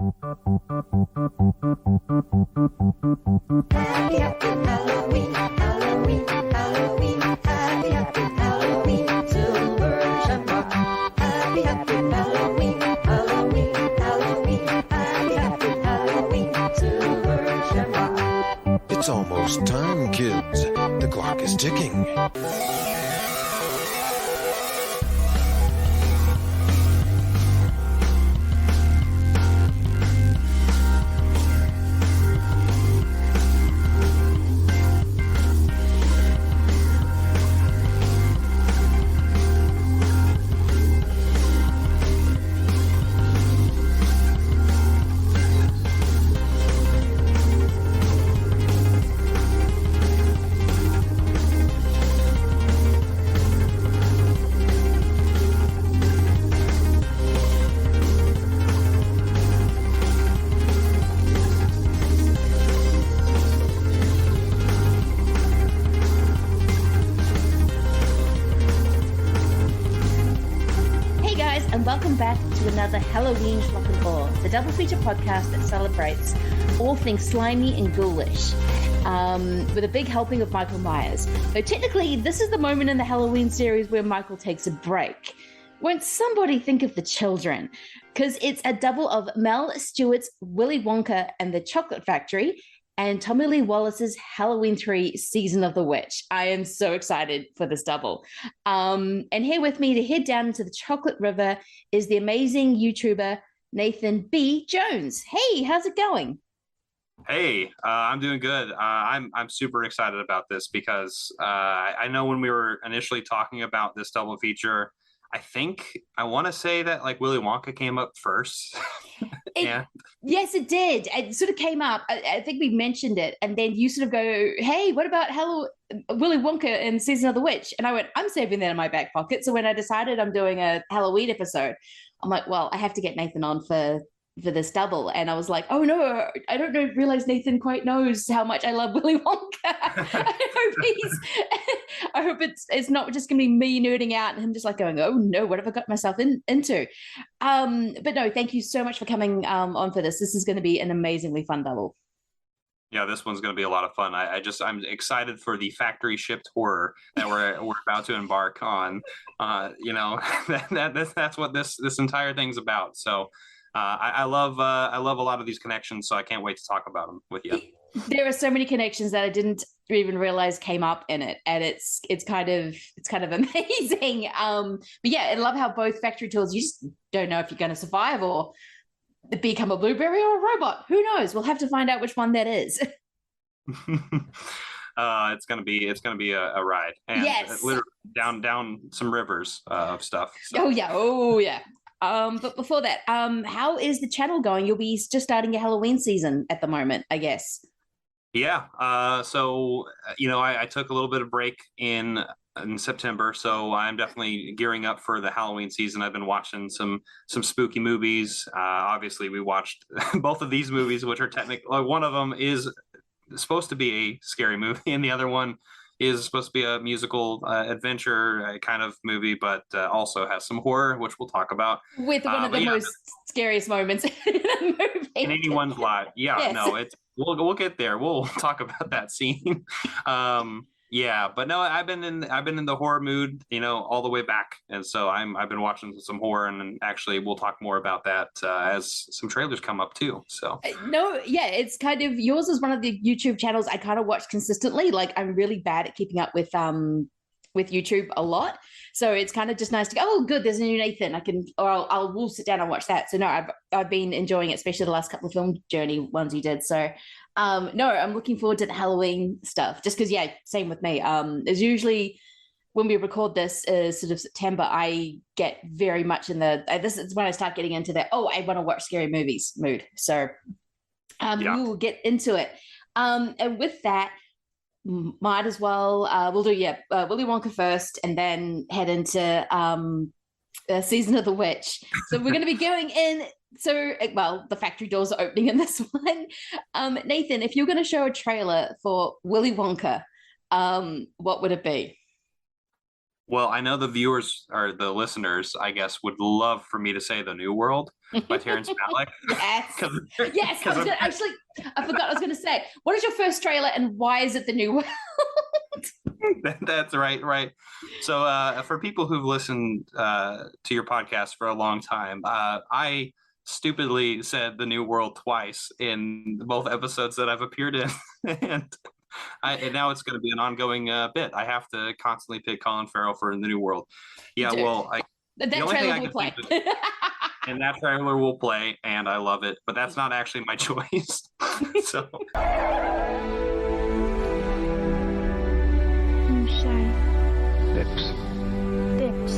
Happy, happy Halloween, Halloween, Halloween, happy, happy Halloween, Silver Shamrock. Happy, happy Halloween, Halloween, Halloween, happy, happy Halloween, Silver Shamrock. It's almost time, kids. The clock is ticking. Welcome back to another Halloween Schlockandawemovies, the double feature podcast that celebrates all things slimy and ghoulish, with a big helping of Michael Myers. So technically, this is the moment in the Halloween series where Michael takes a break. Won't somebody think of the children? Because it's a double of Mel Stewart's Willy Wonka and the Chocolate Factory and Tommy Lee Wallace's Halloween 3 Season of the Witch. I am so excited for this double. And here with me to head down into the Chocolate River is the amazing YouTuber Nathan B. Jones. Hey, how's it going? Hey, I'm doing good. I'm super excited about this because I know when we were initially talking about this double feature, I want to say that like Willy Wonka came up first. Yes, it did. It sort of came up. I think we mentioned it, and then you sort of go, "Hey, what about Willy Wonka and Season of the Witch?" And I went, "I'm saving that in my back pocket." So when I decided I'm doing a Halloween episode, I'm like, "Well, I have to get Nathan on for this double." And I was like, "Oh no, I don't realize Nathan quite knows how much I love Willy Wonka." I hope it's not just gonna be me nerding out and him just like going, "Oh no, what have I got myself into?" But no, thank you so much for coming on for this. This is going to be an amazingly fun double. Yeah, this one's going to be a lot of fun. I'm excited for the factory shipped horror that we're about to embark on. That's what this entire thing's about. So I love a lot of these connections. So I can't wait to talk about them with you. There are so many connections that I didn't even realize came up in it, and it's kind of amazing. But yeah, I love how both factory tools, you just don't know if you're going to survive or become a blueberry or a robot. Who knows? We'll have to find out which one that is. It's gonna be a ride, and yes, literally down some rivers of stuff. So. Oh yeah. But before that, how is the channel going? You'll be just starting your Halloween season at the moment, I guess. Yeah. So I took a little bit of break in September, so I'm definitely gearing up for the Halloween season. I've been watching some spooky movies. Obviously, we watched both of these movies, which are technically one of them is supposed to be a scary movie, and the other one is supposed to be a musical adventure kind of movie, but also has some horror, which we'll talk about. With one of the most scariest moments in a movie. In anyone's life. Yeah, yes. No, we'll get there. We'll talk about that scene. Yeah, but no, I've been in the horror mood, all the way back, and so I've been watching some horror, and actually we'll talk more about that as some trailers come up too. So no, yeah, it's kind of yours is one of the YouTube channels I kind of watch consistently. Like I'm really bad at keeping up with YouTube a lot, so it's kind of just nice to go, oh good, there's a new Nathan, we'll sit down and watch that. So no, I've been enjoying it, especially the last couple of film journey ones you did. So no, I'm looking forward to the Halloween stuff, just because yeah, same with me. It's usually when we record this sort of September, I get very much in this is when I start getting into that, I want to watch scary movies mood. So we will get into it, and with that, might as well we'll do Willy Wonka first and then head into Season of the Witch. So we're going to be going in, the factory doors are opening in this one. Nathan, if you're going to show a trailer for Willy Wonka, what would it be? Well, I know the viewers or the listeners, I guess, would love for me to say The New World by Terrence Malick. Yes. 'Cause- Yes. I 'cause was of- gonna, actually, I forgot I was going to say, what is your first trailer and why is it the new one? That's right. So for people who've listened to your podcast for a long time, I stupidly said The New World twice in both episodes that I've appeared in. And now it's going to be an ongoing bit. I have to constantly pick Colin Farrell for The New World. Yeah, do. well, That the only thing trailer I will can play. think of, and that trailer will play, and I love it. But that's not actually my choice. So Moonshine. Lips. Lips.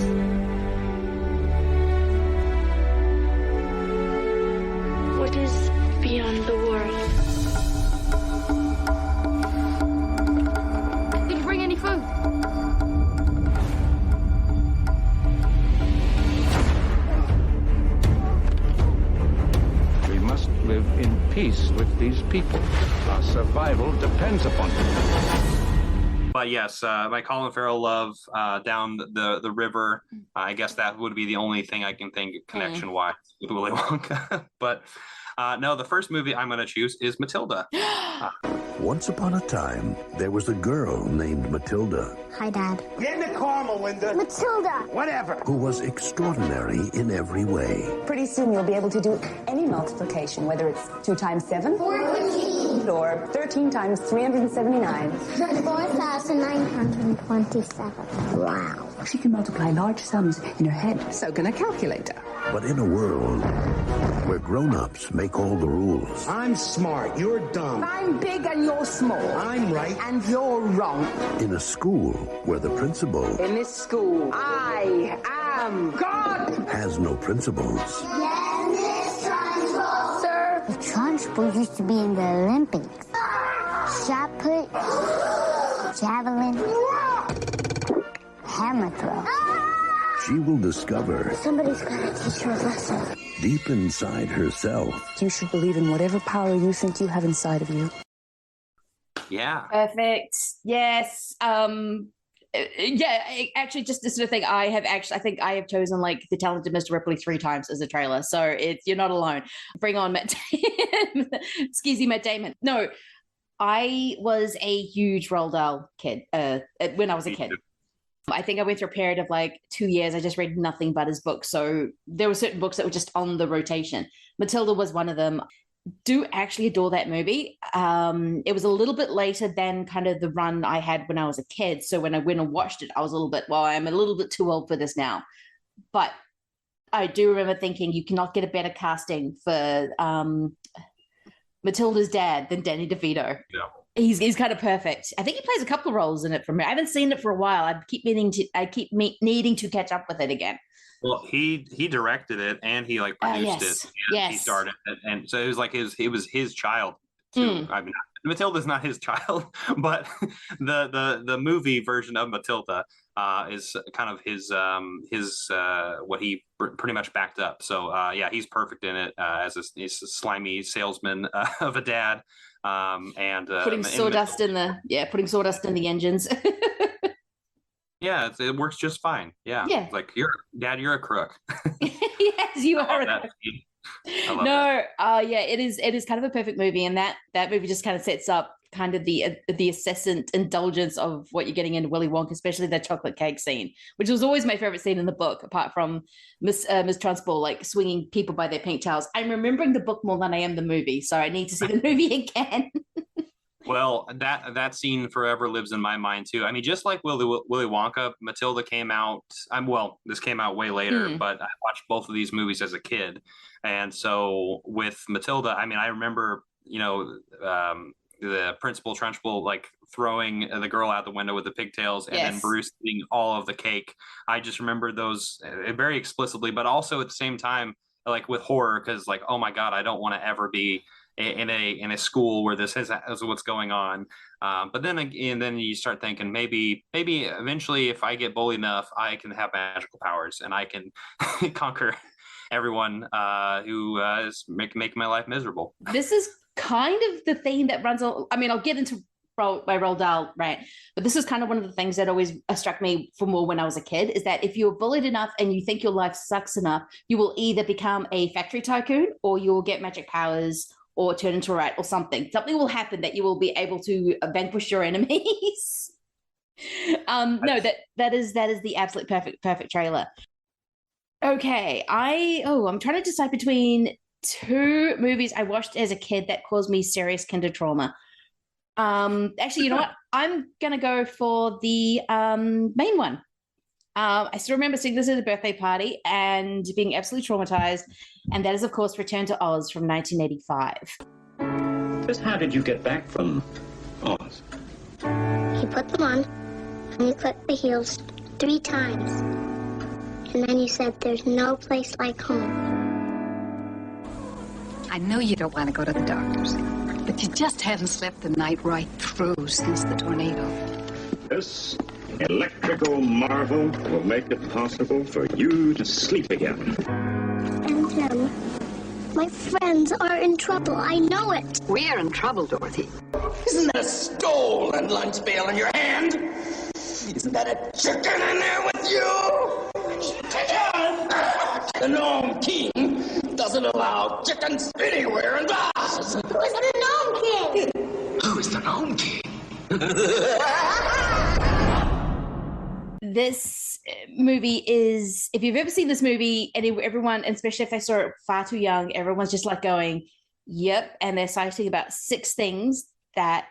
What is beyond the world? Did you bring any food? We must live in peace with these people. Our survival depends upon it. but yes, my Colin Farrell love down the river. I guess that would be the only thing I can think connection wise with Willy Wonka. But no, the first movie I'm going to choose is Matilda. Once upon a time, there was a girl named Matilda Hi, Dad. Get in the car, Melinda. Matilda! Whatever. who was extraordinary in every way. Pretty soon you'll be able to do any multiplication, whether it's 2 times 7 or 13 times 379. 4,927. Wow. She can multiply large sums in her head. So can a calculator. But in a world where grown-ups make all the rules, I'm smart. You're dumb. I'm big and you're small. I'm right. And you're wrong. in a school where the principal In this school, I am God! has no principles, Sir. The Trunchbull used to be in the Olympics. Shot put, javelin, hammer throw. she will discover Somebody's gonna teach her a lesson. deep inside herself You should believe in whatever power you think you have inside of you. Yeah. Perfect. Yes. Actually, just this sort of thing. I think I have chosen like The Talented Mr. Ripley 3 times as a trailer. So you're not alone. Bring on Matt Damon. Skeezy Matt Damon. No, I was a huge Roald Dahl kid when I was a kid. I think I went through a period of like 2 years. I just read nothing but his books. So there were certain books that were just on the rotation. Matilda was one of them. Do actually adore that movie. It was a little bit later than kind of the run I had when I was a kid. So when I went and watched it, I was a little bit, well, I'm a little bit too old for this now. But I do remember thinking you cannot get a better casting for Matilda's dad than Danny DeVito. Yeah. He's kind of perfect. I think he plays a couple of roles in it for me. I haven't seen it for a while. I keep needing to catch up with it again. Well, he directed it and he like produced yes. it. And Yes. He started it, and so it was like his child. Too. I mean, Matilda's not his child, but the movie version of Matilda is kind of his what he pretty much backed up. So yeah, he's perfect in it as he's a slimy salesman of a dad. And Putting sawdust in the engines. Yeah, it works just fine. Yeah. Yeah. Like you're a crook. Yes, you are. That. I love No, yeah, it is kind of a perfect movie, and that movie just kind of sets up kind of the incessant indulgence of what you're getting into Willy Wonka, especially the chocolate cake scene, which was always my favorite scene in the book, apart from Miss Trunchbull like swinging people by their pink towels. I'm remembering the book more than I am the movie, so I need to see the movie again. Well, that scene forever lives in my mind too. I mean, just like Willy Wonka, Matilda came out. This came out way later, but I watched both of these movies as a kid, and so with Matilda, I mean, I remember the Principal Trunchbull like throwing the girl out the window with the pigtails, and then Bruce eating all of the cake. I just remember those very explicitly, but also at the same time, like with horror, because like, oh my God, I don't want to ever be in a school where this is what's going on. But then again, then you start thinking maybe eventually if I get bullied enough, I can have magical powers and I can conquer everyone who is making my life miserable. This is kind of the theme that runs on. I mean, I'll get into Roald Dahl rant, but this is kind of one of the things that always struck me for more when I was a kid, is that if you're bullied enough and you think your life sucks enough, you will either become a factory tycoon or you will get magic powers or turn into a rat or something. Something will happen that you will be able to vanquish your enemies. No, that is the absolute perfect trailer. Okay, I'm trying to decide between two movies I watched as a kid that caused me serious kinder trauma. Actually, you know what? I'm gonna go for the main one. I still remember seeing this at a birthday party and being absolutely traumatized, and that is, of course, Return to Oz from 1985. Just how did you get back from Oz? You put them on, and you click the heels 3 times. And then you said, there's no place like home. I know you don't want to go to the doctors, but you just haven't slept the night right through since the tornado. This electrical marvel will make it possible for you to sleep again. And them. My friends are in trouble. I know it. We're in trouble, Dorothy. Isn't that a stolen lunch pail in your hand? Isn't that a chicken in there with you? Chicken! The Gnome King doesn't allow chickens anywhere in Oz. Who's the Gnome King? Who's the Gnome King? This movie is, if you've ever seen this movie, and everyone, especially if they saw it far too young, everyone's just like going, yep, and they're citing about 6 things that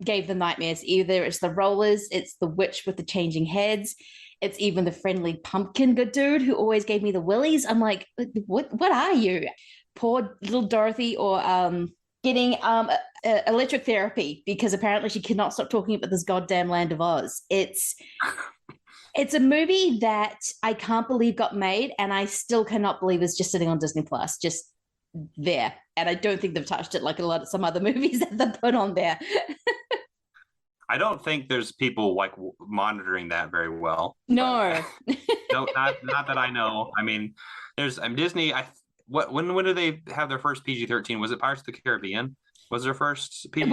gave them nightmares. Either it's the rollers, it's the witch with the changing heads, it's even the friendly pumpkin good dude who always gave me the willies. I'm like, what are you? Poor little Dorothy, or getting electric therapy because apparently she cannot stop talking about this goddamn land of Oz. It's a movie that I can't believe got made, and I still cannot believe it's just sitting on Disney Plus, just there. And I don't think they've touched it like some other movies that they put on there. I don't think there's people like monitoring that very well. No, no, not that I know. I mean, Disney. When did they have their first PG-13? Was it Pirates of the Caribbean? Was their first PG-13? It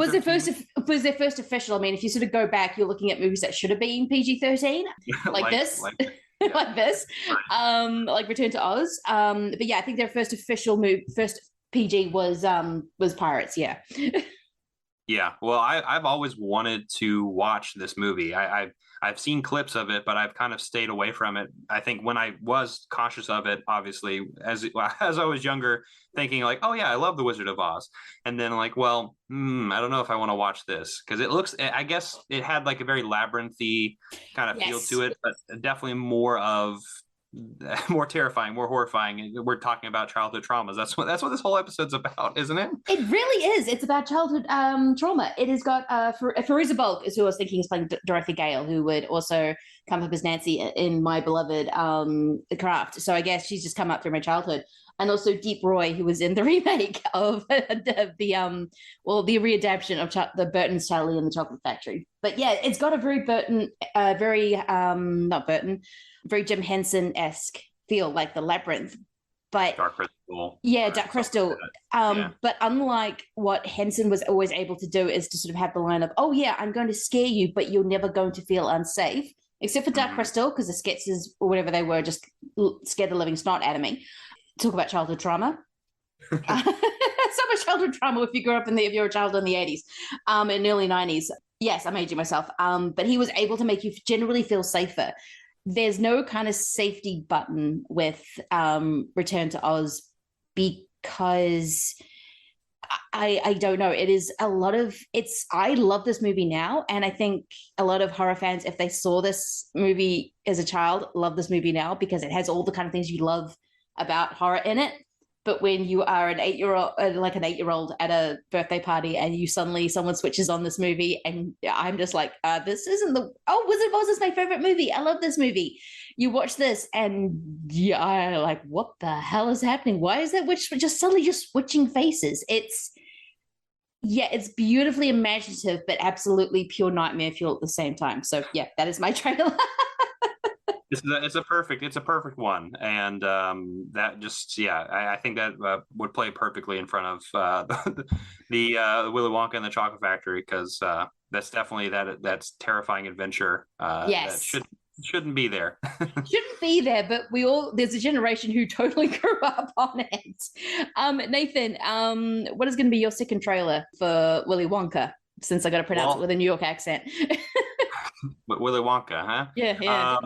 was their first official. I mean, if you sort of go back, you're looking at movies that should have been PG-13, like this. Like this, like Return to Oz. But yeah, I think their first official first PG was Pirates. Yeah. Yeah. Well, I've always wanted to watch this movie. I've seen clips of it, but I've kind of stayed away from it. I think when I was conscious of it, obviously, as I was younger, thinking like, oh yeah, I love The Wizard of Oz, and then like, well, I don't know if I want to watch this because it looks. I guess it had like a very labyrinthy kind of feel to it, but definitely more terrifying, more horrifying. We're talking about childhood traumas. That's what this whole episode's about, isn't it? It really is. It's about childhood trauma. It has got Fairuza Balk is who I was thinking is playing Dorothy Gale, who would also come up as Nancy in my beloved The Craft. So I guess she's just come up through my childhood. And also Deep Roy, who was in the remake of the readaptation of the Burton's Charlie and the Chocolate Factory. But yeah, it's got a very very Jim Henson-esque feel, like the Labyrinth. But Dark Crystal. Yeah, Dark Crystal. But unlike what Henson was always able to do, is to sort of have the line of, oh yeah, I'm going to scare you, but you're never going to feel unsafe. Except for Dark Crystal, because the Skeksis, or whatever they were, just scared the living snot out of me. Talk about childhood trauma. So much childhood trauma if you grew up if you're a child in the 80s, in the early 90s. Yes, I'm aging myself. But he was able to make you generally feel safer. There's no kind of safety button with Return to Oz because I don't know. It is a lot of I love this movie now, and I think a lot of horror fans, if they saw this movie as a child, love this movie now because it has all the kind of things you love about horror in it. But when you are an 8-year-old at a birthday party and someone switches on this movie, and I'm just like, this isn't Wizard of Oz is my favorite movie. I love this movie. You watch this and I'm like, what the hell is happening? Why is that witch just suddenly just switching faces? It's beautifully imaginative, but absolutely pure nightmare fuel at the same time. So yeah, that is my trailer. It's a perfect one, and that just I think that would play perfectly in front of the Willy Wonka and the Chocolate Factory, because that's definitely that's terrifying adventure. Yes. That shouldn't be there. Shouldn't be there, but there's a generation who totally grew up on it. Nathan, what is going to be your second trailer for Willy Wonka? Since I got to pronounce it with a New York accent. Willy Wonka, huh? Yeah.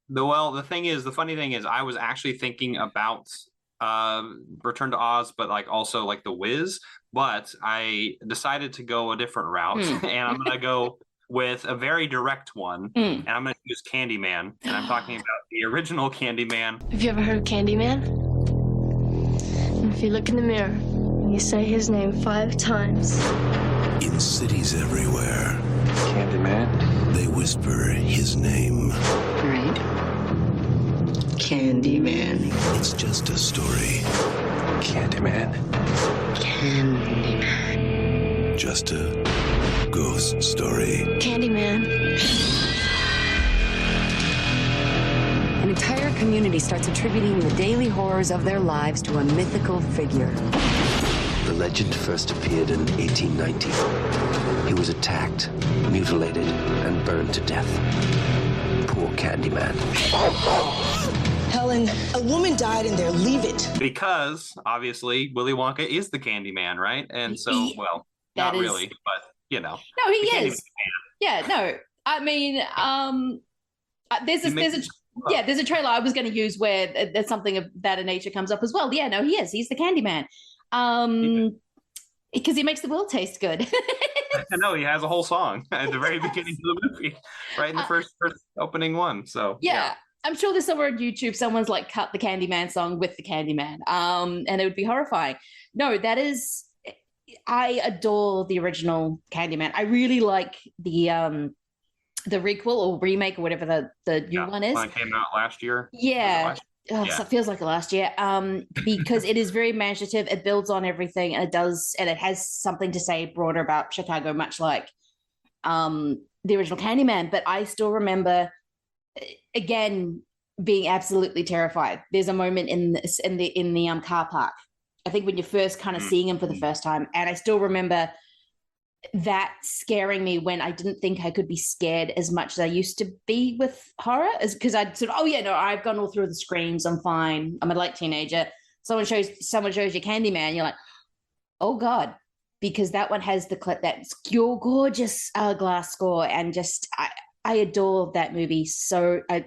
The funny thing is, I was actually thinking about Return to Oz, but like also like The Wiz, but I decided to go a different route, and I'm gonna go with a very direct one, and I'm gonna use Candyman, and I'm talking about the original Candyman. Have you ever heard of Candyman? If you look in the mirror and you say his name 5 times. In cities everywhere, Candyman. they whisper his name. Right. Candyman. It's just a story. Candyman. Candyman. Just a ghost story. Candyman. An entire community starts attributing the daily horrors of their lives to a mythical figure. The legend first appeared in 1890. He was attacked, mutilated, and burned to death. Poor Candyman. Helen, a woman died in there. Leave it. Because obviously Willy Wonka is the Candyman, right? And so, well, not really, but you know. No, he is. Yeah, no. I mean, there's a trailer I was going to use where there's something of that nature comes up as well. Yeah, no, he is. He's the Candyman. Because he makes the world taste good. I know, he has a whole song at the very beginning of the movie, right in the first opening one. So yeah. I'm sure there's somewhere on YouTube someone's like cut the Candyman song with the Candyman, and it would be horrifying. No, I adore the original Candyman. I really like the requel or remake or whatever the new one is. One came out last year. Yeah. So it feels like last year. Because it is very imaginative. It builds on everything, and it has something to say broader about Chicago, much like the original Candyman. But I still remember, again, being absolutely terrified. There's a moment in the car park, I think, when you're first kind of seeing him for the first time, and I still remember that scaring me when I didn't think I could be scared as much as I used to be with horror, because I'd sort of, I've gone all through the screams, I'm fine, I'm a late teenager. Someone shows you Candyman, you're like, oh God, because that one has that gorgeous glass score, and just I adore that movie. So I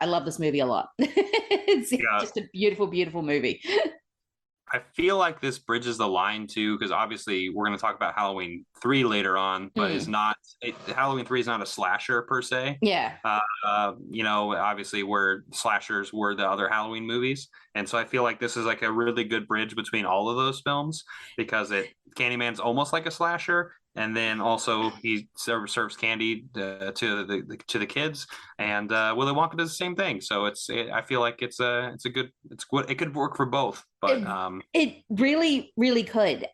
love this movie a lot. It's just a beautiful, beautiful movie. I feel like this bridges the line too, because obviously we're going to talk about Halloween 3 later on, but Halloween 3 is not a slasher per se. Yeah. Obviously where slashers were the other Halloween movies. And so I feel like this is like a really good bridge between all of those films, because Candyman's almost like a slasher. And then also he serves candy to the kids, and Willy Wonka does the same thing. So I feel like it could work for both. But it really, really could,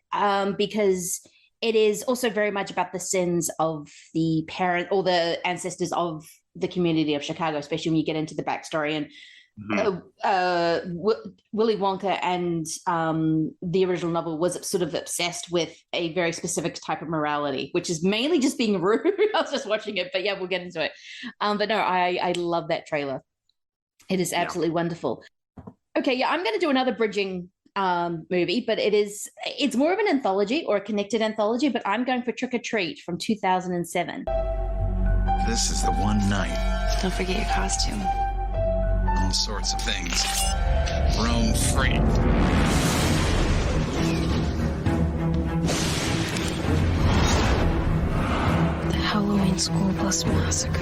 because it is also very much about the sins of the parent or the ancestors of the community of Chicago, especially when you get into the backstory. And Willy Wonka and the original novel was sort of obsessed with a very specific type of morality, which is mainly just being rude. I was just watching it, but yeah, we'll get into it. But no, I love that trailer. It is absolutely wonderful. Okay, yeah, I'm going to do another bridging movie, but it's more of an anthology or a connected anthology, but I'm going for Trick or Treat from 2007. This is the one night. Don't forget your costume. All sorts of things roam free. The Halloween School Bus Massacre.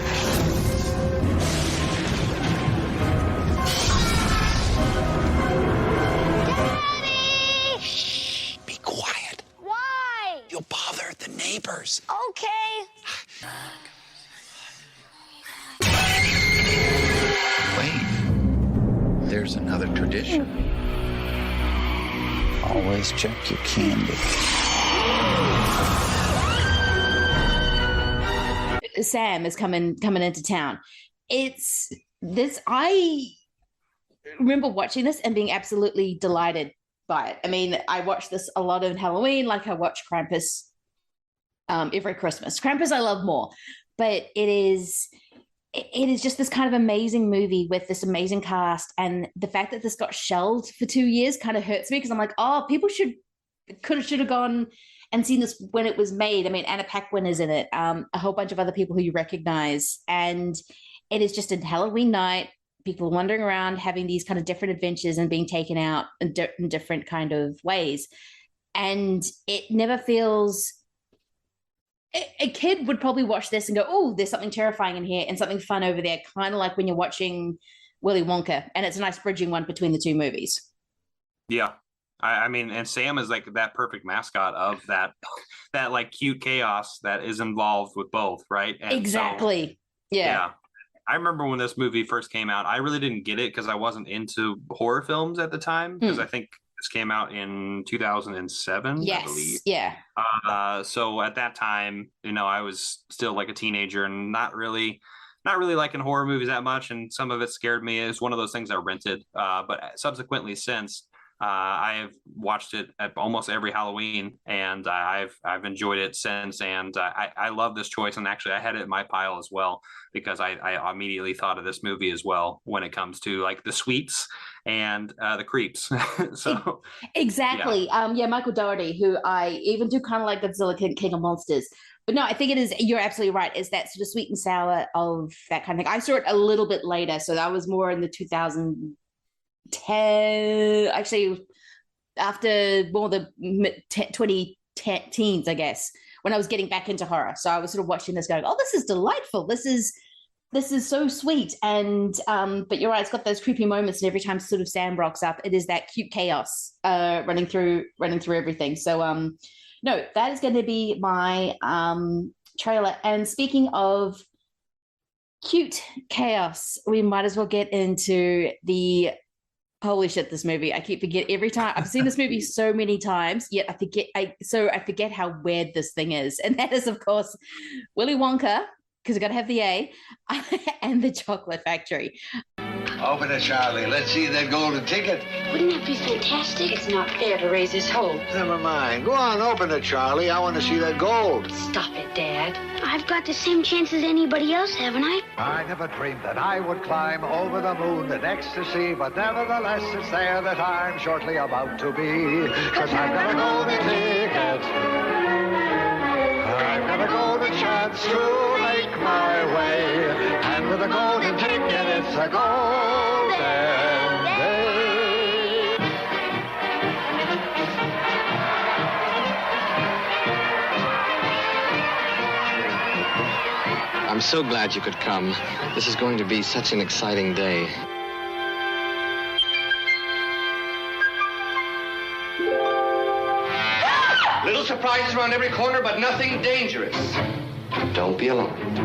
Shh, be quiet. Why? You'll bother the neighbors. Okay. Wait. There's another tradition. Always check your candy. Sam is coming into town. I remember watching this and being absolutely delighted by it. I mean, I watched this a lot in Halloween, like I watched Krampus every Christmas. Krampus I love more, but it is just this kind of amazing movie with this amazing cast, and the fact that this got shelved for 2 years kind of hurts me because I'm like, oh, people should have gone and seen this when it was made. I mean, Anna Paquin is in it, a whole bunch of other people who you recognize, and it is just a Halloween night, people wandering around having these kind of different adventures and being taken out in different kind of ways, and it never feels. A kid would probably watch this and go, oh, there's something terrifying in here and something fun over there, kind of like when you're watching Willy Wonka, and it's a nice bridging one between the two movies. Yeah. I mean, and Sam is like that perfect mascot of that like cute chaos that is involved with both, right? And exactly. So, yeah. I remember when this movie first came out, I really didn't get it because I wasn't into horror films at the time, because I think this came out in 2007, yes. I believe. Yeah. So at that time, I was still like a teenager and not really liking horror movies that much, and some of it scared me. It was one of those things I rented. But subsequently since, I have watched it at almost every Halloween, and I've enjoyed it since. And I love this choice. And actually, I had it in my pile as well because I immediately thought of this movie as well when it comes to like the sweets and the creeps. So exactly. Yeah. Michael Dougherty, who I even do kind of like Godzilla King of Monsters. But no, I think it is, you're absolutely right. It's that sort of sweet and sour of that kind of thing. I saw it a little bit later, so that was more in the 2010, actually after more the 2010s, I guess, when I was getting back into horror. So I was sort of watching this going, oh, this is delightful. This is so sweet. And but you're right, it's got those creepy moments, and every time sort of Sam rocks up, it is that cute chaos running through everything. So no, that is going to be my trailer. And speaking of cute chaos, we might as well get into the holy shit, this movie. I keep forgetting every time. I've seen this movie so many times, yet I forget how weird this thing is. And that is, of course, Willy Wonka, because I got to have the A, and the Chocolate Factory. Open it, Charlie. Let's see that golden ticket. Wouldn't that be fantastic? It's not fair to raise his hopes. Never mind. Go on, open it, Charlie. I want to see that gold. Stop it, Dad. I've got the same chance as anybody else, haven't I? I never dreamed that I would climb over the moon in ecstasy, but nevertheless it's there that I'm shortly about to be. 'Cause I've got a golden ticket. I've got a golden chance to make my way. And with a golden ticket, it's a golden day. I'm so glad you could come. This is going to be such an exciting day. Little surprises around every corner, but nothing dangerous. Don't be alarmed.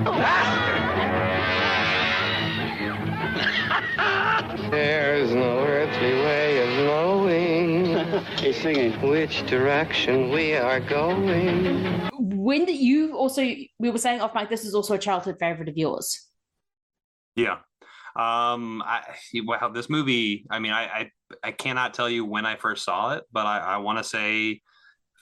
There's no earthly way of knowing He's singing. which direction we are going. When did you also, we were saying off mic, this is also a childhood favorite of yours. Yeah. Wow, this movie, I mean, I cannot tell you when I first saw it, but I want to say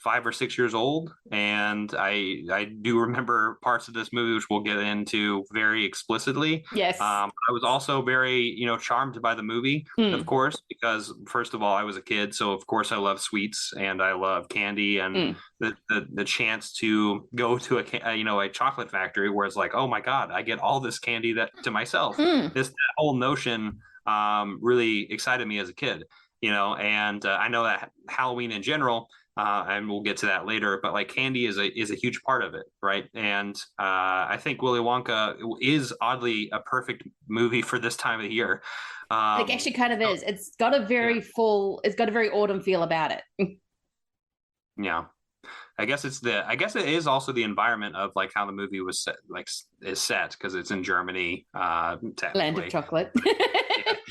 5 or 6 years old, and I do remember parts of this movie which we'll get into very explicitly. Yes. I was also very charmed by the movie, of course, because first of all, I was a kid, so of course I love sweets and I love candy, and the chance to go to a chocolate factory where it's like, oh my god, I get all this candy to myself. That whole notion really excited me as a kid, and I know that Halloween in general, and we'll get to that later, but like candy is a huge part of it, right? And I think Willy Wonka is oddly a perfect movie for this time of the year. It actually kind of is. It's got a very it's got a very autumn feel about it. Yeah. I guess it is also the environment of like how the movie was set, is set, because it's in Germany, Land of chocolate.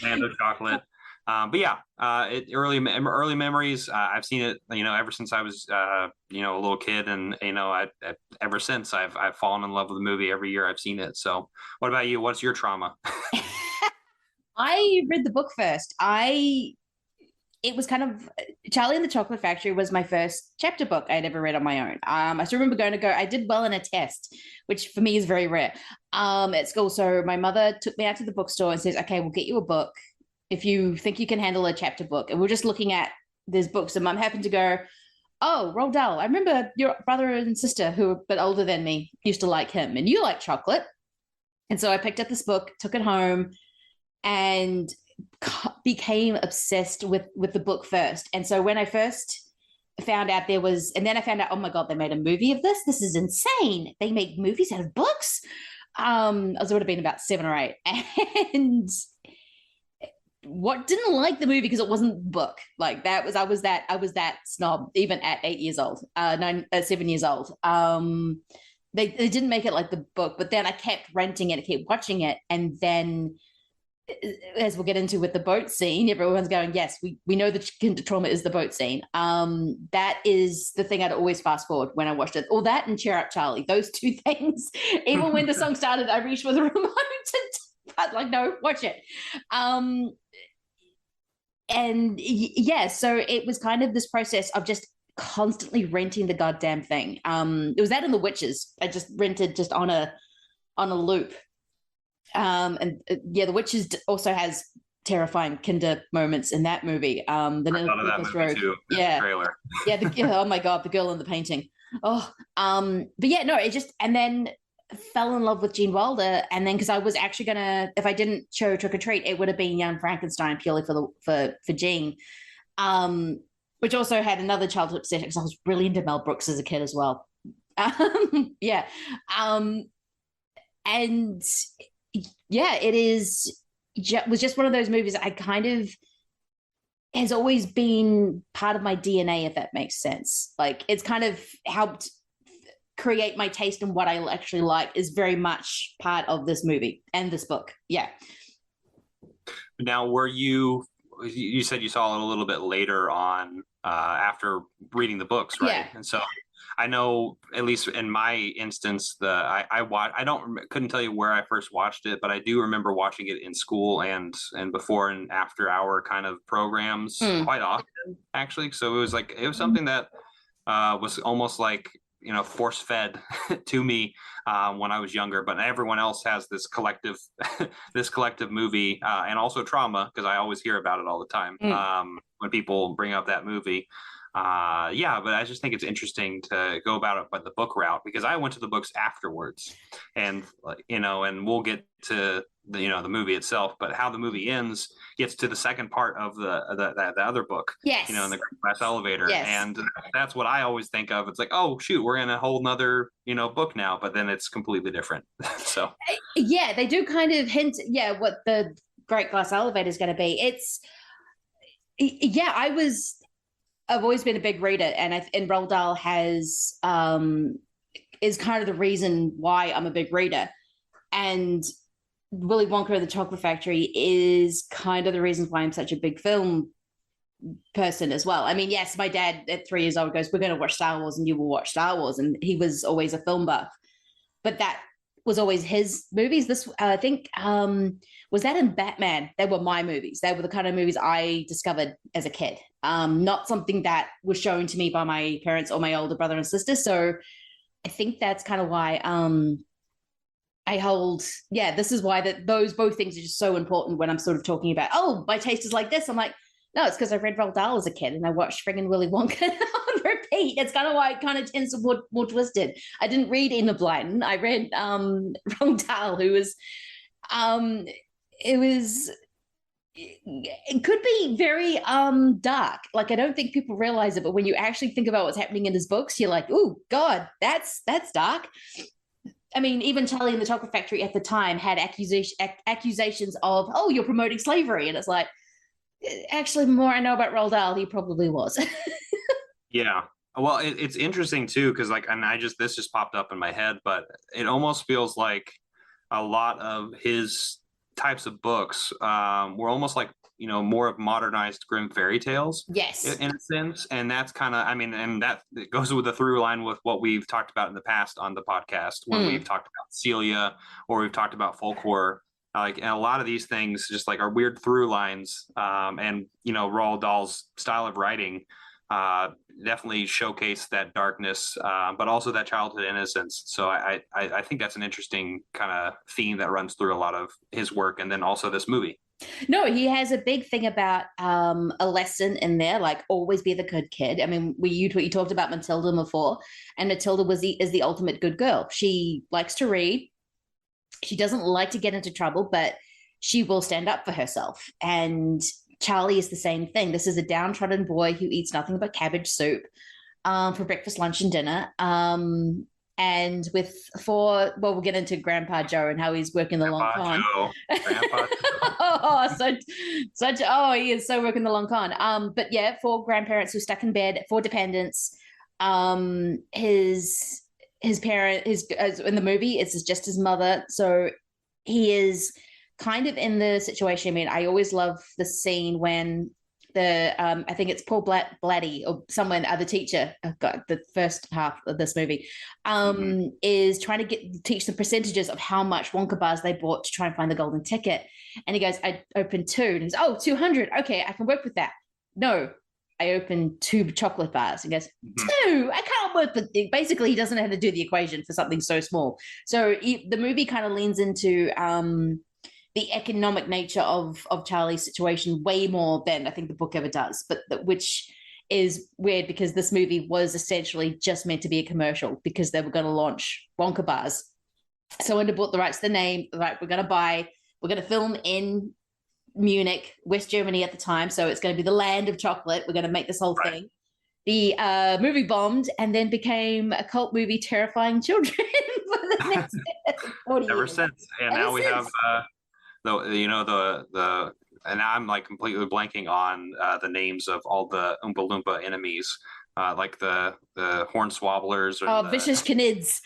Land of chocolate. But yeah, early memories. I've seen it, ever since I was, a little kid, and ever since I've fallen in love with the movie every year I've seen it. So, what about you? What's your trauma? I read the book first. it was kind of Charlie and the Chocolate Factory was my first chapter book I'd ever read on my own. I still remember I did well in a test, which for me is very rare, at school. So my mother took me out to the bookstore and says, okay, we'll get you a book if you think you can handle a chapter book. And we're just looking at these books, and Mum happened to go, oh, Roald Dahl, I remember your brother and sister who are a bit older than me used to like him, and you like chocolate. And so I picked up this book, took it home, and became obsessed with the book first. And so when I first found out and then I found out, oh my God, they made a movie of this. This is insane. They make movies out of books. I would have been about 7 or 8. And didn't like the movie because it wasn't book. Like I was that snob, even at 7 years old. They didn't make it like the book, but then I kept renting it, I kept watching it. And then, as we'll get into with the boat scene, everyone's going, yes, we know the kinder trauma is the boat scene. That is the thing I'd always fast forward when I watched it. Or that and Cheer Up Charlie, those two things. Even when the song started, I reached for the remote but like, no, watch it. And yeah, so it was kind of this process of just constantly renting the goddamn thing. It was that and The Witches. I just rented just on a loop. And The Witches also has terrifying kinder moments in that movie. I thought of that movie too. Yeah. Trailer. Oh my God, the girl in the painting. Oh, but yeah, no, it just, and then fell in love with Gene Wilder. And then, because I was actually gonna, if I didn't show Trick or Treat, it would have been Young Frankenstein purely for Gene. Which also had another childhood obsession because I was really into Mel Brooks as a kid as well. Yeah. And yeah, was just one of those movies I kind of has always been part of my DNA, if that makes sense. Like, it's kind of helped create my taste in what I actually like, is very much part of this movie and this book. Yeah. Now, you said you saw it a little bit later on after reading the books, right? Yeah. And so I know, at least in my instance, couldn't tell you where I first watched it, but I do remember watching it in school and before and after hour kind of programs quite often, actually. So it was something that was almost like, force fed to me when I was younger. But everyone else has this collective movie and also trauma, because I always hear about it all the time when people bring up that movie. But I just think it's interesting to go about it by the book route, because I went to the books afterwards, and and we'll get to the movie itself, but how the movie ends gets to the second part of the other book. Yes. In the glass elevator. Yes. And that's what I always think of. It's like, oh shoot, we're in a whole nother book now, but then it's completely different. So yeah, they do kind of hint what the Great Glass Elevator is going to be. I've always been a big reader, and Roald Dahl is kind of the reason why I'm a big reader. And Willy Wonka and the Chocolate Factory is kind of the reason why I'm such a big film person as well. I mean, yes, my dad at 3 years old goes, we're going to watch Star Wars and you will watch Star Wars. And he was always a film buff, but that was always his movies. This, I think, was that in Batman? They were my movies. They were the kind of movies I discovered as a kid. Not something that was shown to me by my parents or my older brother and sister. So I think that's kind of why I hold, this is why those both things are just so important when I'm sort of talking about, oh, my taste is like this. I'm like, no, it's because I read Roald Dahl as a kid and I watched friggin' Willy Wonka on repeat. It's kind of why it kind of tends to more twisted. I didn't read Enid Blyton. I read Roald Dahl, who was, it could be very dark. Like, I don't think people realize it, but when you actually think about what's happening in his books, you're like, oh God, that's dark. I mean, even Charlie and the Chocolate Factory at the time had accusations of, oh, you're promoting slavery. And it's like, actually, the more I know about Roald Dahl, he probably was. Yeah. Well, it's interesting too, because this just popped up in my head, but it almost feels like a lot of his types of books were almost like, more of modernized grim fairy tales. Yes. In a sense. And that's kind of, and that goes with the through line with what we've talked about in the past on the podcast when we've talked about Celia or we've talked about folk horror. Like, and a lot of these things just like are weird through lines, and Roald Dahl's style of writing definitely showcase that darkness, but also that childhood innocence. So I think that's an interesting kind of theme that runs through a lot of his work, and then also this movie. No, he has a big thing about a lesson in there, like always be the good kid. I mean, you talked about Matilda before, and Matilda is the ultimate good girl. She likes to read. She doesn't like to get into trouble, but she will stand up for herself. And Charlie is the same thing. This is a downtrodden boy who eats nothing but cabbage soup for breakfast, lunch, and dinner. And we'll get into Grandpa Joe and how he's working the long con. Grandpa He is so working the long con. But yeah, 4 grandparents who are stuck in bed, 4 dependents. His parent as in the movie, it's just his mother. So he is kind of in the situation. I mean, I always love the scene when I think it's Paul Blatty or someone, the teacher, the first half of this movie, is trying to teach the percentages of how much Wonka bars they bought to try and find the golden ticket. And he goes, I opened 2. And he goes, 200. Okay, I can work with that. No, I opened 2 chocolate bars. He goes, 2? I can't work with it. Basically, he doesn't know how to do the equation for something so small. So the movie kind of leans into the economic nature of Charlie's situation way more than I think the book ever does, but which is weird because this movie was essentially just meant to be a commercial because they were going to launch Wonka bars. So when they bought the rights to the name, right, we're going to film in Munich, West Germany at the time. So it's going to be the land of chocolate. We're going to make this whole thing. The movie bombed and then became a cult movie terrifying children for the next 40 Ever years. since. And now we have and now I'm like completely blanking on the names of all the Oompa Loompa enemies, like the Hornswogglers or Vicious Canids.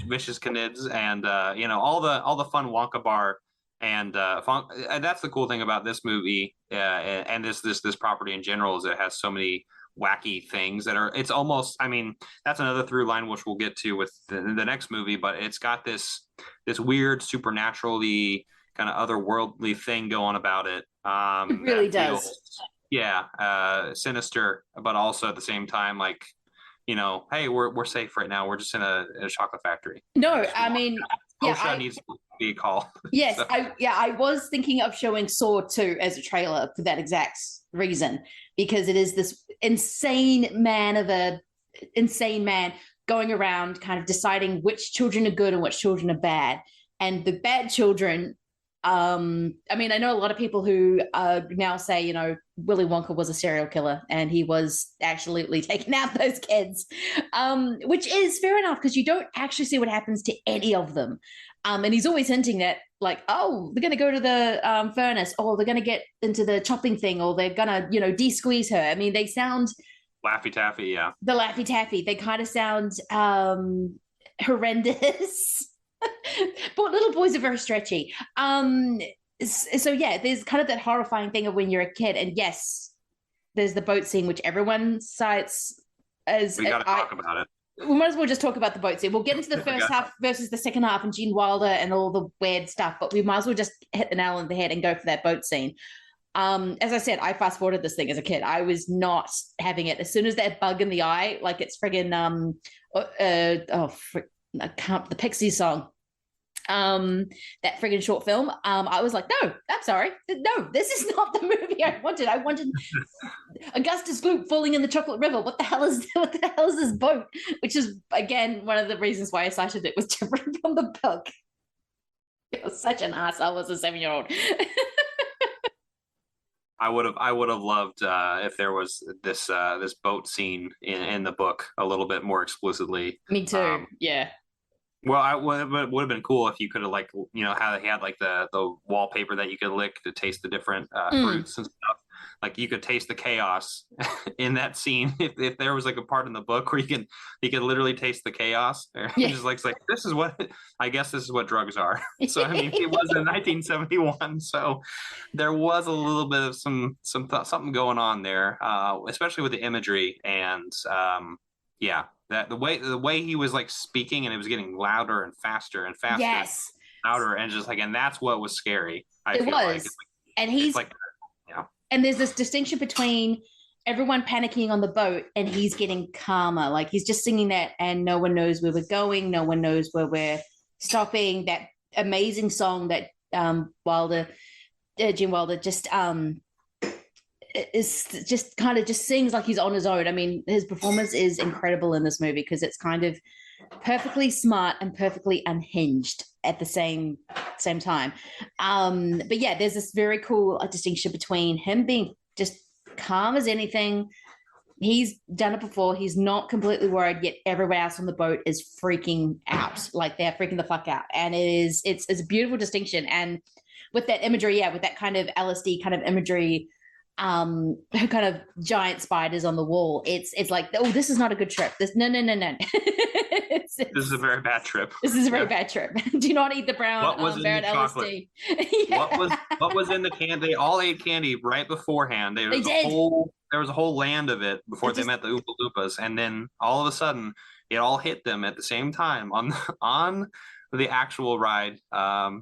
Vicious Canids, and all the fun Wonka bar, and that's the cool thing about this movie, and this property in general, is it has so many wacky things that are, it's almost, I mean, that's another through line which we'll get to with the next movie, but it's got this weird supernaturally kind of otherworldly thing going about it. It really does. Sinister, but also at the same time, like, hey, we're safe right now. We're just in a chocolate factory. No, I mean, OSHA needs to be a call. Yes, So- I was thinking of showing Saw 2 as a trailer for that exact reason, because it is this insane man going around kind of deciding which children are good and which children are bad. And the bad children, I mean, I know a lot of people who now say, Willy Wonka was a serial killer and he was absolutely taking out those kids, which is fair enough because you don't actually see what happens to any of them. And he's always hinting that, like, oh, they're going to go to the furnace, or they're going to get into the chopping thing, or they're going to, de-squeeze her. I mean, they sound... Laffy Taffy, yeah. The Laffy Taffy. They kind of sound horrendous. But little boys are very stretchy. So yeah, there's kind of that horrifying thing of when you're a kid, and yes, there's the boat scene, which everyone cites as... We got to talk about it. We might as well just talk about the boat scene. We'll get into the first half versus the second half and Gene Wilder and all the weird stuff, but we might as well just hit the nail on the head and go for that boat scene. As I said, I fast forwarded this thing as a kid. I was not having it. As soon as that bug in the eye, like it's friggin' the Pixies song, that friggin' short film, I was like, no, I'm sorry, no, this is not the movie I wanted. I wanted Augustus Gloop falling in the chocolate river. What the hell is this boat? Which is, again, one of the reasons why I cited it was different from the book. It was such an ass. I was a 7-year-old. I would have loved if there was this boat scene in the book a little bit more explicitly. Me too. Yeah. Well, it would have been cool if you could have, like, how they had like the wallpaper that you could lick to taste the different fruits and stuff. Like you could taste the chaos in that scene if there was like a part in the book where you could literally taste the chaos. Yeah. Just like this is what drugs are. So I mean, it was in 1971, so there was a little bit of something going on there, especially with the imagery and that the way he was like speaking, and it was getting louder and faster and faster. Yes. louder, and just like, and that's what was scary. It was. And he's like, yeah. And there's this distinction between everyone panicking on the boat and he's getting calmer. Like he's just singing that, and no one knows where we're going. No one knows where we're stopping. That amazing song that Gene Wilder just is just kind of just sings like he's on his own. I mean, his performance is incredible in this movie because it's kind of perfectly smart and perfectly unhinged at the same time. But yeah, there's this very cool distinction between him being just calm as anything. He's done it before. He's not completely worried, yet everyone else on the boat is freaking out. Like they're freaking the fuck out. And it's a beautiful distinction. And with that imagery, with that kind of LSD kind of imagery, kind of giant spiders on the wall, it's like, oh, this is not a good trip. No. This is a very bad trip. This is a very bad trip. Do not eat the brown Barrett LSD. What was in the can? They all ate candy right beforehand. There was a whole land of it before they met the Oompa Loompas, and then all of a sudden it all hit them at the same time on the actual ride. I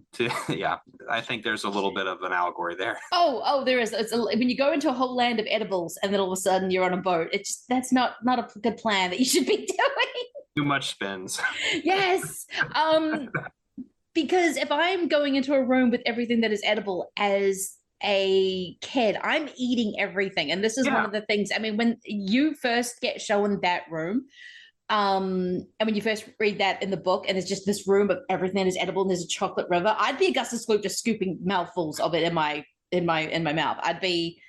think there's a little bit of an allegory there. Oh, there is. When you go into a whole land of edibles and then all of a sudden you're on a boat, that's not a good plan that you should be doing. Too much spins. Yes. Because if I'm going into a room with everything that is edible as a kid, I'm eating everything. And this is one of the things, I mean, when you first get shown that room, and when you first read that in the book, and it's just this room of everything that is edible, and there's a chocolate river, I'd be Augustus Gloop just scooping mouthfuls of it in my mouth. I'd be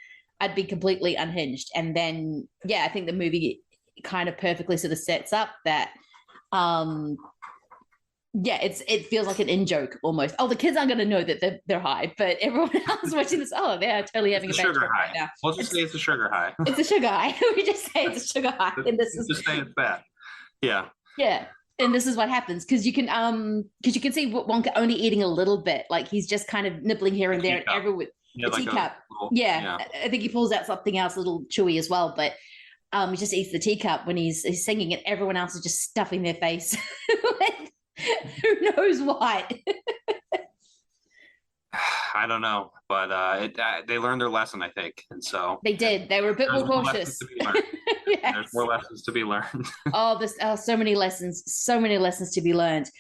completely unhinged. And then, I think the movie kind of perfectly sort of sets up that, it feels like an in-joke almost. Oh, the kids aren't going to know that they're high, but everyone else watching this, they're totally having a bad trip right now. We'll just say it's a sugar high. It's a sugar high. We just say it's a sugar high, and this is just say it's bad. Yeah. Yeah. And this is what happens because you can see Wonka only eating a little bit, like he's just kind of nibbling here and there, and everywhere. A teacup. I think he pulls out something else a little chewy as well, but he just eats the teacup when he's singing, and everyone else is just stuffing their face. Who knows what? I don't know, but they learned their lesson, I think, and so they did. They were a bit more cautious. Yes. There's more lessons to be learned. So many lessons to be learned.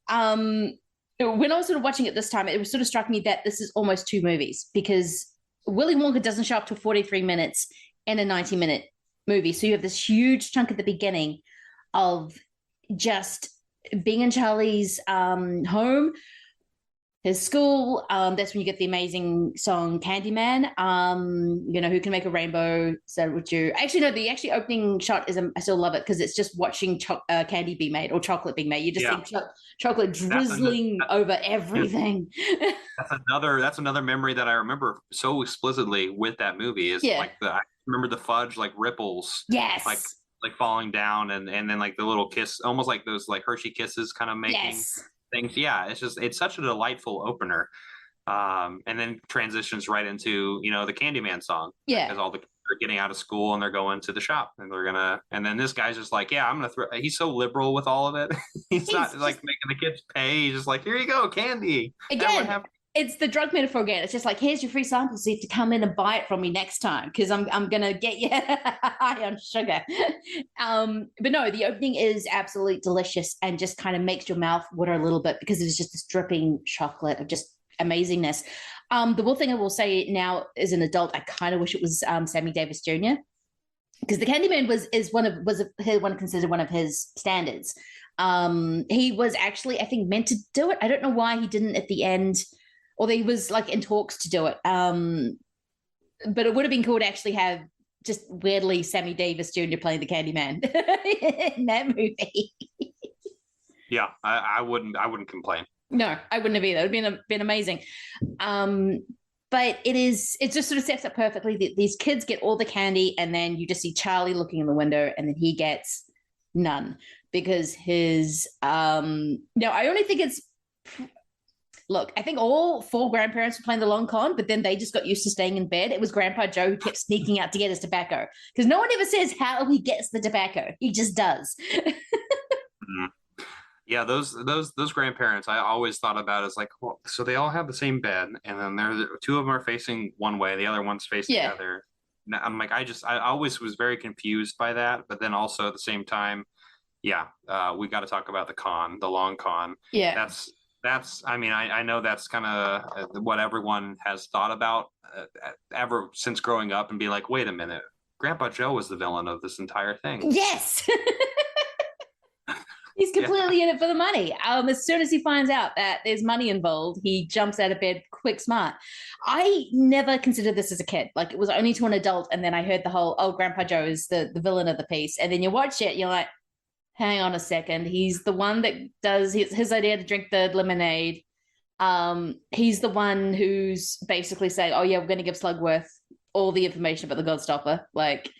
When I was sort of watching it this time, it was sort of struck me that this is almost two movies because Willy Wonka doesn't show up to 43 minutes in a 90-minute movie. So you have this huge chunk at the beginning of just being in Charlie's home, his school. That's when you get the amazing song Candyman. Who can make a rainbow, so would you. Actually, no, the opening shot is, I still love it because it's just watching candy being made or chocolate being made. You just see chocolate drizzling over everything. That's another memory that I remember so explicitly with that movie is I remember the fudge like ripples. Yes. Like falling down and then like the little kiss, almost like those like Hershey kisses kind of making things. Yeah, it's such a delightful opener. And then transitions right into, the Candyman song. Yeah. Because all the kids are getting out of school and they're going to the shop and then this guy's just like, I'm going to throw, he's so liberal with all of it. he's not like making the kids pay. He's just like, here you go, candy. Again, it's the drug metaphor again. It's just like, here's your free sample, so you have to come in and buy it from me next time because I'm gonna get you high on sugar. But no, the opening is absolutely delicious and just kind of makes your mouth water a little bit because it's just this dripping chocolate of just amazingness. The one thing I will say now as an adult, I kind of wish it was Sammy Davis Jr. because the Candyman was considered one of his standards. He was actually, I think, meant to do it. I don't know why he didn't at the end. Or he was like in talks to do it. But it would have been cool to actually have just weirdly Sammy Davis Jr. playing the Candyman in that movie. Yeah, I wouldn't complain. No, I wouldn't have either. It would have been amazing. But it just sort of sets up perfectly. These kids get all the candy, and then you just see Charlie looking in the window, and then he gets none because his I only think it's. Look, I think all 4 grandparents were playing the long con, but then they just got used to staying in bed. It was Grandpa Joe who kept sneaking out to get his tobacco because no one ever says how he gets the tobacco. He just does. Yeah, those grandparents I always thought about as like, well, so they all have the same bed, and then two of them are facing one way, the other one's facing the other. I'm like, I always was very confused by that, but then also at the same time, yeah, we got to talk about the long con. Yeah, that's. I mean, I know that's kind of what everyone has thought about ever since growing up, and be like, wait a minute, Grandpa Joe was the villain of this entire thing. Yes. He's completely in it for the money. As soon as he finds out that there's money involved, he jumps out of bed quick smart. I never considered this as a kid. Like, it was only to an adult, and then I heard the whole, oh, Grandpa Joe is the villain of the piece. And then you watch it, you're like, hang on a second. He's the one that does his idea to drink the lemonade. He's the one who's basically saying, oh, yeah, we're going to give Slugworth all the information about the Godstopper. Like,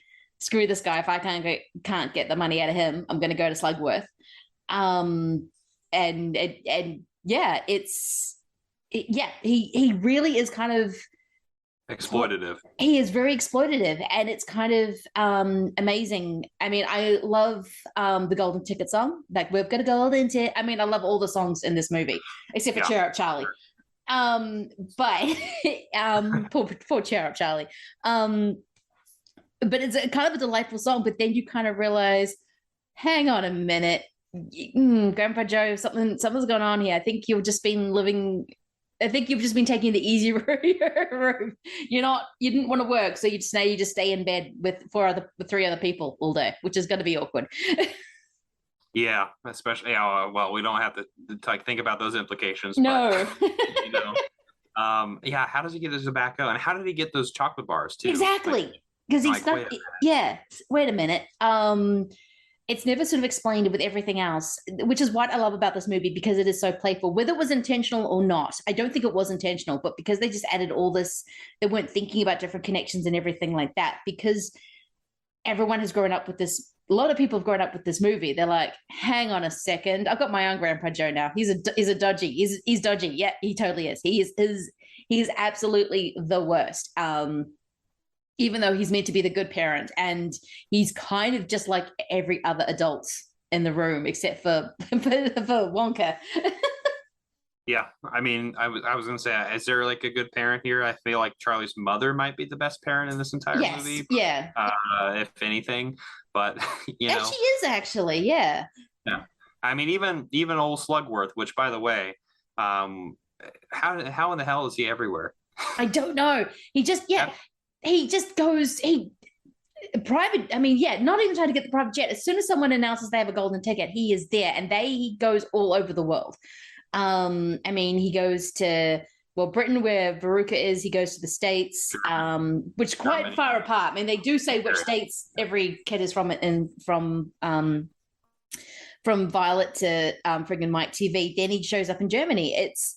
screw this guy. If I can't get the money out of him, I'm going to go to Slugworth. And yeah, he really is kind of exploitative. He is very exploitative, and it's kind of amazing. I mean, I love the Golden Ticket song. Like, we've got a golden ticket. I mean, I love all the songs in this movie except for Cheer Up Charlie. But poor Cheer Up Charlie. But it's kind of a delightful song. But then you kind of realize, hang on a minute. Grandpa Joe, something's going on here. I think you've just been taking the easy route. You didn't want to work, so you just stay in bed with three other people all day, which is going to be awkward. Yeah, especially well, we don't have to think about those implications. No. But, yeah, how does he get his tobacco, and how did he get those chocolate bars too? Exactly, because he's stuck. Wait a minute. It's never sort of explained with everything else, which is what I love about this movie, because it is so playful, whether it was intentional or not. I don't think it was intentional, but because they just added all this, they weren't thinking about different connections and everything like that, because everyone has grown up with this. A lot of people have grown up with this movie. They're like, hang on a second. I've got my own Grandpa Joe now. He's a dodgy. He's dodgy. Yeah, he totally is. He is absolutely the worst. Even though he's meant to be the good parent, and he's kind of just like every other adult in the room, except for Wonka. Yeah, I mean, I was gonna say, is there like a good parent here? I feel like Charlie's mother might be the best parent in this entire movie. Yeah. If anything, but and she is actually, yeah. Yeah, I mean, even old Slugworth, which, by the way, how in the hell is he everywhere? I don't know. He just goes, private. I mean, not even trying to get the private jet. As soon as someone announces they have a golden ticket, he is there, and he goes all over the world. I mean, he goes to, Britain, where Veruca is. He goes to the States, which quite far apart. I mean, they do say which states every kid is from, from Violet to friggin' Mike TV. Then he shows up in Germany. It's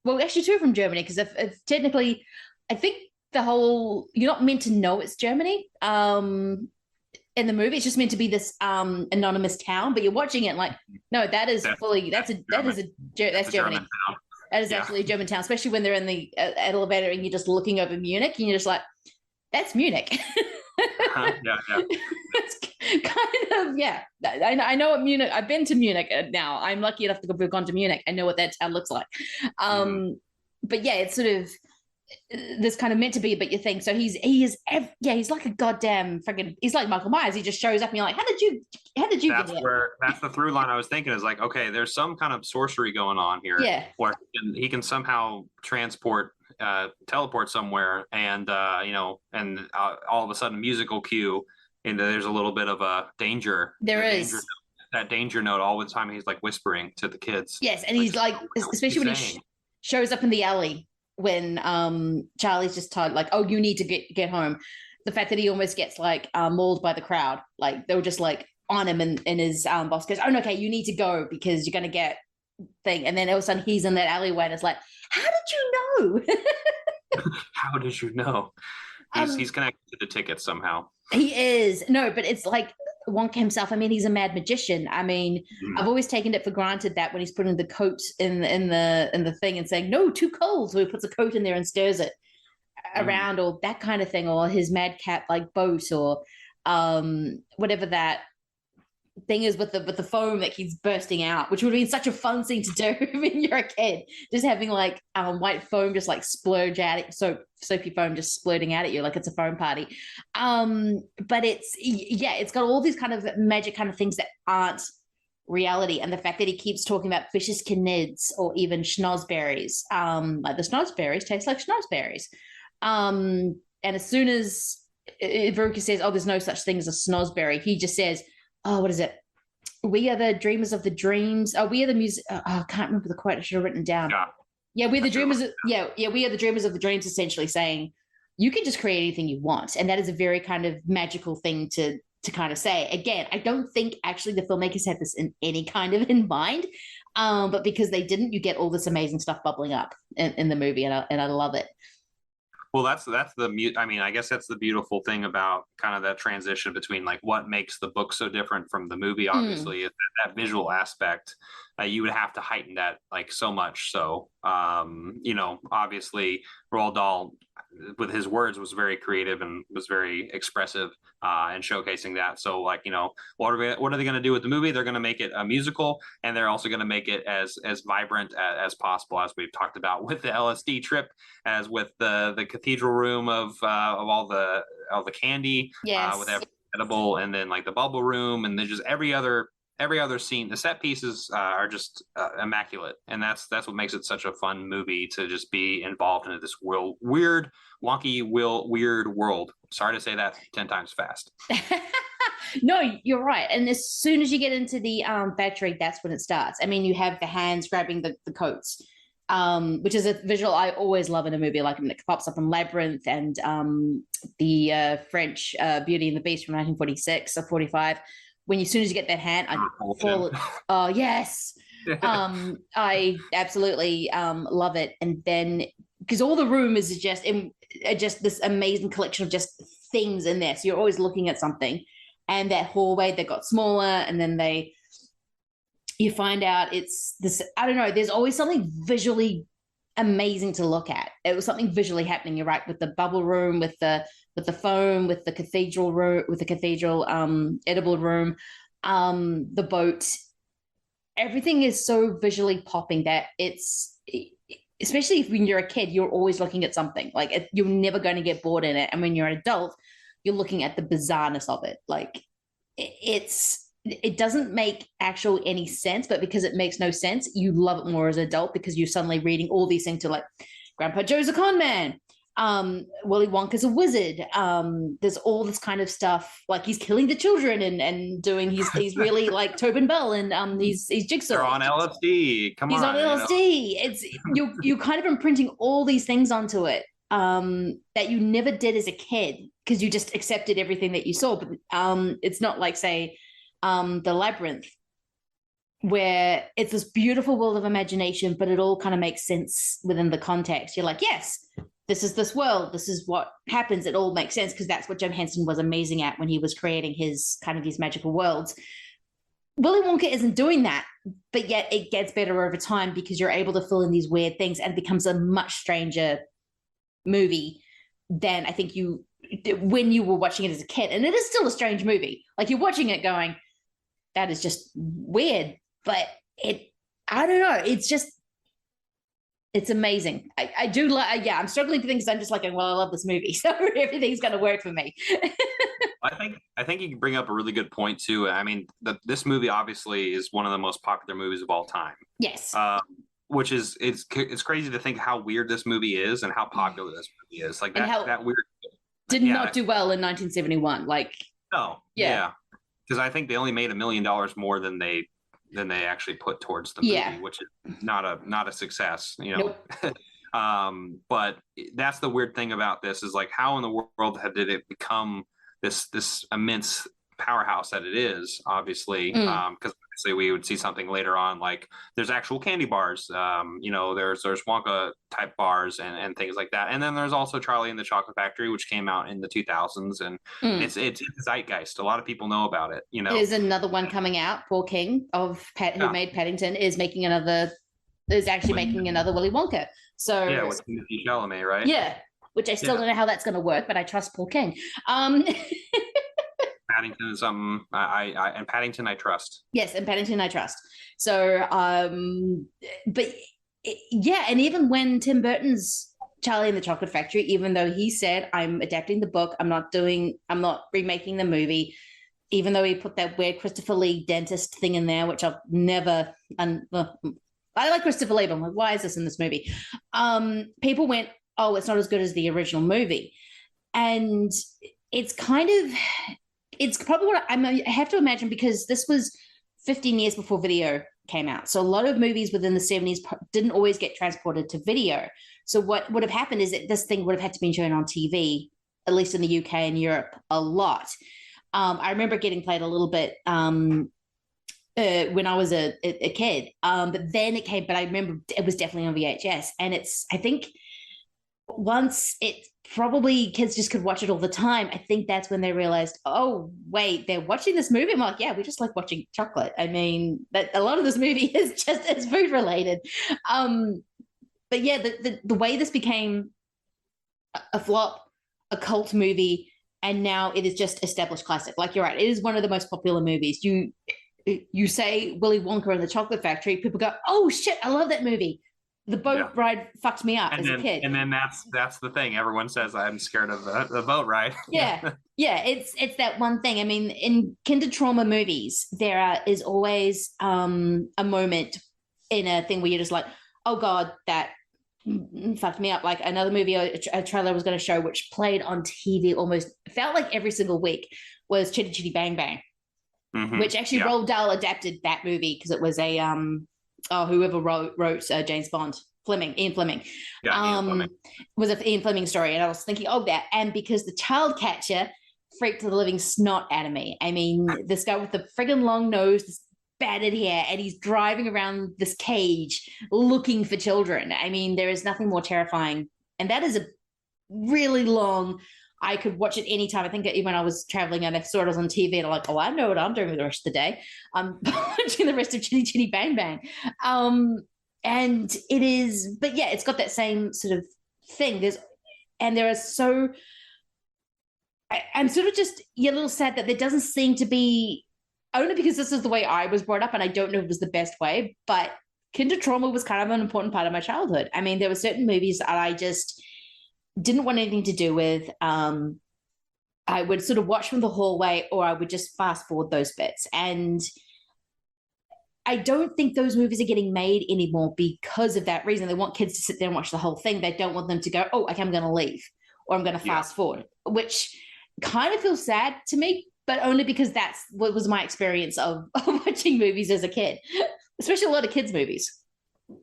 actually two from Germany, because if technically, I think the whole, you're not meant to know it's Germany in the movie. It's just meant to be this anonymous town, but you're watching it like, no, that's Germany. That is actually a German town, especially when they're in the elevator and you're just looking over Munich and you're just like, that's Munich. It's kind of, I know what Munich, I've been to Munich now. I'm lucky enough to have gone to Munich. I know what that town looks like. But yeah, it's sort of this kind of meant to be, but you think, so he's like a goddamn freaking, he's like Michael Myers. He just shows up and you're like, how did you that's the through line I was thinking, is like, okay, there's some kind of sorcery going on here, where he can somehow teleport somewhere, and all of a sudden musical cue, and there's a little bit of a danger. That danger note all the time. He's like whispering to the kids. Yes, and he's like, especially when he shows up in the alley when Charlie's just told, like, oh, you need to get home. The fact that he almost gets like mauled by the crowd, like they were just like on him, and his boss goes, oh, no, okay, you need to go because you're gonna get thing. And then all of a sudden he's in that alleyway, and it's like, how did you know? How did you know? He's connected to the ticket somehow. He is. No, but it's like Wonka himself. I mean, he's a mad magician. I mean, I've always taken it for granted that when he's putting the coat in the thing and saying, no, too cold, so he puts a coat in there and stirs it around, or that kind of thing, or his madcap like boat, or whatever that thing is with the foam that keeps bursting out, which would have been such a fun thing to do when you're a kid, just having like white foam just like splurge out, soapy foam just splurting out at you like it's a foam party. But it's got all these kind of magic kind of things that aren't reality, and the fact that he keeps talking about vicious canids or even schnozberries, like the schnozberries taste like schnozberries, and as soon as Veruca says, "Oh, there's no such thing as a snozberry," he just says, "Oh, what is it? We are the dreamers of the dreams. Oh, we are the music." Oh, I can't remember the quote. I should have written it down. Yeah, we're the dreamers. We are the dreamers of the dreams. Essentially saying, you can just create anything you want, and that is a very kind of magical thing to kind of say. Again, I don't think actually the filmmakers had this in any kind of in mind, but because they didn't, you get all this amazing stuff bubbling up in the movie, and I love it. Well, I guess that's the beautiful thing about kind of that transition between like what makes the book so different from the movie, obviously, is that visual aspect. You would have to heighten that like so much. So, obviously Roald Dahl with his words was very creative and was very expressive and showcasing that. So like, what are they going to do with the movie? They're going to make it a musical, and they're also going to make it as vibrant as possible, as we've talked about with the LSD trip, as with the cathedral room of all the candy, with every edible, and then like the bubble room, and then just every other scene. The set pieces are just immaculate, and that's what makes it such a fun movie to just be involved in this weird, wonky, weird world. Sorry to say that 10 times fast. No, you're right. And as soon as you get into the factory, that's when it starts. I mean, you have the hands grabbing the coats, which is a visual I always love in a movie, like when it pops up in Labyrinth and the French Beauty and the Beast from 1946 or 45. When as soon as you get that hand, I fall. Oh yes, I absolutely love it. And then because all the room is just this amazing collection of just things in there, so you're always looking at something. And that hallway that got smaller, and then you find out it's this. I don't know. There's always something visually amazing to look at. It was something visually happening. You're right, with the bubble room, with the foam, with the cathedral room, with the cathedral edible room, the boat. Everything is so visually popping that it's, especially if when you're a kid, you're always looking at something. Like you're never going to get bored in it. And when you're an adult, you're looking at the bizarreness of it. Like it doesn't make any sense, but because it makes no sense, you love it more as an adult because you're suddenly reading all these things to like, Grandpa Joe's a con man. Willy Wonka's a wizard. There's all this kind of stuff, like he's killing the children and doing he's really like Tobin Bell and he's Jigsaw. They're on LSD. He's on LSD. It's you kind of imprinting all these things onto it that you never did as a kid because you just accepted everything that you saw. But it's not like say the Labyrinth, where it's this beautiful world of imagination, but it all kind of makes sense within the context. You're like, yes, this is this world. This is what happens. It all makes sense because that's what Jim Henson was amazing at when he was creating his kind of these magical worlds. Willy Wonka isn't doing that, but yet it gets better over time because you're able to fill in these weird things and it becomes a much stranger movie than I think when you were watching it as a kid. And it is still a strange movie. Like you're watching it going, that is just weird. But I don't know. It's amazing. I do like, I'm struggling for things. I'm just like, well, I love this movie. So everything's going to work for me. I think you can bring up a really good point too. I mean, this movie obviously is one of the most popular movies of all time. Yes. Which is, it's crazy to think how weird this movie is and how popular this movie is. Like that weird. Did not do well in 1971. Like, no. Yeah. Because I think they only made $1 million more than they actually put towards the movie, which is not a success, Nope. But that's the weird thing about this is like, how in the world did it become this immense powerhouse that it is, obviously, because obviously we would see something later on, like there's actual candy bars, there's Wonka type bars and things like that. And then there's also Charlie and the Chocolate Factory, which came out in the 2000s, and it's zeitgeist. A lot of people know about it, There's another one coming out. Paul King who made Paddington is making another Willy Wonka. So yeah, with Timothée Chalamet, right? Yeah, which I still don't know how that's going to work, but I trust Paul King. Paddington is something and Paddington I trust. Yes, and Paddington I trust. So, but yeah, and even when Tim Burton's Charlie and the Chocolate Factory, even though he said, I'm adapting the book, I'm not remaking the movie, even though he put that weird Christopher Lee dentist thing in there, which I've never, I like Christopher Lee, but I'm like, why is this in this movie? People went, oh, it's not as good as the original movie. And it's probably what I have to imagine, because this was 15 years before video came out. So a lot of movies within the 70s didn't always get transported to video. So what would have happened is that this thing would have had to be shown on TV, at least in the UK and Europe, a lot. I remember getting played a little bit when I was a kid, but then it came, but I remember it was definitely on VHS. And I think once probably kids just could watch it all the time. I think that's when they realized, oh, wait, they're watching this movie. I'm like, yeah, we just like watching chocolate. I mean, that a lot of this movie is it's food related. But yeah, the way this became a flop, a cult movie, and now it is just established classic. Like, you're right, it is one of the most popular movies. You say Willy Wonka and the Chocolate Factory, people go, oh shit, I love that movie. The boat ride fucked me up as a kid. And then that's the thing. Everyone says I'm scared of the boat ride. Yeah. Yeah. It's that one thing. I mean, in kinder trauma movies, there is always a moment in a thing where you're just like, oh God, that fucked me up. Like another movie, a trailer I was going to show, which played on TV almost, felt like every single week, was Chitty Chitty Bang Bang, which actually Roald Dahl adapted that movie because it was a whoever wrote James Bond, Ian Fleming. Yeah, Ian Fleming. Was an Ian Fleming story. And I was thinking, oh, that. And because the child catcher freaked the living snot out of me. I mean, this guy with the friggin' long nose, this battered hair, and he's driving around this cage looking for children. I mean, there is nothing more terrifying. And that is a really long, I could watch it anytime. I think even when I was traveling and I saw it was on TV and I'm like, oh, I know what I'm doing with the rest of the day. I'm watching the rest of Chitty Chitty Bang Bang. And it is, but yeah, it's got that same sort of thing. I'm sort of just a little sad that there doesn't seem to be, only because this is the way I was brought up and I don't know if it was the best way, but kinder trauma was kind of an important part of my childhood. I mean, there were certain movies that I just didn't want anything to do with. I would sort of watch from the hallway, or I would just fast forward those bits. And I don't think those movies are getting made anymore because of that reason. They want kids to sit there and watch the whole thing. They don't want them to go, oh, okay, I'm going to leave, or I'm going to fast forward, which kind of feels sad to me, but only because that's what was my experience of watching movies as a kid, especially a lot of kids' movies.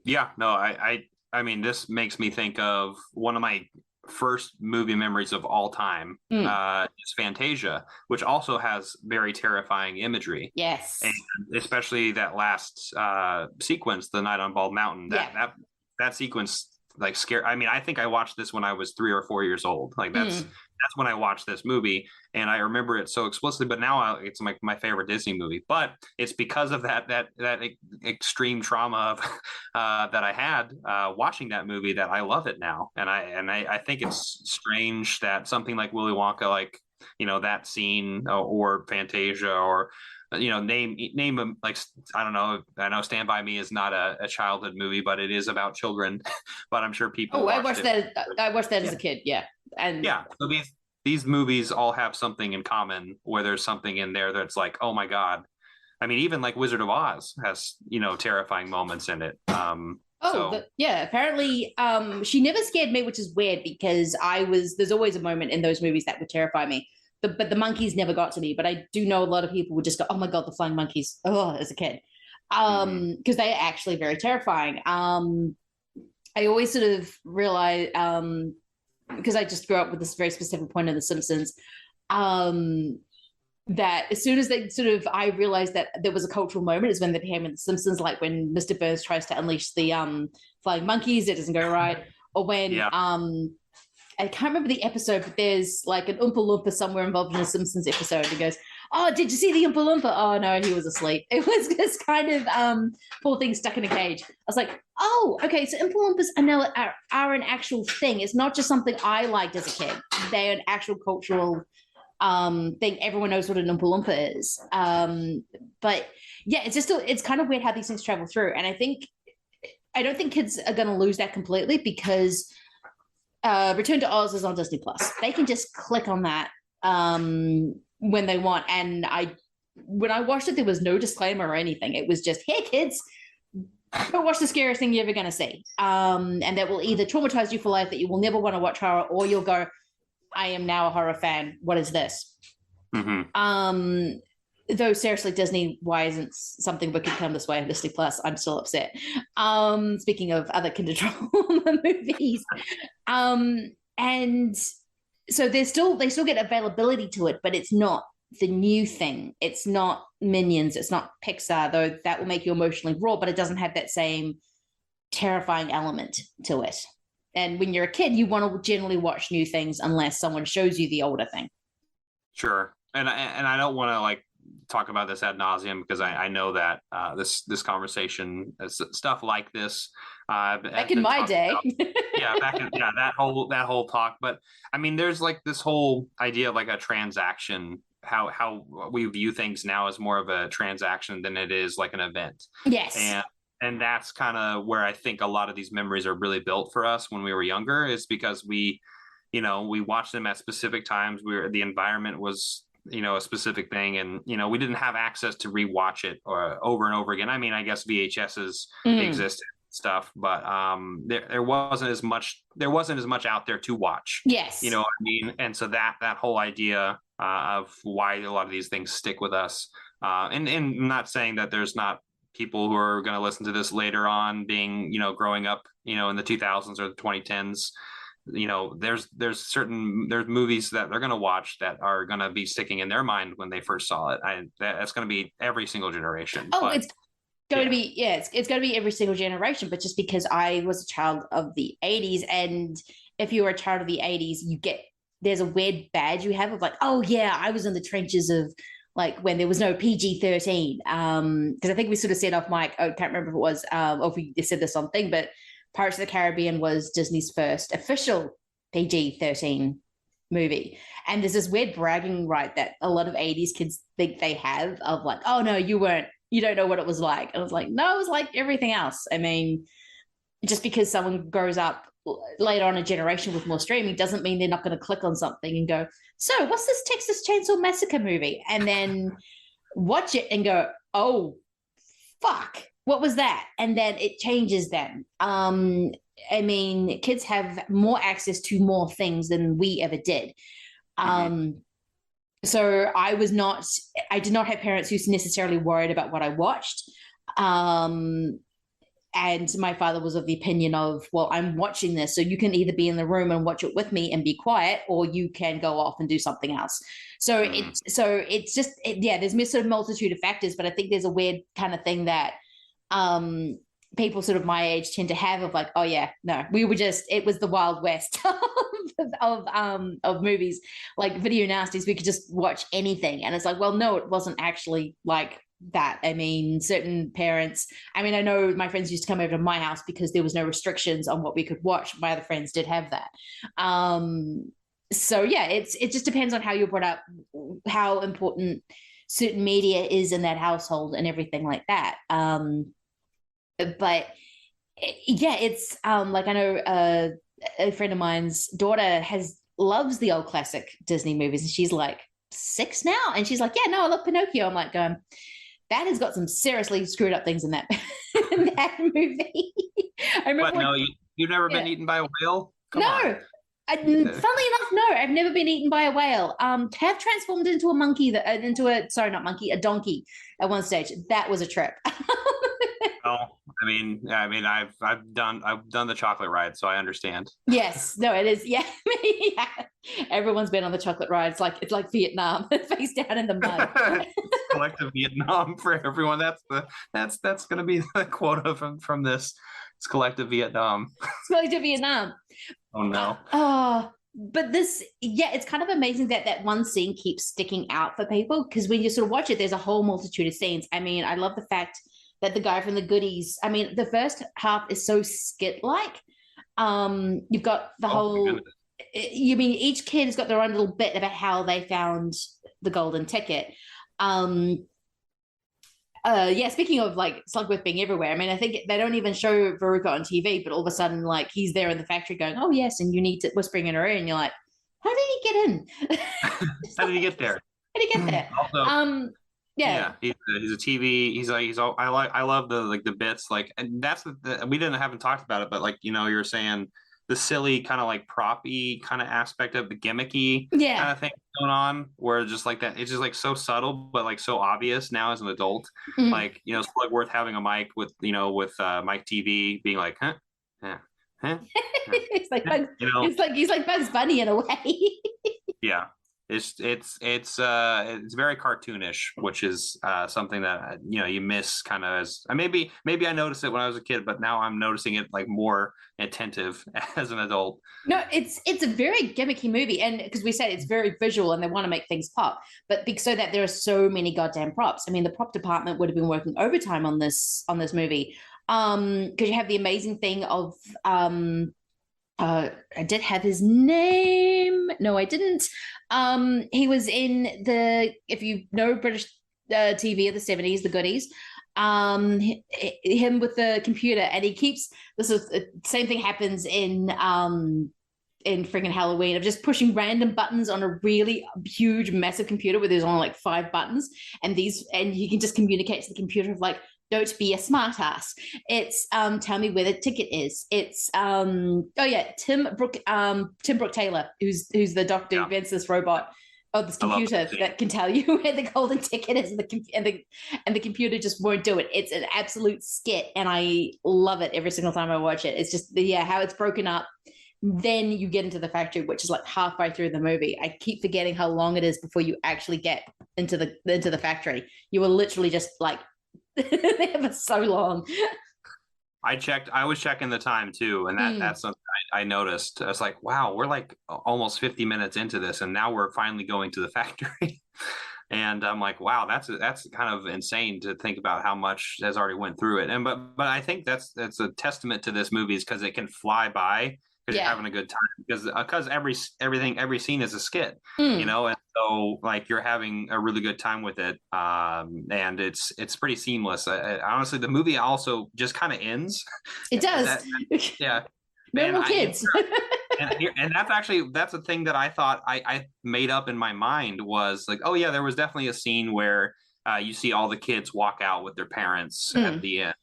Yeah, no, I mean, this makes me think of one of my first movie memories of all time is Fantasia, which also has very terrifying imagery. Yes. And especially that last sequence, the night on Bald Mountain, that sequence like scared. I mean, I think I watched this when I was 3 or 4 years old. Like that's when I watched this movie, and I remember it so explicitly. But now it's my favorite Disney movie. But it's because of that extreme trauma that I had watching that movie that I love it now. And I think it's strange that something like Willy Wonka, like that scene, or Fantasia, or name them, like, I don't know. I know Stand By Me is not a childhood movie, but it is about children. But I'm sure people. I watched that as a kid. Yeah. And yeah, so these movies all have something in common, where there's something in there that's like, oh my God. I mean, even like Wizard of Oz has, terrifying moments in it. Apparently she never scared me, which is weird because there's always a moment in those movies that would terrify me. But the monkeys never got to me. But I do know a lot of people would just go, oh my God, the flying monkeys, as a kid. Because they are actually very terrifying. I always sort of realize, because I just grew up with this very specific point in The Simpsons, that as soon as I realized that there was a cultural moment is when they became in The Simpsons, like when Mr. Burns tries to unleash the flying monkeys, it doesn't go right. Or when, I can't remember the episode, but there's like an Oompa Loompa somewhere involved in a Simpsons episode. He goes, oh, did you see the Oompa Loompa? Oh no, he was asleep. It was just kind of poor thing stuck in a cage. I was like, oh, okay, so Oompa Loompas are an actual thing. It's not just something I liked as a kid. They're an actual cultural thing. Everyone knows what an Oompa Loompa is. But yeah, it's kind of weird how these things travel through. And I don't think kids are going to lose that completely because Return to Oz is on Disney Plus. They can just click on that when they want. And when I watched it, there was no disclaimer or anything. It was just, hey, kids, go watch the scariest thing you're ever going to see. And that will either traumatize you for life, that you will never want to watch horror, or you'll go, I am now a horror fan. What is this? Mm-hmm. Though seriously, Disney, why isn't something that could come this way on Disney Plus? I'm still upset. Speaking of other kinder trauma movies. And so they still get availability to it, but it's not the new thing. It's not Minions. It's not Pixar, though that will make you emotionally raw, but it doesn't have that same terrifying element to it. And when you're a kid, you want to generally watch new things unless someone shows you the older thing. Sure. And I don't want to like talk about this ad nauseum because I know that this conversation, stuff like this, back in my day, that whole talk. But I mean, there's like this whole idea of like a transaction. How we view things now as more of a transaction than it is like an event. Yes. And that's kind of where I think a lot of these memories are really built for us when we were younger, is because we watched them at specific times. The environment was, a specific thing, and we didn't have access to rewatch it or over and over again. I mean, I guess VHSs existed and stuff, but there wasn't as much out there to watch. Yes. You know what I mean? And so that whole idea of why a lot of these things stick with us, and I'm not saying that there's not people who are going to listen to this later on, being growing up in the 2000s or the 2010s. There's movies that they're going to watch that are going to be sticking in their mind when they first saw it. That's going to be every single generation. It's going to be every single generation. But just because I was a child of the 80s, and if you were a child of the 80s, there's a weird badge you have of like, oh yeah, I was in the trenches of like when there was no PG-13. Because I think we sort of said off mic, I can't remember if it was, or if we said this on thing, but Pirates of the Caribbean was Disney's first official PG-13 movie. And there's this weird bragging right that a lot of 80s kids think they have of like, oh no, you don't know what it was like. And I was like, no, it was like everything else. I mean, just because someone grows up later on a generation with more streaming doesn't mean they're not going to click on something and go, so what's this Texas Chainsaw Massacre movie? And then watch it and go, oh, fuck. What was that? And then it changes them. I mean, kids have more access to more things than we ever did. So I did not have parents who necessarily worried about what I watched. And my father was of the opinion of, well, I'm watching this, so you can either be in the room and watch it with me and be quiet, or you can go off and do something else. So it's just, there's a sort of multitude of factors, but I think there's a weird kind of thing that people sort of my age tend to have of like, oh yeah, no, it was the Wild West of movies, like video nasties. We could just watch anything. And it's like, well, no, it wasn't actually like that. I mean, certain parents, I know my friends used to come over to my house because there was no restrictions on what we could watch. My other friends did have that. So yeah, it just depends on how you're brought up, how important certain media is in that household and everything like that. But yeah, it's like, I know a friend of mine's daughter loves the old classic Disney movies, and she's like 6 now, and she's like, yeah, no, I love Pinocchio. I'm like, that has got some seriously screwed up things in that movie. I remember. But you've never been eaten by a whale? Come on. Funnily enough, no, I've never been eaten by a whale. Have transformed into a monkey, a donkey at one stage. That was a trip. Oh, I mean, I've done the chocolate ride, so I understand. Yes, no, it is. Yeah, yeah. Everyone's been on the chocolate ride. It's like Vietnam, face down in the mud. Collective Vietnam for everyone. That's going to be the quota from this. It's collective Vietnam. It's collective Vietnam. Oh no. But it's kind of amazing that one scene keeps sticking out for people, because when you sort of watch it, there's a whole multitude of scenes. I mean, I love the fact that the guy from the Goodies, the first half is so skit-like. You've got the whole you mean each kid has got their own little bit about how they found the golden ticket. Speaking of like Slugworth being everywhere, I mean, I think they don't even show Veruca on TV, but all of a sudden, like, he's there in the factory going, "Oh yes," and you need to whispering in her ear, and you're like, "How did he get in? How did he get there? How did he get there?" Also, yeah, he's a TV. I love the bits, like, and that's we haven't talked about it, but like, you're saying the silly kind of like proppy kind of aspect of the gimmicky kind of thing going on, where just like that, it's just like so subtle but like so obvious now as an adult. Like, Slugworth having a mic with Mike TV being like, huh. It's like Bugs, he's like Bugs Bunny in a way. Yeah. It's very cartoonish, which is something that you miss kind of as maybe I noticed it when I was a kid, but now I'm noticing it like more attentive as an adult. No, it's a very gimmicky movie, and because we said it's very visual and they want to make things pop, but so that there are so many goddamn props. I mean, the prop department would have been working overtime on this movie, because you have the amazing thing of I did have his name. No, I didn't. He was in if you know British TV of the 70s, the goodies, him with the computer, and he keeps, this is the same thing happens in friggin' Halloween, of just pushing random buttons on a really huge, massive computer where there's only like 5 buttons, and you can just communicate to the computer of like, don't be a smartass. It's tell me where the ticket is. It's Tim Brooke Taylor, who's the doctor who invents this robot, this computer that can tell you where the golden ticket is, and the computer just won't do it. It's an absolute skit, and I love it every single time I watch it. It's just how it's broken up. Then you get into the factory, which is like halfway through the movie. I keep forgetting how long it is before you actually get into the factory. You are literally just like they have it so long. I was checking the time too, and that's something I noticed. I was like, wow, we're like almost 50 minutes into this, and now we're finally going to the factory. And I'm like, wow, that's kind of insane to think about how much has already went through it. And but I think that's a testament to this movie, is because it can fly by because you're having a good time, because every scene is a skit, and so like you're having a really good time with it, and it's pretty seamless. Honestly, the movie also just kind of ends. It does. No more kids. and that's a thing that I thought I made up in my mind, was like, oh yeah, there was definitely a scene where you see all the kids walk out with their parents at the end.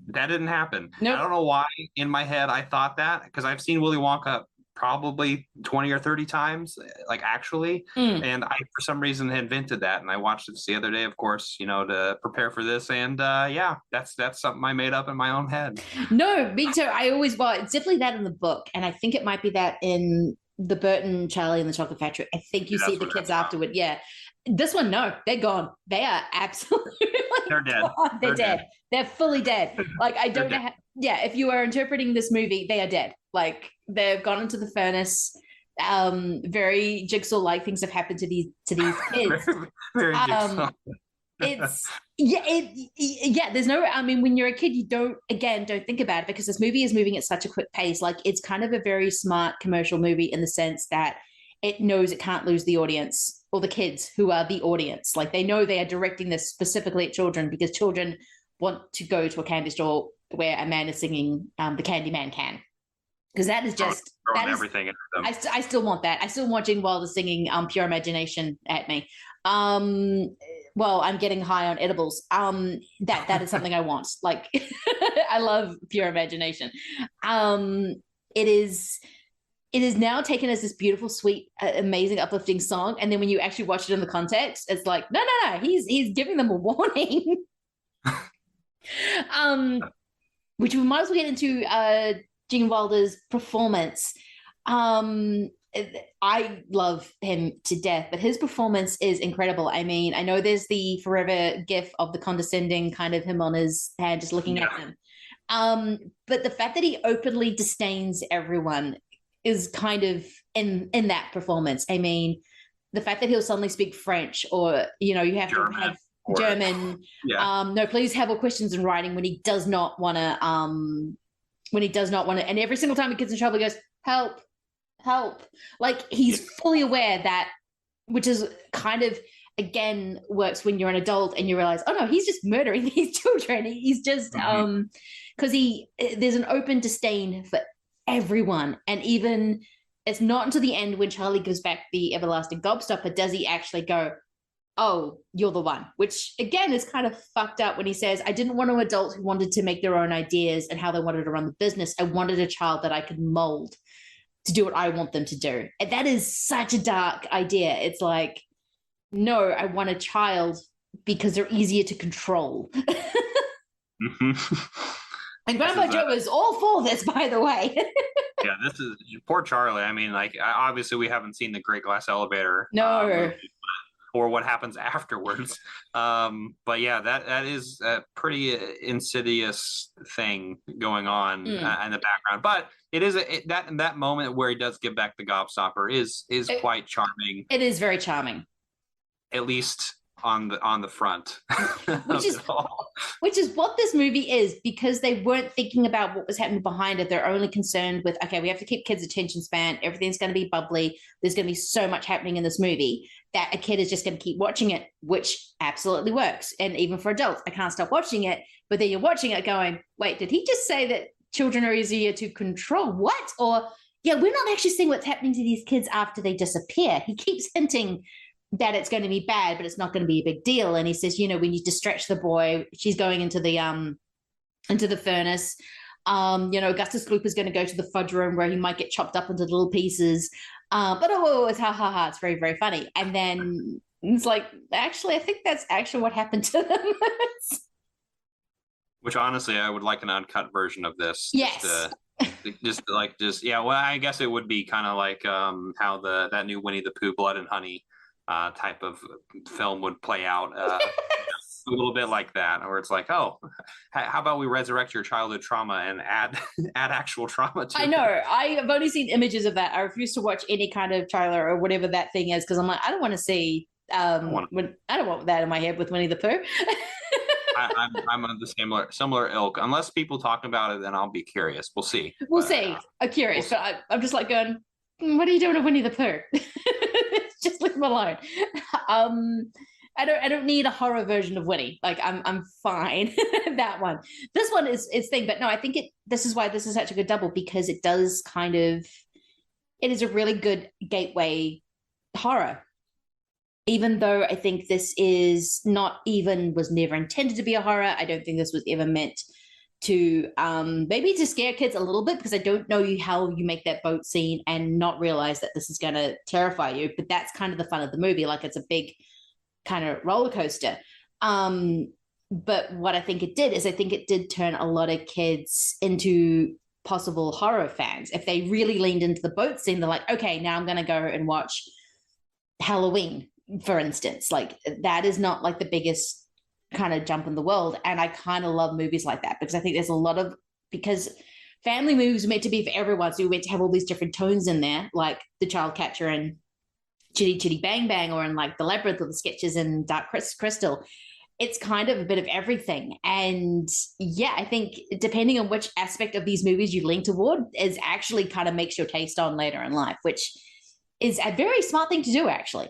That didn't happen. Nope. I don't know why in my head I thought that, because I've seen Willy Wonka probably 20 or 30 times, like actually, and I for some reason invented that, and I watched it the other day, of course, to prepare for this, and that's something I made up in my own head. No, me too. It's definitely that in the book, and I think it might be that in the Burton Charlie and the Chocolate Factory. I think you see the kids afterward. Yeah. This one, no, they're gone. They are absolutely they're dead. Gone. They're dead. They're fully dead. Like, I don't know. If you are interpreting this movie, they are dead. Like, they've gone into the furnace. Very Jigsaw-like things have happened to these kids. very Jigsaw. It's there's no, I mean, when you're a kid, you don't think about it, because this movie is moving at such a quick pace. Like, it's kind of a very smart commercial movie in the sense that it knows it can't lose the audience, or the kids who are the audience. Like, they know they are directing this specifically at children, because children want to go to a candy store where a man is singing the Candyman can. Because that is just everything. I still want that. I still want Gene Wilder singing Pure Imagination at me. Well, I'm getting high on edibles. That is something I want. Like, I love Pure Imagination. It is now taken as this beautiful, sweet, amazing, uplifting song, and then when you actually watch it in the context, it's like, no, he's giving them a warning. Which we might as well get into Gene Wilder's performance. I love him to death, but his performance is incredible. I mean, I know there's the forever gif of the condescending kind of him on his hand just looking at him. But the fact that he openly disdains everyone is kind of in that performance. I mean, the fact that he'll suddenly speak French, or you have German, to have German. No, please have all questions in writing, when he does not want to. And every single time he gets in trouble, he goes, help. help. Like, he's fully aware that, which is kind of, again, works when you're an adult and you realize, oh no, he's just murdering these children. He's just, because there's an open disdain for everyone. And even, it's not until the end when Charlie gives back the everlasting gobstopper does he actually go, oh, you're the one, which again is kind of fucked up when he says, I didn't want an adult who wanted to make their own ideas and how they wanted to run the business. I wanted a child that I could mold to do what I want them to do. And that is such a dark idea. It's like, no, I want a child because they're easier to control. And Grandpa Joe is all for this, by the way. Yeah, this is poor Charlie. I mean, like, obviously we haven't seen the Great Glass Elevator. No. Or what happens afterwards. But yeah, that is a pretty insidious thing going on in the background. But it is that moment where he does give back the gobstopper is quite charming. It is very charming, at least on the front. which is what this movie is, because they weren't thinking about what was happening behind it. They're only concerned with, okay, we have to keep kids' attention span. Everything's going to be bubbly. There's going to be so much happening in this movie that a kid is just going to keep watching it, which absolutely works. And even for adults, I can't stop watching it. But then you're watching it going, wait, did he just say that children are easier to control? What? Or, yeah, we're not actually seeing what's happening to these kids after they disappear. He keeps hinting that it's going to be bad, but it's not going to be a big deal. And he says, you know, we need to stretch the boy. She's going into the furnace. You know, Augustus Gloop is going to go to the fudge room where he might get chopped up into little pieces. But it's ha ha ha. It's very, very funny. And then it's like, actually, I think that's actually what happened to them. Which honestly, I would like an uncut version of this. Yes. Well, I guess it would be kind of like how that new Winnie the Pooh Blood and Honey type of film would play out. A little bit like that, where it's like, oh, how about we resurrect your childhood trauma and add actual trauma to it? I know. I've only seen images of that. I refuse to watch any kind of trailer or whatever that thing is, because I'm like, I don't want to see. I don't want that in my head with Winnie the Pooh. I'm on the similar ilk. Unless people talk about it, then I'll be curious. We'll see. We'll see. I'm curious, but I'm just like going, what are you doing to Winnie the Pooh? Just leave him alone. I don't need a horror version of Winnie. Like, I'm fine. That one. This one is thing, but no, I think this is why this is such a good double, because it does it is a really good gateway horror. Even though I think this was never intended to be a horror. I don't think this was ever meant to maybe to scare kids a little bit, because I don't know how you make that boat scene and not realize that this is going to terrify you. But that's kind of the fun of the movie. Like, it's a big kind of roller coaster. But what I think it did is I think it did turn a lot of kids into possible horror fans. If they really leaned into the boat scene, they're like, okay, now I'm going to go and watch Halloween, for instance. Like, that is not like the biggest kind of jump in the world. And I kind of love movies like that, because I think there's because family movies are meant to be for everyone. So you're meant to have all these different tones in there, like The Child Catcher and Chitty Chitty Bang Bang, or in like The Labyrinth or the sketches in Dark Crystal. It's kind of a bit of everything. And yeah, I think depending on which aspect of these movies you lean toward is actually kind of makes your taste on later in life, which is a very smart thing to do, actually.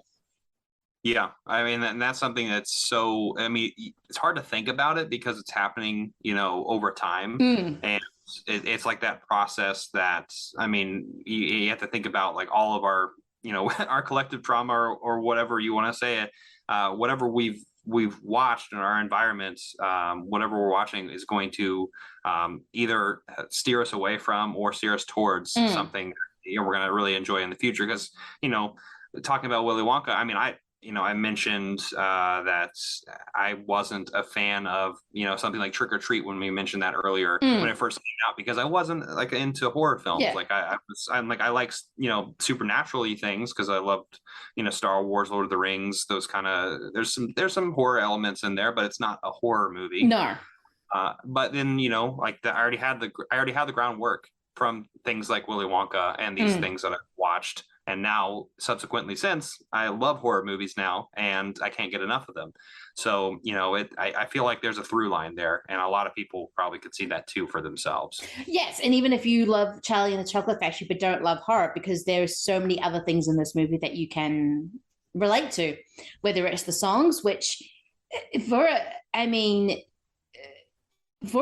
Yeah, I mean, and that's something that's so, I mean, it's hard to think about it because it's happening, you know, over time. And it's like that process that, I mean, you have to think about like all of our, you know, our collective trauma or whatever you want to say it, whatever we've watched in our environment, whatever we're watching is going to either steer us away from or steer us towards something, you know, we're going to really enjoy in the future. Because, you know, talking about Willy Wonka, I mean, I mentioned that I wasn't a fan of, you know, something like Trick or Treat when we mentioned that earlier when it first came out, because I wasn't like into horror films. Yeah. Like I like, you know, supernatural-y things because I loved, you know, Star Wars, Lord of the Rings, those kind of, there's some horror elements in there, but it's not a horror movie. No. But then, you know, like I already had the groundwork from things like Willy Wonka and these things that I've watched And now, subsequently, since I love horror movies now, and I can't get enough of them. So, I feel like there's a through line there, and a lot of people probably could see that too for themselves. Yes, and even if you love Charlie and the Chocolate Factory but don't love horror, because there's so many other things in this movie that you can relate to, whether it's the songs, which for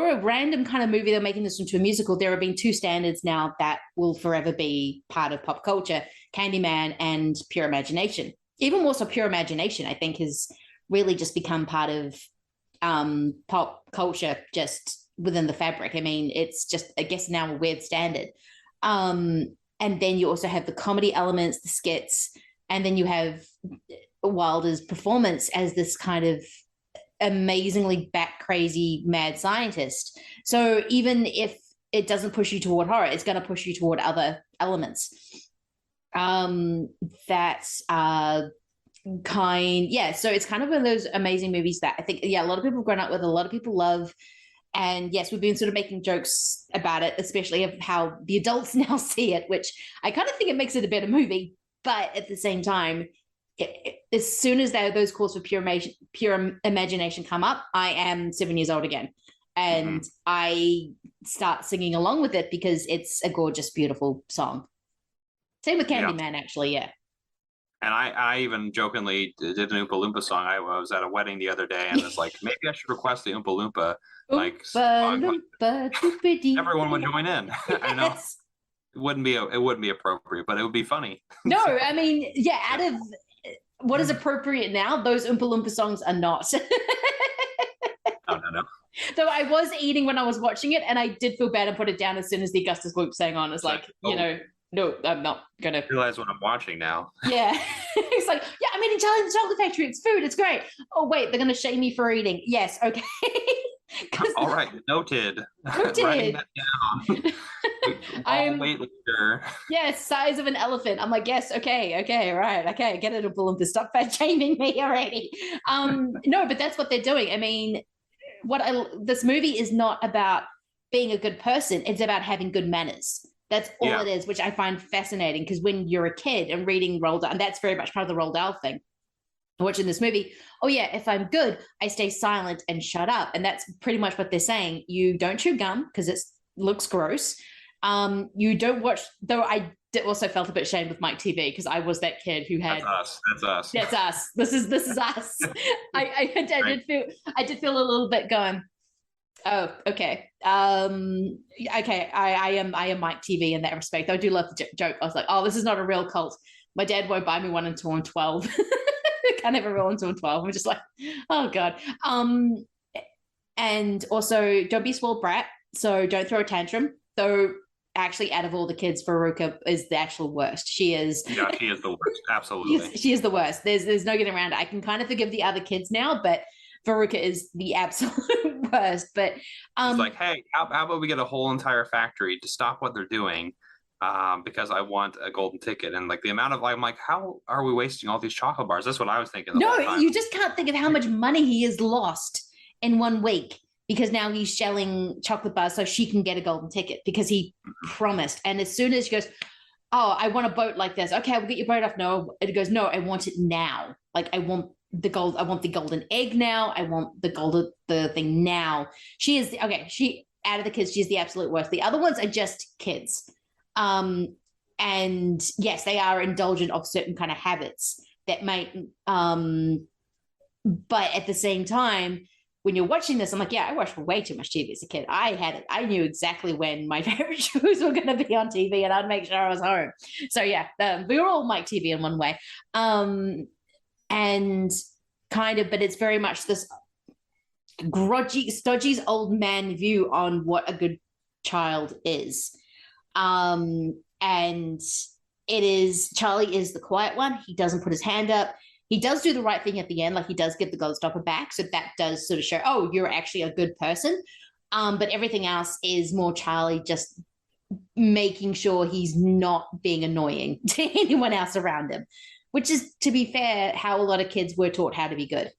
a random kind of movie, they're making this into a musical. There have been two standards now that will forever be part of pop culture: Candyman and Pure Imagination. Even more so, Pure Imagination, I think, has really just become part of pop culture, just within the fabric. I mean, it's just, I guess, now a weird standard. And then you also have the comedy elements, the skits, and then you have Wilder's performance as this kind of amazingly bat crazy mad scientist. So even if it doesn't push you toward horror, it's going to push you toward other elements. That's so it's kind of one of those amazing movies that I think, a lot of people have grown up with, a lot of people love. And yes, we've been sort of making jokes about it, especially of how the adults now see it, which I kind of think it makes it a better movie. But at the same time, as soon as those calls for pure imagination come up, I am 7 years old again. And I start singing along with it because it's a gorgeous, beautiful song. Same with Candyman, actually, yeah. And I even jokingly did an Oompa Loompa song. I was at a wedding the other day and was like, maybe I should request the Oompa Loompa song. Everyone would join in. I know. It wouldn't be appropriate, but it would be funny. No, I mean, out of what is appropriate now, those Oompa Loompa songs are not. No. Though I was eating when I was watching it, and I did feel bad and put it down as soon as the Augustus Gloop sang on. It's like, no, I'm not gonna realize what I'm watching now. Yeah. It's like, I'm eating Charlie and the Chocolate Factory. It's food. It's great. Oh, wait, they're gonna shame me for eating. Yes, okay. All right, noted. Writing that down. I'll wait later. Yes, size of an elephant. I'm like, yes, okay, right, okay, get it, Oompa Loompa. Stop fat shaming me already. No, but that's what they're doing. I mean, this movie is not about being a good person. It's about having good manners. That's all it is, which I find fascinating, because when you're a kid and reading Roald Dahl, and that's very much part of the Roald Dahl thing, watching this movie, if I'm good, I stay silent and shut up. And that's pretty much what they're saying. You don't chew gum because it looks gross. You don't watch, though I also felt a bit ashamed with Mike TV, because I was that kid who had that's us. This is us. I did feel a little bit going, oh, okay. I am Mike TV in that respect. I do love the joke. I was like, oh, this is not a real cult. My dad won't buy me one until I'm 12. Can't have a real until I'm 12. I'm just like, oh God. And also, don't be a spoiled brat. So don't throw a tantrum. Though actually, out of all the kids, Veruca is the actual worst. She is. Yeah, she is the worst. Absolutely. She is the worst. There's no getting around it. I can kind of forgive the other kids now, but Veruca is the absolute worst. But it's like, hey, how about we get a whole entire factory to stop what they're doing? Because I want a golden ticket. And like the amount of, I'm like, how are we wasting all these chocolate bars? That's what I was thinking. No, you just can't think of how much money he has lost in 1 week, because now he's shelling chocolate bars so she can get a golden ticket, because he promised. And as soon as she goes, oh, I want a boat like this. Okay, we'll get your boat off. No, it goes, no, I want it now. Like, I want the golden egg now. I want the thing now. She out of the kids, she's the absolute worst. The other ones are just kids. And yes, they are indulgent of certain kind of habits that might, but at the same time, when you're watching this, I'm like, I watched way too much TV as a kid. I knew exactly when my favorite shows were going to be on TV, and I'd make sure I was home. So we were all Mike TV in one way. And kind of, but it's very much this grudgy, stodgy old man view on what a good child is. And it is, Charlie is the quiet one. He doesn't put his hand up. He does do the right thing at the end. Like, he does give the gold stopper back. So that does sort of show, oh, you're actually a good person. But everything else is more Charlie just making sure he's not being annoying to anyone else around him, which is, to be fair, how a lot of kids were taught how to be good.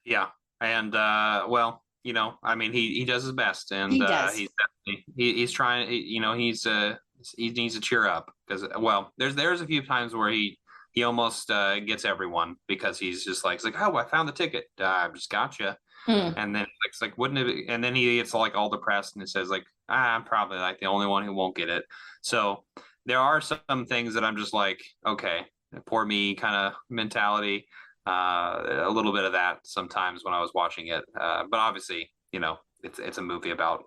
Yeah. And, well, I mean, he does his best, and he's trying, he needs to cheer up because, well, there's a few times where he almost gets everyone because he's just like, oh, I found the ticket. I just gotcha. And then it's like, wouldn't it? And then he gets like all depressed and it says like, I'm probably like the only one who won't get it. So there are some things that I'm just like, okay, poor me kind of mentality. A little bit of that sometimes when I was watching it. But obviously, it's a movie about,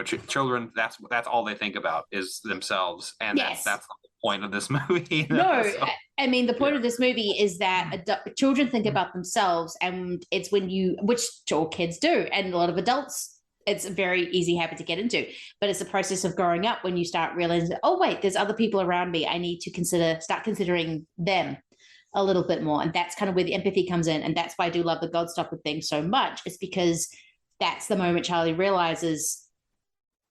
children. That's all they think about is themselves. And yes. that's the point of this movie. No, so, I mean, the point of this movie is that children think about themselves, and it's which all kids do, and a lot of adults, it's a very easy habit to get into, but it's a process of growing up when you start realizing, oh wait, there's other people around me. I need to start considering them a little bit more. And that's kind of where the empathy comes in. And that's why I do love the Godstopper thing so much. It's because that's the moment Charlie realizes,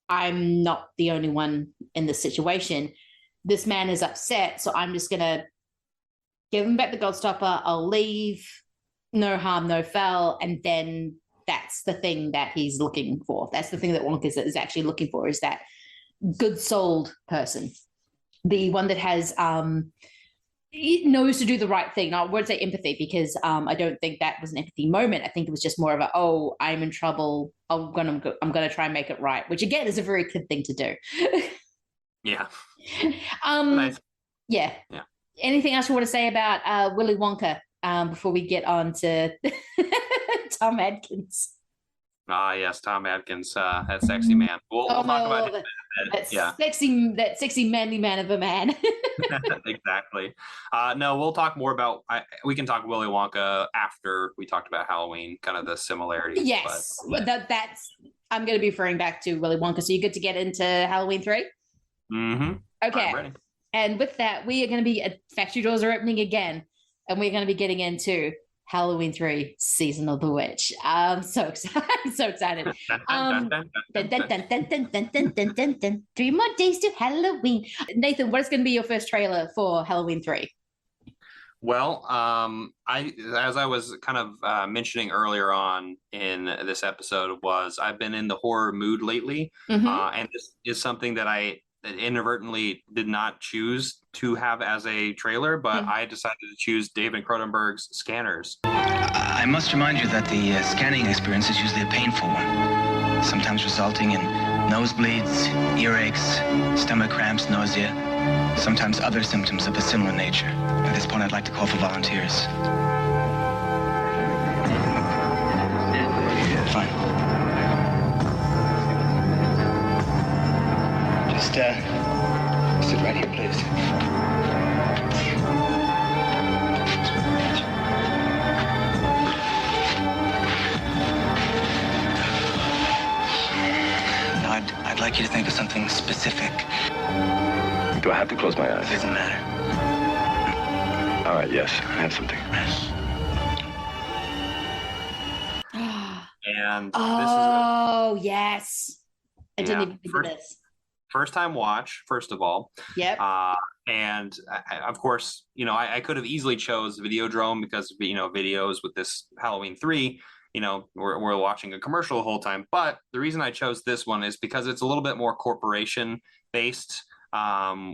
I'm not the only one in this situation. This man is upset, so I'm just going to give him back the Godstopper. I'll leave, no harm, no foul. And then that's the thing that he's looking for. That's the thing that Wonka is actually looking for, is that good-souled person. The one that has, knows to do the right thing. Now, I won't say empathy because I don't think that was an empathy moment. I think it was just more of I'm in trouble. I'm gonna try and make it right, which again is a very kid thing to do. Yeah. Nice. Yeah. Anything else you want to say about Willy Wonka before we get on to Tom Adkins? Yes, Tom Adkins, that sexy man. We'll talk about him. That sexy manly man of a man. Exactly. No, we'll talk more about. We can talk Willy Wonka after we talked about Halloween, kind of the similarities. Yes, that's. I'm going to be referring back to Willy Wonka. So you good to get into Halloween 3? Mm-hmm. Okay. I'm ready. And with that, we are going to be factory doors are opening again, and we're going to be getting into Halloween 3 Season of the Witch. I'm so excited. So excited. 3 more days to Halloween. Nathan, what is going to be your first trailer for Halloween 3? Well, as I was kind of mentioning earlier on in this episode, I've been in the horror mood lately. And this is something that I inadvertently did not choose to have as a trailer, but I decided to choose David Cronenberg's Scanners. I must remind you that the scanning experience is usually a painful one, sometimes resulting in nosebleeds, earaches, stomach cramps, nausea, sometimes other symptoms of a similar nature. At this point, I'd like to call for volunteers. Fine. Just sit right here, please. Now, I'd like you to think of something specific. Do I have to close my eyes? It doesn't matter. All right, yes, I have something. And yes. I didn't even think of this. First time watch, first of all. Yep. And of course, I could have easily chose Videodrome because, videos with this Halloween 3, we're watching a commercial the whole time. But the reason I chose this one is because it's a little bit more corporation based,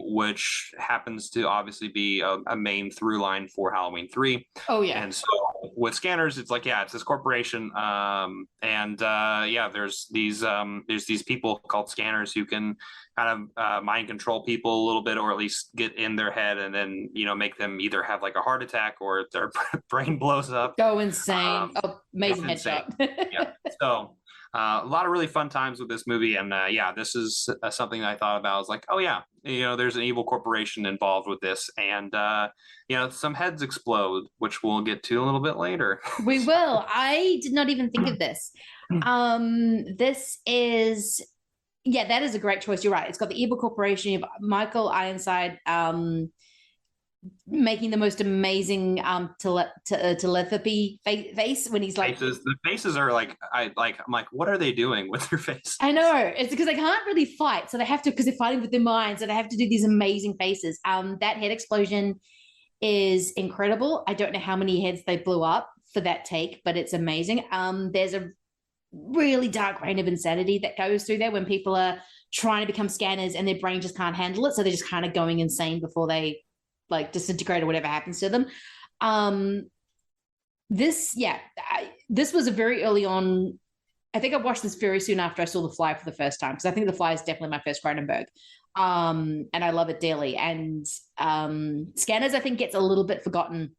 which happens to obviously be a main through line for Halloween 3. Oh, yeah. And so with Scanners, it's like, it's this corporation. There's these people called Scanners who can kind of mind control people a little bit, or at least get in their head and then, make them either have like a heart attack or their brain blows up. Go insane. Amazing headshot. Yeah. So a lot of really fun times with this movie. And this is something that I thought about. I was like, oh yeah, there's an evil corporation involved with this. And, some heads explode, which we'll get to a little bit later. We will. I did not even think of this. This is, that is a great choice. You're right. It's got the evil corporation. You have Michael Ironside making the most amazing telepathy face when he's like, the faces are like, I'm like, what are they doing with their face? I know, it's because they can't really fight, so they have to, because they're fighting with their minds, so they have to do these amazing faces. That head explosion is incredible. I don't know how many heads they blew up for that take, but it's amazing. There's a really dark reign of insanity that goes through there when people are trying to become scanners and their brain just can't handle it. So they're just kind of going insane before they like disintegrate or whatever happens to them. This was a very early on. I think I watched this very soon after I saw The Fly for the first time, because I think The Fly is definitely my first Cronenberg. And I love it dearly. And Scanners, I think, gets a little bit forgotten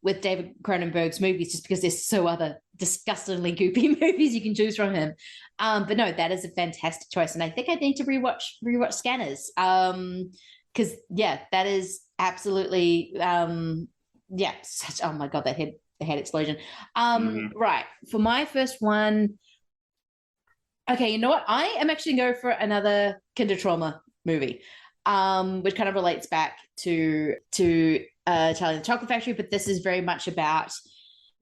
with David Cronenberg's movies, just because there's so other disgustingly goopy movies you can choose from him. But no, that is a fantastic choice. And I think I need to rewatch Scanners. Because that is absolutely such, oh my God, the head explosion. Right. For my first one, okay, you know what? I am actually going to go for another kinder trauma movie, which kind of relates back to Charlie and the Chocolate Factory, but this is very much about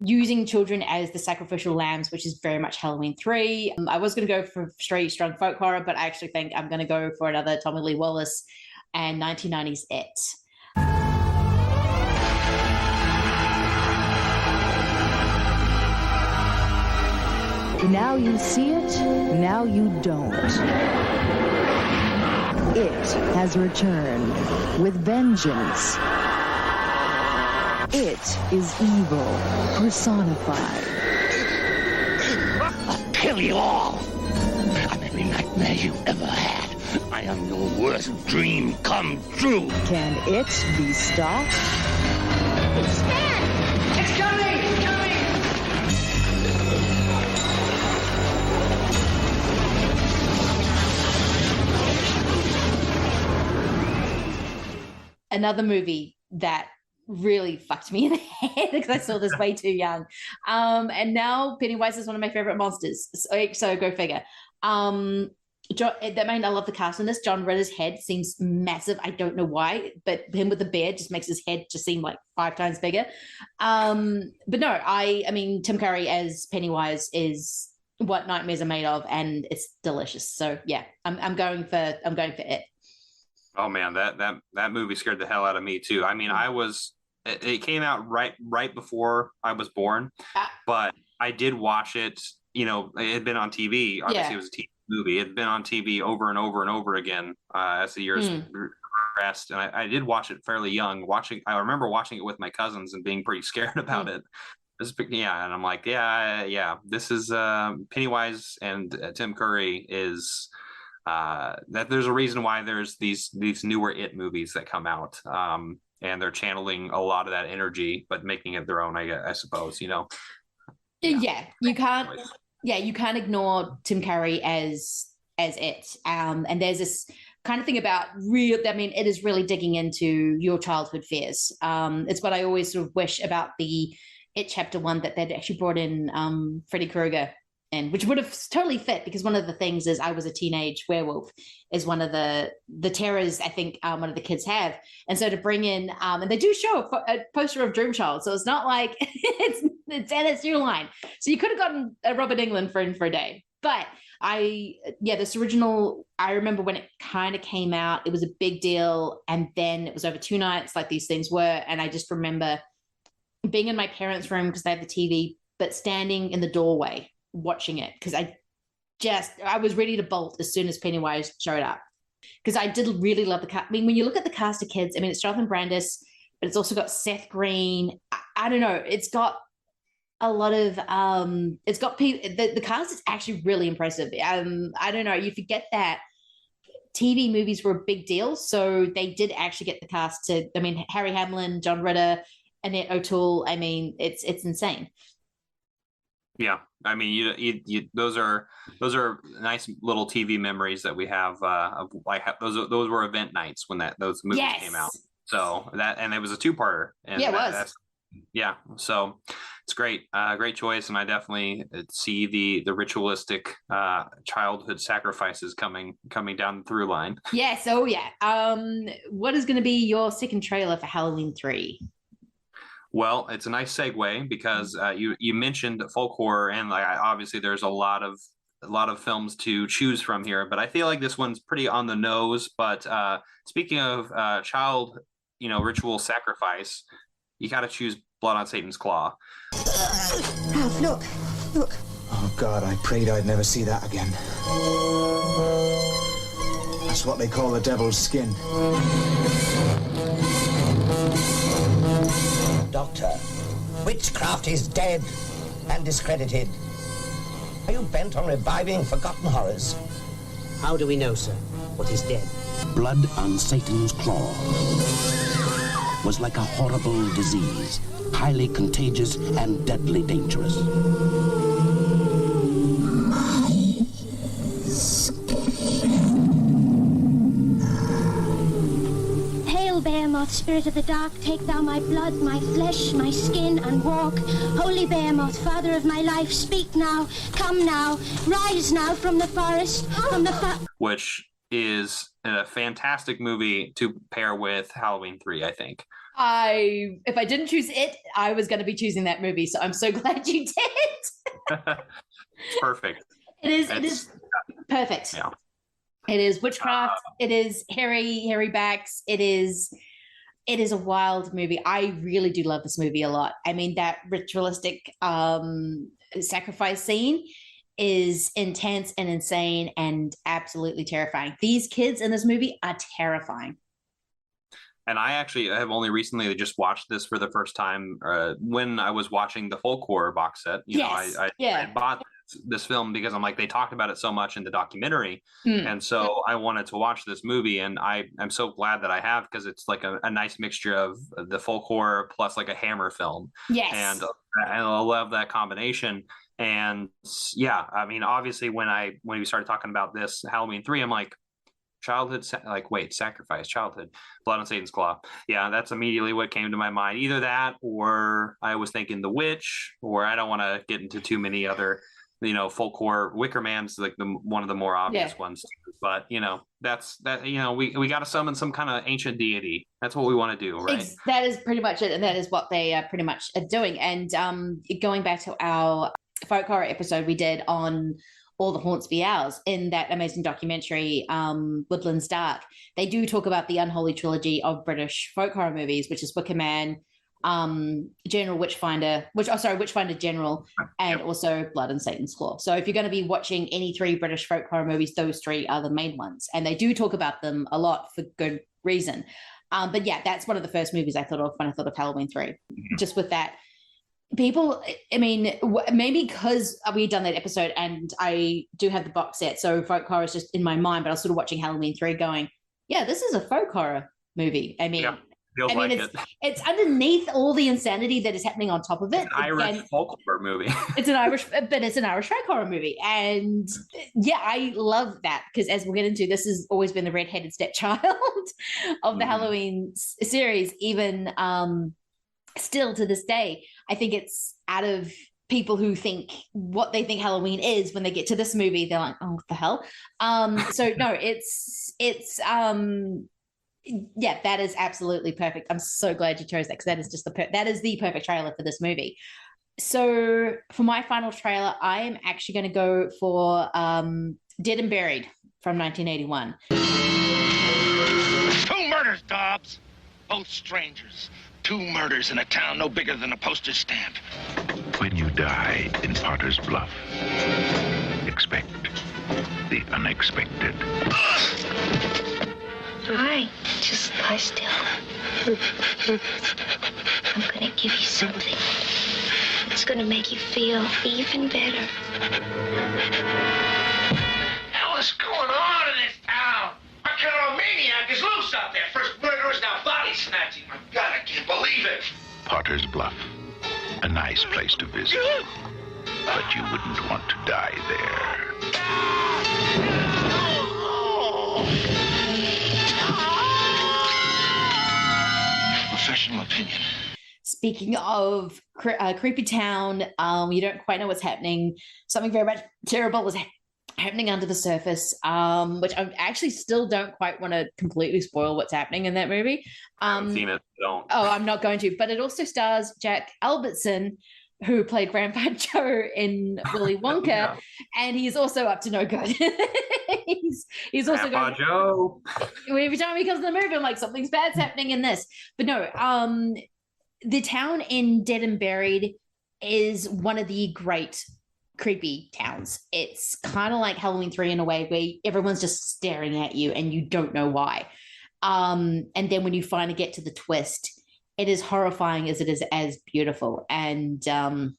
using children as the sacrificial lambs, which is very much Halloween 3. I was going to go for strong folk horror, but I actually think I'm going to go for another Tommy Lee Wallace and 1990s It. Now you see it, now you don't. It has returned with vengeance. It is evil personified. I'll kill you all. I'm every nightmare you ever had. I am your worst dream come true. Can it be stopped? It's Stan! It's coming! It's coming! Another movie that really fucked me in the head because I saw this way too young. And now Pennywise is one of my favorite monsters. So go figure. I love the cast in this. John Ritter's head seems massive. I don't know why, but him with the beard just makes his head just seem like 5 times bigger. But no, I mean, Tim Curry as Pennywise is what nightmares are made of, and it's delicious. So yeah, I'm going for it. Oh man, that movie scared the hell out of me too. I mean, it came out right before I was born, but I did watch it. You know, it had been on TV. Obviously, It was a TV movie. It had been on TV over and over and over again as the years progressed, and I did watch it fairly young. I remember watching it with my cousins and being pretty scared about it. And I'm like, this is Pennywise and Tim Curry is. That there's a reason why there's these newer It movies that come out, and they're channeling a lot of that energy, but making it their own, I suppose, you know. Yeah, you can't ignore Tim Curry as It. And there's this kind of thing about it is really digging into your childhood fears. It's what I always sort of wish about the It Chapter 1, that they'd actually brought in Freddy Krueger. And which would have totally fit, because one of the things is I was a teenage werewolf is one of the terrors I think one of the kids have. And so to bring in, and they do show a poster of Dreamchild. So it's not like it's your line. So you could have gotten a Robert Englund for a day. But this original, I remember when it kind of came out, it was a big deal. And then it was over 2 nights like these things were. And I just remember being in my parents' room because they had the TV, but standing in the doorway watching it because I was ready to bolt as soon as Pennywise showed up, because I did really love the cast. I mean, when you look at the cast of kids, I mean, it's Jonathan Brandis, but it's also got Seth Green. I don't know, it's got a lot of it's got people. The cast is actually really impressive. I don't know, you forget that TV movies were a big deal, so they did actually get the cast to, I mean, Harry Hamlin, John Ritter, Annette O'Toole. I mean, it's insane. Yeah, I mean, you those are nice little TV memories that we have. Of like those were event nights when those movies came out. So and it was a 2-parter. And it was. So it's great, great choice, and I definitely see the ritualistic childhood sacrifices coming down the through line. Yes, what is going to be your second trailer for Halloween 3? Well, it's a nice segue because you mentioned folk horror, and obviously there's a lot of films to choose from here, but I feel like this one's pretty on the nose. But speaking of child, ritual sacrifice, you got to choose Blood on Satan's Claw. Ralph, look. Oh God, I prayed I'd never see that again. That's what they call the devil's skin. Doctor, witchcraft is dead and discredited. Are you bent on reviving forgotten horrors? How do we know, sir, what is dead? Blood on Satan's claw was like a horrible disease, highly contagious and deadly dangerous. Hail, Behemoth, spirit of the dark, take thou my blood, my flesh, my skin, and walk. Holy Behemoth, father of my life, speak now, come now, rise now from the forest, from the which is a fantastic movie to pair with Halloween 3, I think. If I didn't choose it, I was going to be choosing that movie, so I'm so glad you did. It's perfect. It is perfect. Yeah. It is witchcraft. It is hairy backs. It is a wild movie. I really do love this movie a lot. I mean, that ritualistic sacrifice scene is intense and insane and absolutely terrifying. These kids in this movie are terrifying. And I actually have only recently just watched this for the first time when I was watching the Folk Horror box set. I bought this film because I'm like, they talked about it so much in the documentary. And so I wanted to watch this movie, and I'm so glad that I have, because it's like a nice mixture of the folk horror plus like a Hammer film. Yes. And I love that combination. And yeah, I mean, obviously when we started talking about this Halloween 3, I'm like, sacrifice, childhood, blood on Satan's claw. Yeah, that's immediately what came to my mind. Either that, or I was thinking The Witch, or I don't want to get into too many other, folk horror. Wicker Man's like one of the more obvious ones, but that's that. We got to summon some kind of ancient deity. That's what we want to do, right? That is pretty much it, and that is what they pretty much are doing. And going back to our folk horror episode we did on All the Haunts Be Ours, in that amazing documentary, Woodlands Dark, they do talk about the unholy trilogy of British folk horror movies, which is Wicker Man, Witchfinder General, and also Blood and Satan's Claw. So if you're going to be watching any three British folk horror movies, those three are the main ones, and they do talk about them a lot for good reason. But yeah, that's one of the first movies I thought of when I thought of Halloween 3. Just with that, people, I mean, maybe because we've done that episode and I do have the box set, so folk horror is just in my mind, but I was sort of watching Halloween 3 going, yeah, this is a folk horror movie. I mean, it's underneath all the insanity that is happening on top of it. It's an Irish folk horror movie. It's an Irish folk horror movie. And yeah, I love that, because as we'll get into, this has always been the red-headed stepchild of the Halloween series, even still to this day. I think it's out of people who think what they think Halloween is, when they get to this movie, they're like, oh, what the hell? So no, it's yeah, that is absolutely perfect. I'm so glad you chose that, because that is just that is the perfect trailer for this movie. So for my final trailer, I am actually going to go for Dead and Buried from 1981. 2 murders, Dobbs. Both strangers. 2 murders in a town no bigger than a postage stamp. When you die in Potter's Bluff, expect the unexpected. Hi, just lie still. I'm gonna give you something. It's gonna make you feel even better. Hell is going on in this town? Our killer maniac is loose out there. First murderers, now body snatching. My God, I can't believe it. Potter's Bluff, a nice place to visit, but you wouldn't want to die there. Professional opinion. Speaking of creepy town, you don't quite know what's happening. Something very much terrible was happening under the surface, which I actually still don't quite want to completely spoil what's happening in that movie. I haven't seen it. Don't. Oh, I'm not going to. But it also stars Jack Albertson, who played Grandpa Joe in Willy Wonka, and he's also up to no good. he's also Grandpa Joe. Every time he comes to the movie, I'm like, something's bad's happening in this. But no, the town in Dead and Buried is one of the great creepy towns. It's kind of like Halloween 3 in a way where everyone's just staring at you and you don't know why. And then when you finally get to the twist, it is horrifying as it is as beautiful. And I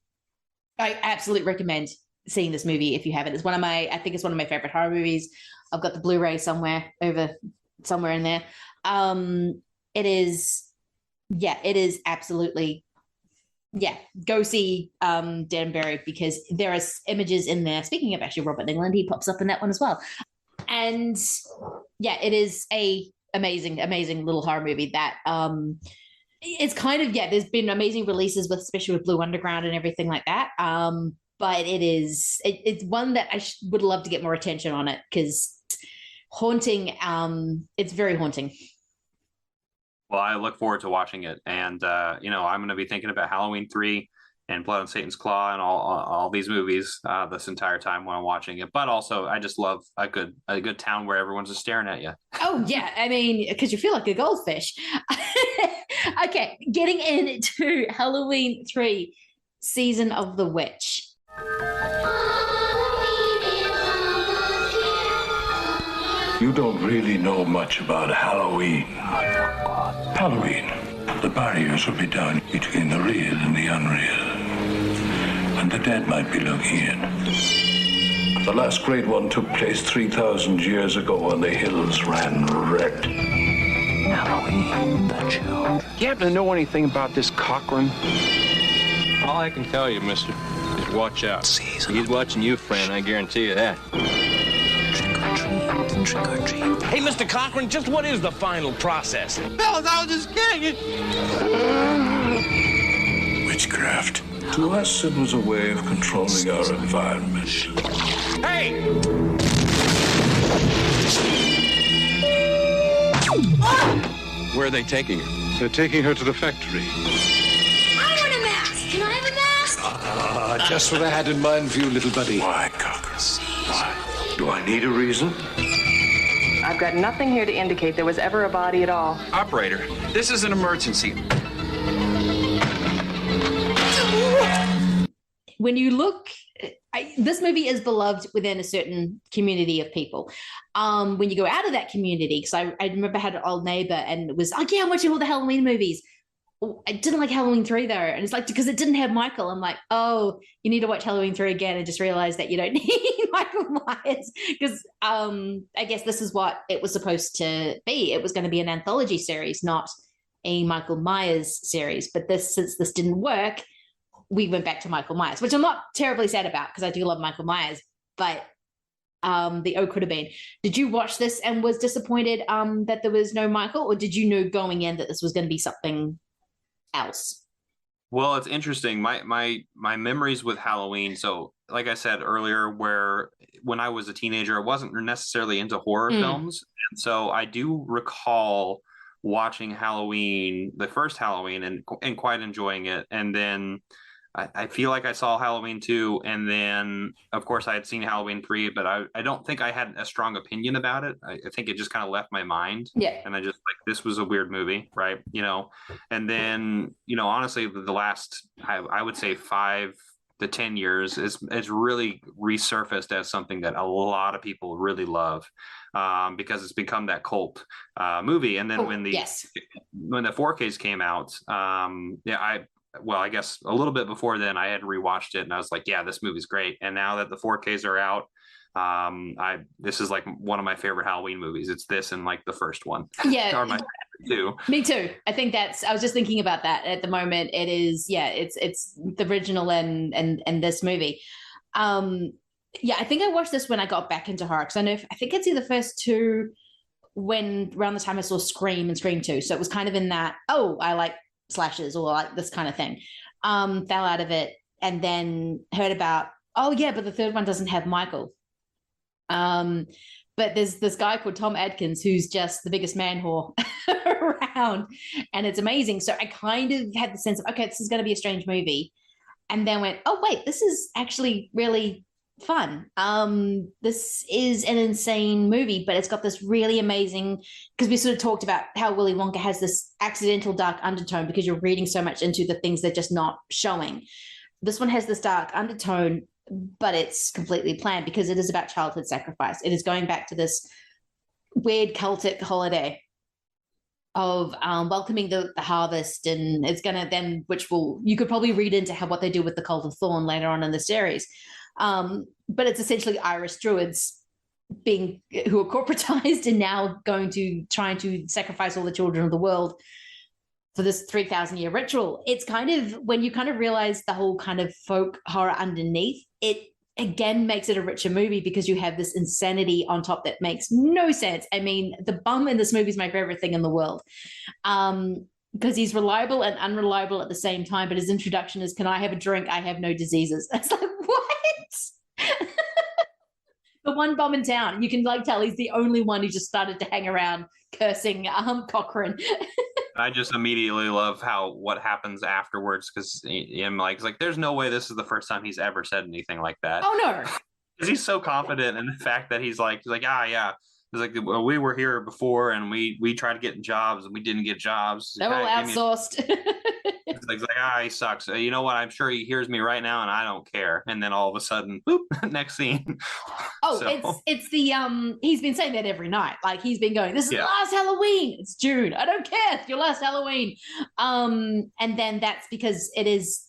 absolutely recommend seeing this movie if you haven't. I think it's one of my favorite horror movies. I've got the Blu-ray somewhere in there. It is absolutely, go see Dead and Buried, because there are images in there. Speaking of actually Robert Englund, he pops up in that one as well. And it is a amazing little horror movie that it's kind of, there's been amazing releases especially with Blue Underground and everything like that. But it's one that I would love to get more attention on it, because haunting, it's very haunting. Well, I look forward to watching it, and I'm going to be thinking about Halloween 3 and Blood on Satan's Claw and all these movies this entire time when I'm watching it. But also, I just love a good town where everyone's just staring at you. Oh yeah, I mean, because you feel like a goldfish. Okay, getting into Halloween 3, Season of the Witch. You don't really know much about Halloween. Halloween, the barriers will be down between the real and the unreal. And the dead might be looking in. The last great one took place 3,000 years ago and the hills ran red. Halloween, the children. Do you happen to know anything about this Cochran? All I can tell you, mister, is watch out. He's watching you, friend, I guarantee you that. Trick or treat. Hey, Mr. Cochran, just what is the final process? Fellas, I was just kidding. Witchcraft. To us, it was a way of controlling our environment. Hey! Where are they taking her? They're taking her to the factory. I want a mask. Can I have a mask? Just what I had in mind for you, little buddy. Why, Cochran? Why? Do I need a reason? I've got nothing here to indicate there was ever a body at all. Operator, this is an emergency. When you look, this movie is beloved within a certain community of people. When you go out of that community, because I remember I had an old neighbor and it was, I'm watching all the Halloween movies. I didn't like Halloween 3 though. And it's like, because it didn't have Michael. I'm like, oh, you need to watch Halloween 3 again and just realize that you don't need Michael Myers. Because I guess this is what it was supposed to be. It was going to be an anthology series, not a Michael Myers series. But since this didn't work, we went back to Michael Myers, which I'm not terribly sad about because I do love Michael Myers. But the O could have been. Did you watch this and was disappointed that there was no Michael? Or did you know going in that this was going to be something else? Well, it's interesting. My memories with Halloween. So, like I said earlier, when I was a teenager, I wasn't necessarily into horror films, and so I do recall watching Halloween, the first Halloween, and quite enjoying it. And then I feel like I saw Halloween 2, and then of course I had seen Halloween 3, but I don't think I had a strong opinion about it. I think it just kind of left my mind. Yeah. And I just this was a weird movie, right? And then, honestly, the last, I would say 5 to 10 years is really resurfaced as something that a lot of people really love, because it's become that cult movie. And then when the 4Ks came out, I guess a little bit before then I had rewatched it and I was like, yeah, this movie's great. And now that the 4Ks are out, this is like one of my favorite Halloween movies. It's this and like the first one. Yeah. Are my favorite too. Me too. I think I was just thinking about that at the moment. It is, it's the original and this movie. I think I watched this when I got back into horror, because I think it's the first two when around the time I saw Scream and Scream 2. So it was kind of in that, I like slashes or like this kind of thing. Fell out of it and then heard about, but the third one doesn't have Michael. But there's this guy called Tom Adkins who's just the biggest man whore around, and it's amazing. So I kind of had the sense of, okay, this is going to be a strange movie, and then went, oh wait, this is actually really fun. This is an insane movie, but it's got this really amazing, because we sort of talked about how Willy Wonka has this accidental dark undertone because you're reading so much into the things they're just not showing. This one has this dark undertone but it's completely planned because it is about childhood sacrifice. It is going back to this weird Celtic holiday of welcoming the harvest, and it's going to then, you could probably read into what they do with the cult of Thorn later on in the series. But it's essentially Irish druids who are corporatized and now trying to sacrifice all the children of the world for this 3,000-year ritual. It's kind of, when you kind of realize the whole kind of folk horror underneath, it again makes it a richer movie because you have this insanity on top that makes no sense. I mean, the bum in this movie is my favorite thing in the world, because he's reliable and unreliable at the same time, but his introduction is, can I have a drink? I have no diseases. It's like, what? The one bum in town. You can tell he's the only one who just started to hang around cursing Cochrane. I just immediately love what happens afterwards, because it's like, there's no way this is the first time he's ever said anything like that. Oh no, because he's so confident in the fact that he's like yeah. He's like, well, we were here before and we tried to get jobs and we didn't get jobs. They're all outsourced. He's like, he sucks. You know what? I'm sure he hears me right now and I don't care. And then all of a sudden, boop, next scene. Oh, it's the he's been saying that every night. Like, he's been going, this is the last Halloween. It's June. I don't care. It's your last Halloween. And then that's because it is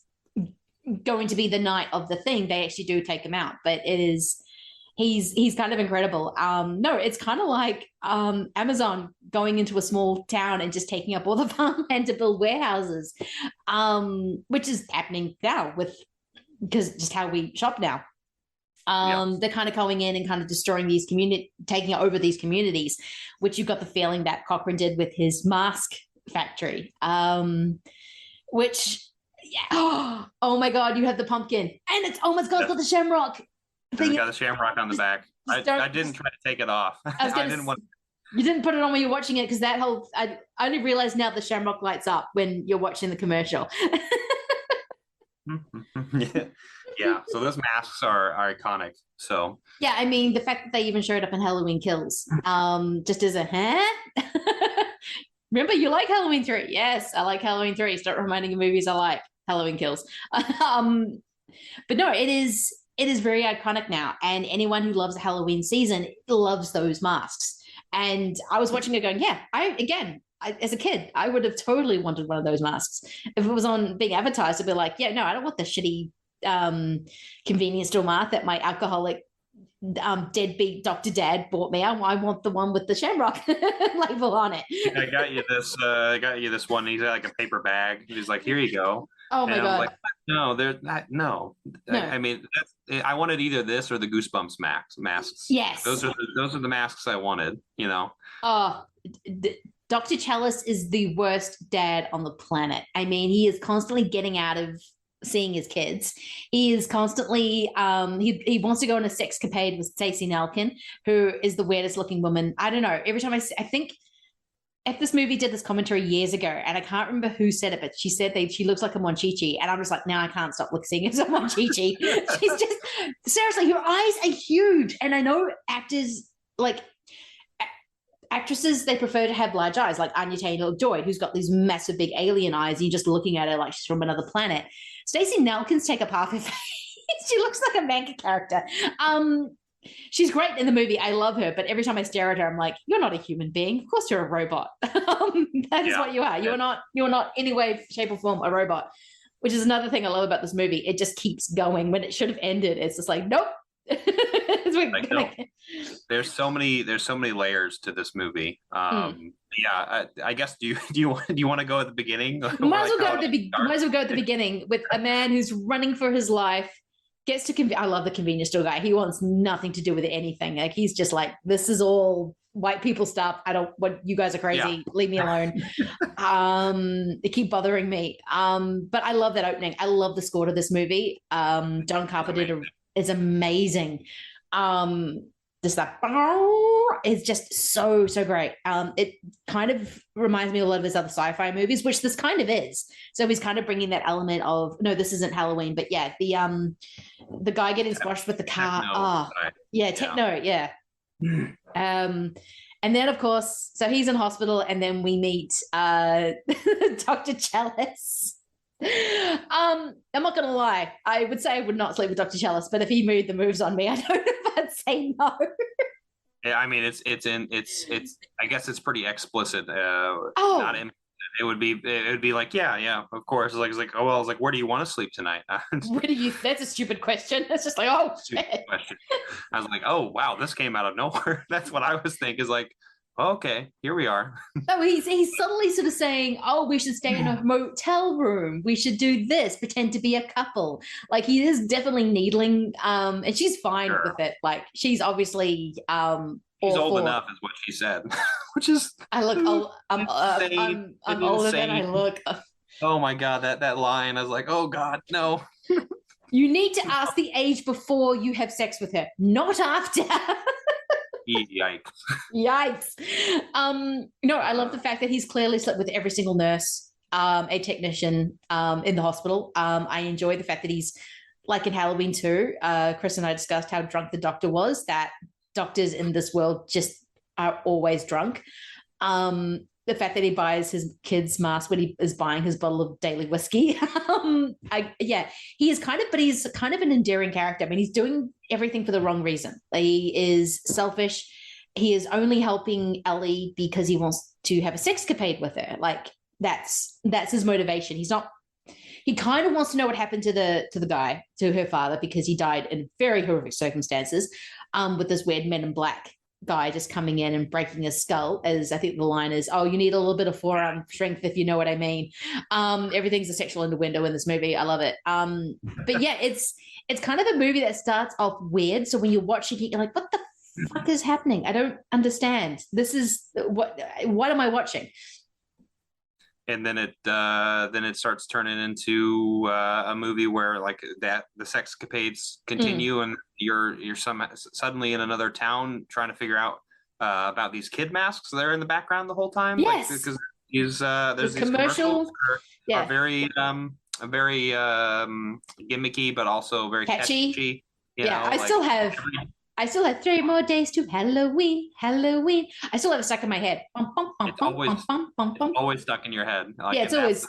going to be the night of the thing. They actually do take him out, but it is, he's kind of incredible. No, it's kind of like Amazon going into a small town and just taking up all the farmland to build warehouses, which is happening now because just how we shop now. They're kind of going in and kind of destroying these taking over these communities, which you've got the feeling that Cochrane did with his mask factory, which, yeah. Oh my God, you have the pumpkin, and it's, oh my God, it's got the shamrock. It's got the shamrock on the back. I didn't try to take it off. I didn't want. You didn't put it on when you're watching it, because that whole, I only realized now the shamrock lights up when you're watching the commercial. Yeah, so those masks are iconic. So yeah, I mean, the fact that they even showed up in Halloween Kills, just as a remember, you like Halloween 3? Yes, I like Halloween 3. Start reminding me of movies I like. Halloween Kills. But no, it is very iconic now, and anyone who loves the Halloween season loves those masks. And I was watching it going, yeah, as a kid, I would have totally wanted one of those masks. If it was on being advertised, I'd be like, yeah, no, I don't want the shitty convenience store mask that my alcoholic deadbeat Dr. Dad bought me. I want the one with the shamrock label on it. I got you this one. He's got like a paper bag. He's like, here you go. Oh my God. Like, no, they're not. No. I mean, I wanted either this or the Goosebumps masks. Yes. Those are the masks I wanted, Oh, Dr. Chalice is the worst dad on the planet. I mean, he is constantly getting out of seeing his kids. He is constantly he wants to go on a sexcapade with Stacey Nelkin, who is the weirdest looking woman. I don't know. Every time I think if this movie did this commentary years ago, and I can't remember who said it, but she said she looks like a Monchichi, and I'm just like, now I can't stop seeing it as a Monchichi. She's just, seriously, her eyes are huge, and I know actresses, they prefer to have large eyes, like Anya Taylor-Joy, who's got these massive big alien eyes, and you're just looking at her like she's from another planet. Stacey Nelkin's take up half her face. She looks like a manga character. She's great in the movie. I love her, but every time I stare at her, I'm like, you're not a human being. Of course you're a robot. That is what you are. You're not any way, shape, or form a robot, which is another thing I love about this movie. It just keeps going. When it should have ended, it's just like, nope. There's so many layers to this movie. Yeah, I guess do you want to go at the beginning? Might as well go at the beginning with a man who's running for his life. Gets to I love the convenience store guy. He wants nothing to do with anything. Like, he's just like, this is all white people stuff. You guys are crazy. Yeah. Leave me alone. They keep bothering me. But I love that opening. I love the score to this movie. John Carpenter is amazing. Just that is just so great. It kind of reminds me a lot of his other sci-fi movies, which this kind of is. So he's kind of bringing that element of, no, this isn't Halloween, but yeah, the guy getting squashed with the car. Techno, yeah. And then of course, so he's in hospital, and then we meet Dr. Chalice. I'm not gonna lie. I would say I would not sleep with Dr. Chalice, but if he moved the moves on me, I don't know if I'd say no. Yeah, I mean, it's I guess it's pretty explicit. It would be like, yeah, of course. It's like, oh, well, I was like, where do you want to sleep tonight? That's a stupid question. It's just like, oh, stupid question. I was like, oh, wow, this came out of nowhere. That's what I was thinking, is like, okay, here we are. No, he's subtly sort of saying, oh, we should stay in a motel room. We should do this, pretend to be a couple. Like, he is definitely needling, and she's fine with it. Like, she's obviously He's old enough, is what she said, which is I'm older than I look. Oh my God, that line! I was like, oh God, no. You need to ask the age before you have sex with her, not after. Yikes! Yikes! No, I love the fact that he's clearly slept with every single nurse, a technician, in the hospital. I enjoy the fact that he's like in Halloween 2. Chris and I discussed how drunk the doctor was. That doctors in this world just are always drunk. The fact that he buys his kid's mask when he is buying his bottle of daily whiskey. He's kind of an endearing character. I mean, he's doing everything for the wrong reason. He is selfish. He is only helping Ellie because he wants to have a sexcapade with her. Like, that's his motivation. He kind of wants to know what happened to her father, because he died in very horrific circumstances, with this weird Men in Black guy just coming in and breaking his skull, as I think the line is, oh, you need a little bit of forearm strength, if you know what I mean. Everything's a sexual innuendo in this movie. I love it. But yeah, it's kind of a movie that starts off weird. So when you're watching it, you're like, what the fuck is happening? I don't understand. This is what am I watching? And then it starts turning into a movie where, like, that the sexcapades continue, and you're suddenly in another town trying to figure out about these kid masks that are in the background the whole time. Yes, because there's these commercials that are very gimmicky, but also very catchy. I still have 3 more days to Halloween. I still have it stuck in my head. It's always stuck in your head. Like, yeah, it's always.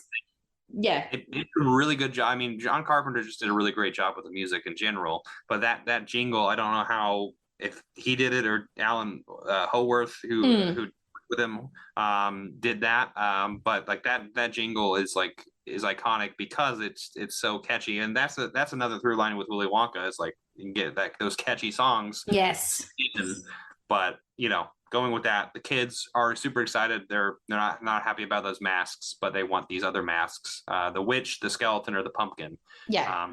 Yeah, it's a really good job. I mean, John Carpenter just did a really great job with the music in general. But that jingle, I don't know how, if he did it or Alan Howarth, who with him did that. But like that jingle is iconic because it's so catchy, and that's another through line with Willy Wonka. Is like, you can get those catchy songs. Yes. But going with that, the kids are super excited. They're not happy about those masks, but they want these other masks. The witch, the skeleton, or the pumpkin. Yeah.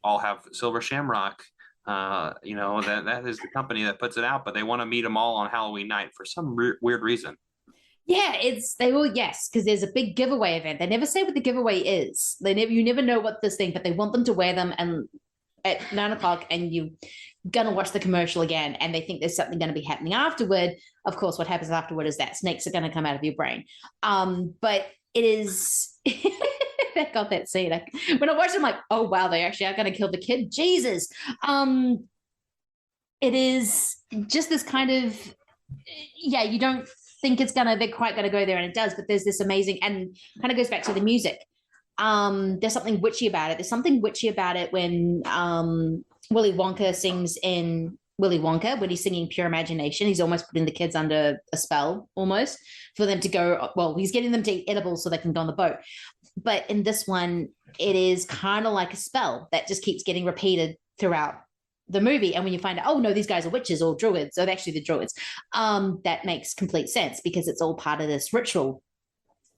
All have silver shamrock. That is the company that puts it out, but they want to meet them all on Halloween night for some weird reason. Yeah, because there's a big giveaway event. They never say what the giveaway is. You never know what this thing, but they want them to wear them and at 9:00, and you're gonna watch the commercial again, and they think there's something going to be happening afterward. Of course, what happens afterward is that snakes are going to come out of your brain. But it is that scene. When I watched it, I'm like, oh wow, they actually are going to kill the kid. Jesus. It is just this kind of, you don't think they're quite going to go there, and it does, but there's this amazing, and kind of goes back to the music. There's something witchy about it. There's something witchy about it when Willy Wonka sings in Willy Wonka, when he's singing Pure Imagination. He's almost putting the kids under a spell, almost, for them to go, well, he's getting them to eat edibles so they can go on the boat. But in this one, it is kind of like a spell that just keeps getting repeated throughout the movie. And when you find out, oh no, these guys are witches or druids, or actually the druids, that makes complete sense, because it's all part of this ritual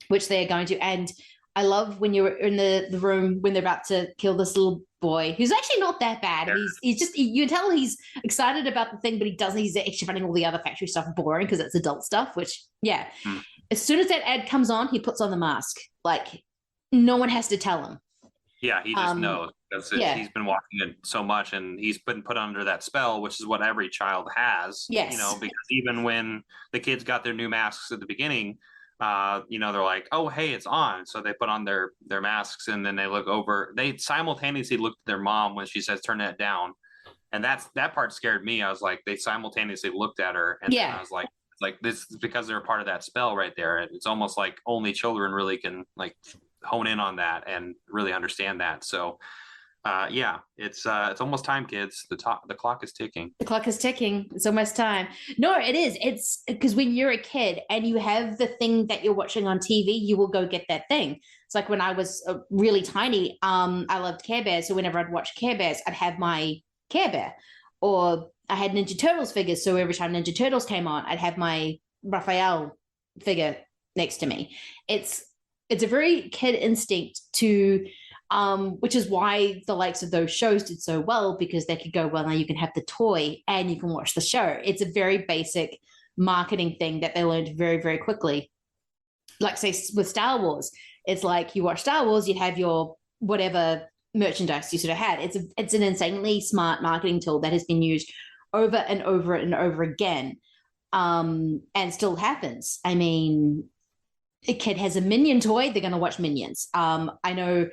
which they're going to. And I love when you're in the room when they're about to kill this little boy, who's actually not that bad. He's just, you tell he's excited about the thing, but he's actually finding all the other factory stuff boring because it's adult stuff, which, as soon as that ad comes on, he puts on the mask. Like, no one has to tell him. Yeah, he just knows, because he's been watching it so much, and he's been put under that spell, which is what every child has. Yes. Because even when the kids got their new masks at the beginning, they're like, oh, hey, it's on. So they put on their masks, and then they simultaneously looked at their mom when she says, turn that down. And that part scared me. I was like, they simultaneously looked at her, and then I was like, this is because they're a part of that spell right there. And it's almost like only children really can hone in on that and really understand that. So yeah, it's almost time, kids. The clock is ticking. The clock is ticking. It's almost time. No, it is. It's because when you're a kid and you have the thing that you're watching on TV, you will go get that thing. It's like when I was really tiny, I loved Care Bears. So whenever I'd watch Care Bears, I'd have my Care Bear. Or I had Ninja Turtles figures. So every time Ninja Turtles came on, I'd have my Raphael figure next to me. It's a very kid instinct to... which is why the likes of those shows did so well, because they could go, well, now you can have the toy and you can watch the show. It's a very basic marketing thing that they learned very, very quickly. Like, say, with Star Wars, it's like you watch Star Wars, you'd have your whatever merchandise you sort of had. It's an insanely smart marketing tool that has been used over and over and over again, and still happens. I mean, a kid has a Minion toy, they're going to watch Minions. I know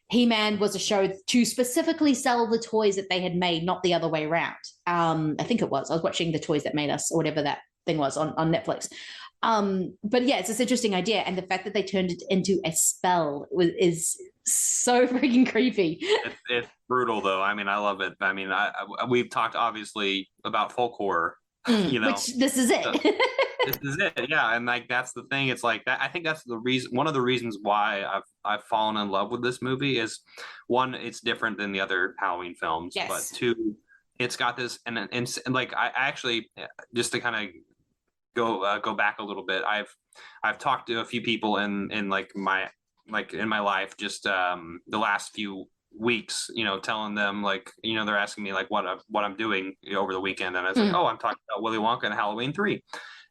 He-Man was a show to specifically sell the toys that they had made, not the other way around. I think it was. I was watching The Toys That Made Us, or whatever that thing was on Netflix. But yeah, it's this interesting idea. And the fact that they turned it into a spell is so freaking creepy. It's brutal, though. I mean, I love it. I mean, we've talked, obviously, about folk horror. You know, which this is it. This is it, yeah. And like that's the thing. It's like that. I think that's the reason. One of the reasons why I've fallen in love with this movie is, one, it's different than the other Halloween films. Yes. But two, it's got this and like I actually, just to kind of go back a little bit. I've talked to a few people in my life just the last few weeks, you know, telling them like, you know, they're asking me like what I'm doing over the weekend, and I was like, oh, I'm talking about Willy Wonka and Halloween 3.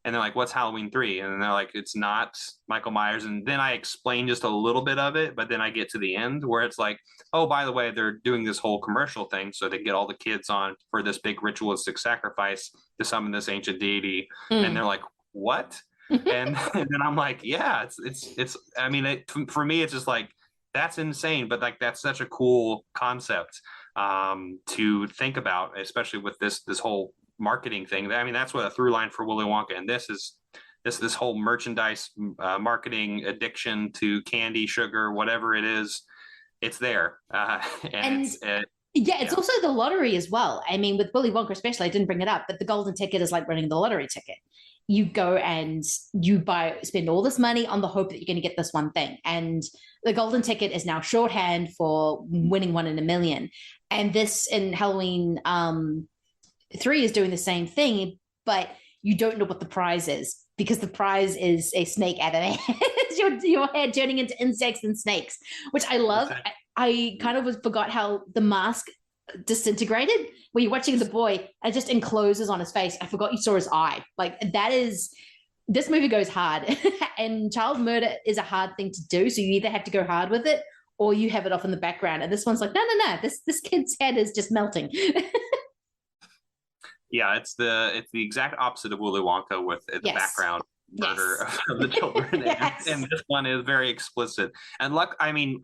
And they're like, what's Halloween 3? And they're like, it's not Michael Myers. And then I explain just a little bit of it, but then I get to the end where it's like, oh, by the way, they're doing this whole commercial thing so they get all the kids on for this big ritualistic sacrifice to summon this ancient deity. And they're like, what? and then I'm like, yeah, it's I mean, for me, it's just like, that's insane, but like that's such a cool concept to think about, especially with this whole marketing thing. I mean, that's what a through line for Willy Wonka, and this is this whole merchandise marketing addiction to candy, sugar, whatever it is, it's there. It's also the lottery as well. I mean, with Willy Wonka especially, I didn't bring it up, but the golden ticket is like running the lottery ticket. You go and you spend all this money on the hope that you're going to get this one thing. And the golden ticket is now shorthand for winning 1 in a million. And this in Halloween 3 is doing the same thing, but you don't know what the prize is, because the prize is a snake out of your head turning into insects and snakes, which I love. I kind of forgot how the mask disintegrated where you're watching the boy and it just encloses on his face. I forgot you saw his eye. Like, this movie goes hard and child murder is a hard thing to do. So you either have to go hard with it or you have it off in the background. And this one's like, no, this kid's head is just melting. Yeah, it's the exact opposite of Willy Wonka with the background murder of the children. And this one is very explicit. And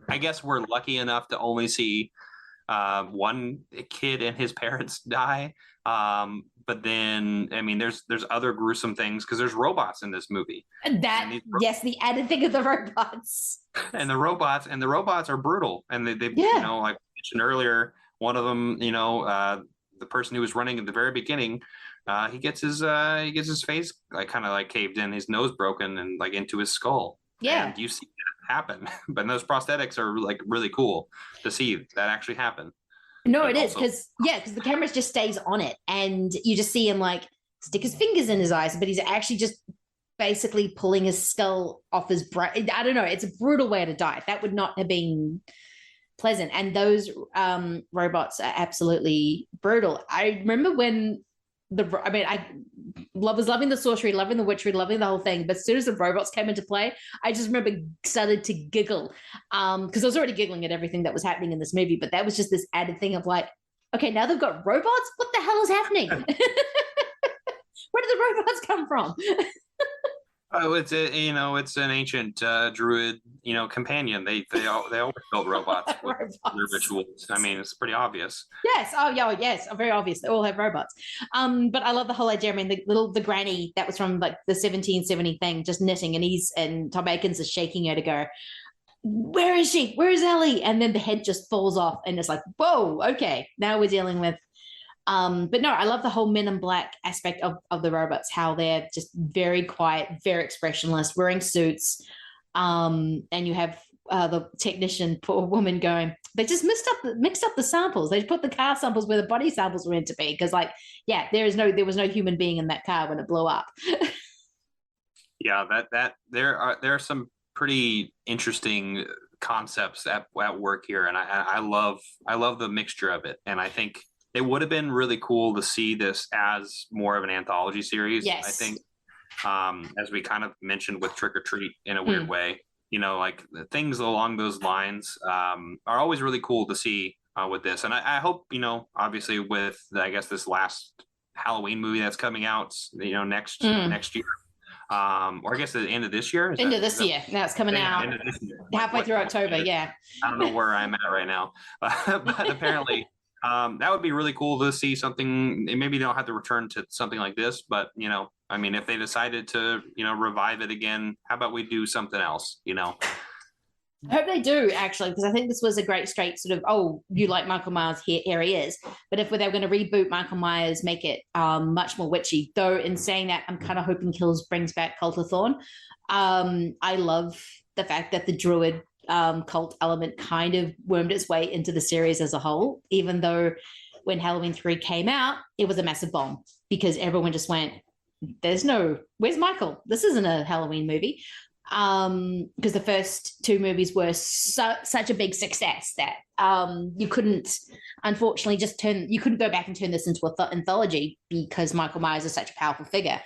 I guess we're lucky enough to only see one kid and his parents die. But then, I mean, there's other gruesome things because there's robots in this movie. The added thing of the robots. And the robots are brutal. And they you know, like I mentioned earlier, one of them, you know, the person who was running at the very beginning, he gets his face like kind of like caved in, his nose broken, and like into his skull. Yeah, and you see that happen. But those prosthetics are like really cool to see that actually happen. No, it is because the camera just stays on it, and you just see him like stick his fingers in his eyes, but he's actually just basically pulling his skull off his brain. I don't know. It's a brutal way to die. That would not have been pleasant. And those robots are absolutely brutal. I remember when I was loving the sorcery, loving the witchery, loving the whole thing. But as soon as the robots came into play, I just remember started to giggle because I was already giggling at everything that was happening in this movie. But that was just this added thing of like, okay, now they've got robots. What the hell is happening? Where did the robots come from? Oh, it's an ancient druid, companion. They always built robots with their rituals. I mean, it's pretty obvious. Yes. Oh, yeah. Yes. Very obvious. They all have robots. But I love the whole idea. I mean, the granny that was from like the 1770 thing, just knitting, and Tom Aikens is shaking her to go, where is she? Where is Ellie? And then the head just falls off, and it's like, whoa, okay, now we're dealing with. But no, I love the whole Men in Black aspect of the robots, how they're just very quiet, very expressionless, wearing suits. And you have the technician, poor woman, going, they just mixed up the samples. They put the car samples where the body samples were meant to be. Because, like, yeah, there was no human being in that car when it blew up. Yeah, that there are some pretty interesting concepts at work here, and I love the mixture of it. And I think it would have been really cool to see this as more of an anthology series. Yes. I think, as we kind of mentioned with Trick or Treat in a weird way, you know, like things along those lines are always really cool to see with this. And I hope, you know, obviously with I guess this last Halloween movie that's coming out, you know, next year. Or I guess at the end of this year. End of this year. Now it's coming out halfway through October. Yeah. I don't know where I'm at right now, but apparently that would be really cool to see something. Maybe they don't have to return to something like this, but you know, I mean, if they decided to, you know, revive it again, how about we do something else? You know. I hope they do, actually, because I think this was a great straight sort of, oh, you like Michael Myers, here he is. But if they were going to reboot Michael Myers, make it much more witchy. Though in saying that, I'm kind of hoping Kills brings back Cult of Thorn. I love the fact that the Druid cult element kind of wormed its way into the series as a whole, even though when Halloween 3 came out, it was a massive bomb because everyone just went, where's Michael? This isn't a Halloween movie. Because the first two movies were such a big success that you couldn't, unfortunately, you couldn't go back and turn this into an anthology because Michael Myers is such a powerful figure.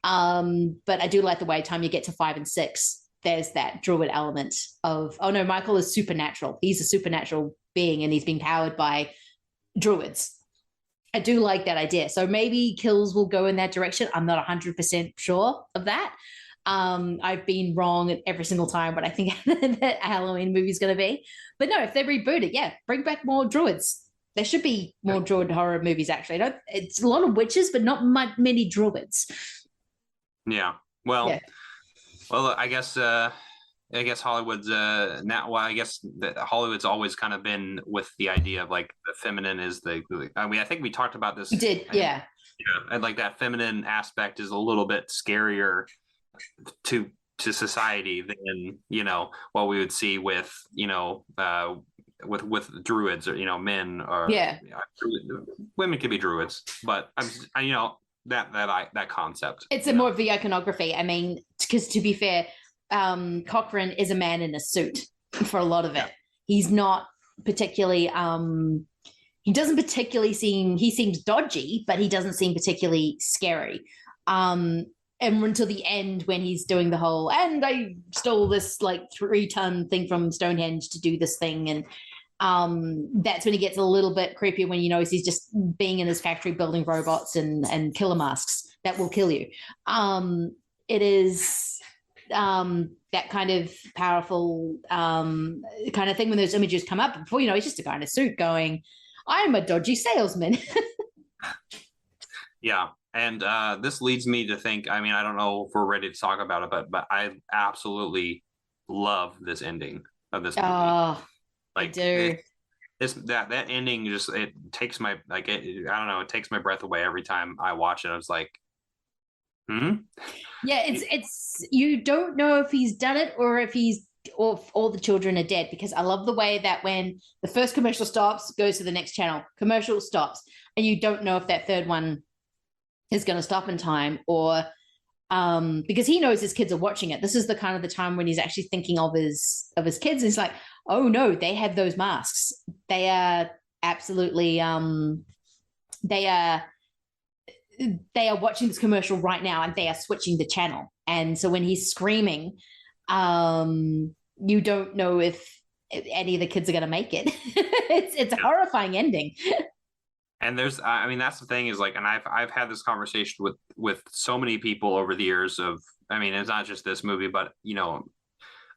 But I do like the way time you get to 5 and 6, there's that Druid element of, oh no, Michael is supernatural. He's a supernatural being and he's being powered by Druids. I do like that idea. So maybe Kills will go in that direction. I'm not 100% sure of that. I've been wrong at every single time what I think that a Halloween movie is going to be. But no, if they reboot it, yeah, bring back more druids. There should be more druid horror movies, actually. It's a lot of witches, but not many druids. Yeah. Well, I guess Hollywood's now. Well, I guess that Hollywood's always kind of been with the idea of like the feminine is the. I mean, I think we talked about this. We did, yeah. Yeah, and like that feminine aspect is a little bit scarier to society than, you know, what we would see with, you know, with druids or, you know, men or women could be druids, but you know, that concept. It's more of the iconography. I mean, because to be fair, Cochrane is a man in a suit for a lot of it. He's not particularly he doesn't particularly he seems dodgy, but he doesn't seem particularly scary. And until the end when he's doing the whole, and I stole this like 3-ton thing from Stonehenge to do this thing. And that's when he gets a little bit creepier, when you know he's just being in his factory building robots and killer masks that will kill you. It is that kind of powerful kind of thing when those images come up. Before you know, he's just a guy in a suit going, I'm a dodgy salesman. Yeah. And this leads me to think, I mean, I don't know if we're ready to talk about it, but I absolutely love this ending of this movie. Oh, like, I do. That ending just, it takes my, like, I don't know, it takes my breath away every time I watch it. I was like, Yeah, it's you don't know if he's done it or if all the children are dead, because I love the way that when the first commercial stops, goes to the next channel, commercial stops, and you don't know if that third one is going to stop in time, or because he knows his kids are watching it. This is the kind of the time when he's actually thinking of his kids. He's like, oh no, they have those masks. They are absolutely they are watching this commercial right now, and they are switching the channel. And so when he's screaming, you don't know if any of the kids are going to make it. It's a horrifying ending. And there's, I mean, that's the thing is like, and I've had this conversation with so many people over the years of, I mean, it's not just this movie, but you know,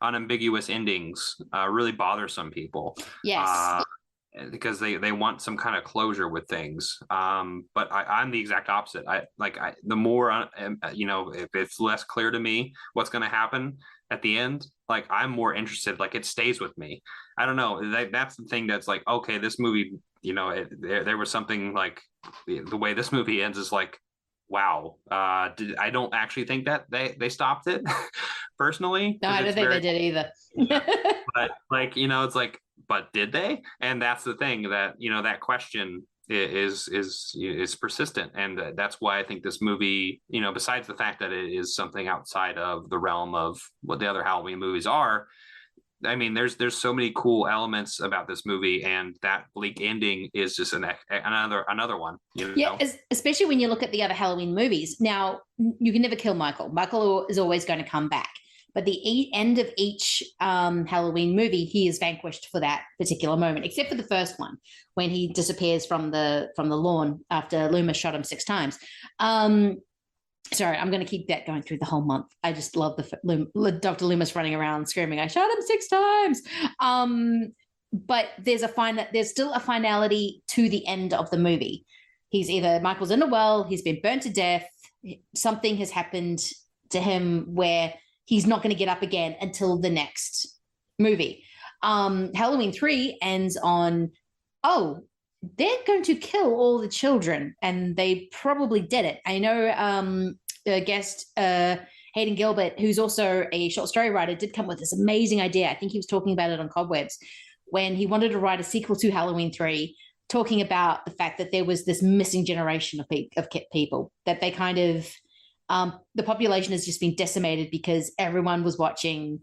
unambiguous endings really bother some people. Yes. because they want some kind of closure with things. But I'm the exact opposite. The more if it's less clear to me what's going to happen at the end, like I'm more interested. Like it stays with me. I don't know. That's the thing that's like, okay, this movie, there was something like the way this movie ends is like, wow. I don't actually think that they stopped it personally. No, I don't think they did either. But like, it's like, but did they? And that's the thing that, that question is persistent. And that's why I think this movie, besides the fact that it is something outside of the realm of what the other Halloween movies are, I mean, there's so many cool elements about this movie, and that bleak ending is just another one. Yeah, especially when you look at the other Halloween movies. Now, you can never kill Michael. Michael is always going to come back. But the end of each Halloween movie, he is vanquished for that particular moment, except for the first one when he disappears from the lawn after Loomis shot him 6 times. Sorry, I'm going to keep that going through the whole month. I just love Dr. Loomis running around screaming, "I shot him 6 times." But there's still a finality to the end of the movie. Michael's in a well, he's been burnt to death, something has happened to him where he's not going to get up again until the next movie. Halloween 3 ends on, they're going to kill all the children, and they probably did it. I know the guest, Hayden Gilbert, who's also a short story writer, did come with this amazing idea. I think he was talking about it on Cobwebs when he wanted to write a sequel to Halloween 3, talking about the fact that there was this missing generation of people, that they kind of, the population has just been decimated because everyone was watching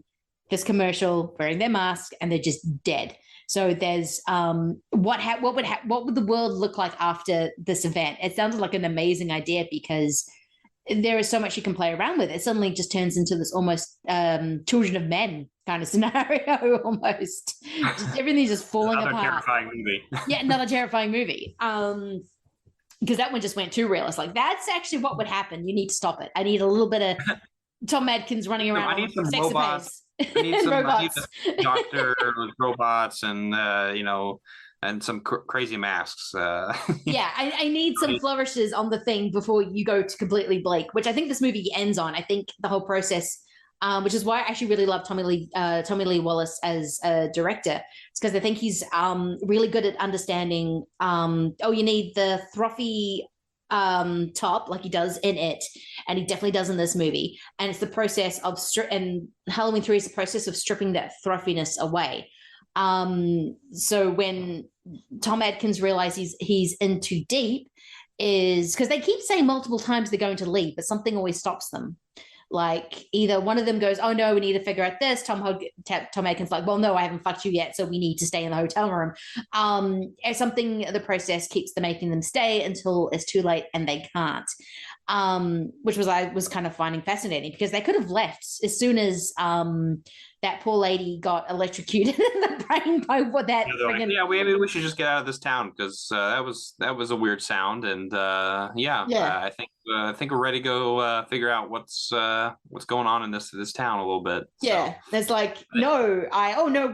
this commercial, wearing their mask, and they're just dead. So there's what would the world look like after this event? It sounded like an amazing idea because there is so much you can play around with. It suddenly just turns into this almost Children of Men kind of scenario almost. Everything's just falling apart. Another terrifying movie. Yeah, another terrifying movie. Because that one just went too real. It's like, that's actually what would happen. You need to stop it. I need a little bit of Tom Adkins running around. I need some robots. I need some doctor robots and and some crazy masks. Yeah, I need some flourishes on the thing before you go to completely bleak, which I think this movie ends on. I think the whole process, which is why I actually really love Tommy Lee Wallace as a director. It's because I think he's really good at understanding, you need the frothy top like he does in it, and he definitely does in this movie. And it's the process of and Halloween 3 is the process of stripping that frothiness away. So when Tom Adkins realizes he's in too deep, is because they keep saying multiple times they're going to leave, but something always stops them. Like either one of them goes, "Oh no, we need to figure out this." Tom Adkins like, "Well, no, I haven't fucked you yet, so we need to stay in the hotel room." The process keeps them making them stay until it's too late and they can't. Which I was kind of finding fascinating because they could have left as soon as that poor lady got electrocuted in the brain by what that. Yeah, maybe we should just get out of this town because that was a weird sound, and I think we're ready to go figure out what's going on in this town a little bit. Yeah, there's like no,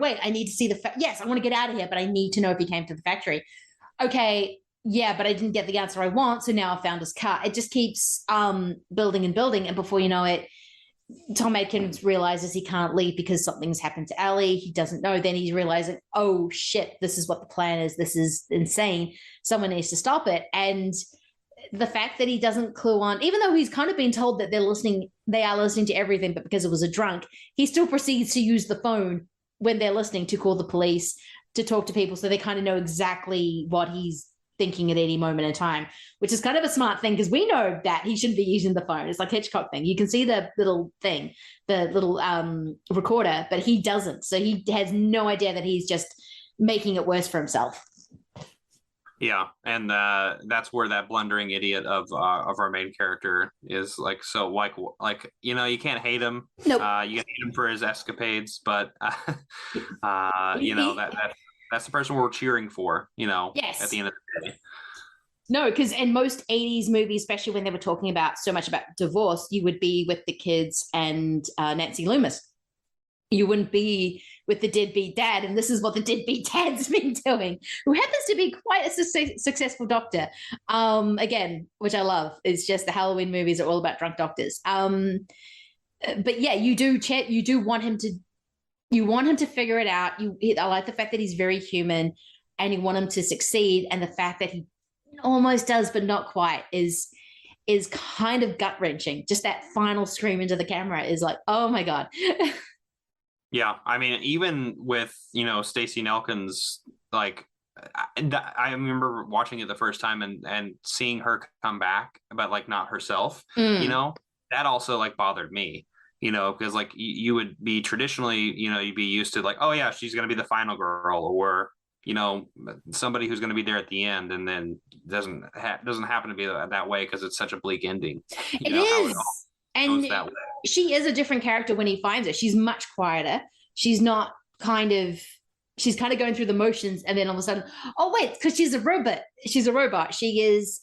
wait, I need to see yes, I want to get out of here, but I need to know if he came to the factory. Okay. Yeah, but I didn't get the answer I want, so now I found his car. It just keeps building and building, and before you know it, Tom Adkins realizes he can't leave because something's happened to Allie. He doesn't know. Then he's realizing, oh shit, this is what the plan is. This is insane. Someone needs to stop it. And the fact that he doesn't clue on, even though he's kind of been told that they are listening to everything, but because it was a drunk, he still proceeds to use the phone when they're listening to call the police, to talk to people, so they kind of know exactly what he's thinking at any moment in time, which is kind of a smart thing because we know that he shouldn't be using the phone. It's like Hitchcock thing. You can see the little thing, the little recorder, but he doesn't. So he has no idea that he's just making it worse for himself. Yeah, and that's where that blundering idiot of our main character is like. So like you can't hate him. Nope. You can hate him for his escapades, but that's the person we're cheering for, yes. At the end of the day. No, because in most 80s movies, especially when they were talking about so much about divorce, you would be with the kids and Nancy Loomis. You wouldn't be with the deadbeat dad, and this is what the deadbeat dad's been doing, who happens to be quite a successful doctor. Again, which I love. It's just the Halloween movies are all about drunk doctors. But yeah, you do want him to figure it out. I like the fact that he's very human, and you want him to succeed, and the fact that he almost does but not quite is kind of gut-wrenching. Just that final scream into the camera is like, oh my god. Yeah, I mean, even with, Stacey Nelkin's, like, I remember watching it the first time and seeing her come back, but like not herself, that also like bothered me, because like you would be traditionally, you'd be used to like, oh yeah, she's going to be the final girl, or, somebody who's going to be there at the end, and then doesn't happen to be that way because it's such a bleak ending. It is. And she is a different character when he finds her. She's much quieter. She's not she's kind of going through the motions, and then all of a sudden, oh wait, because she's a robot. She's a robot. She is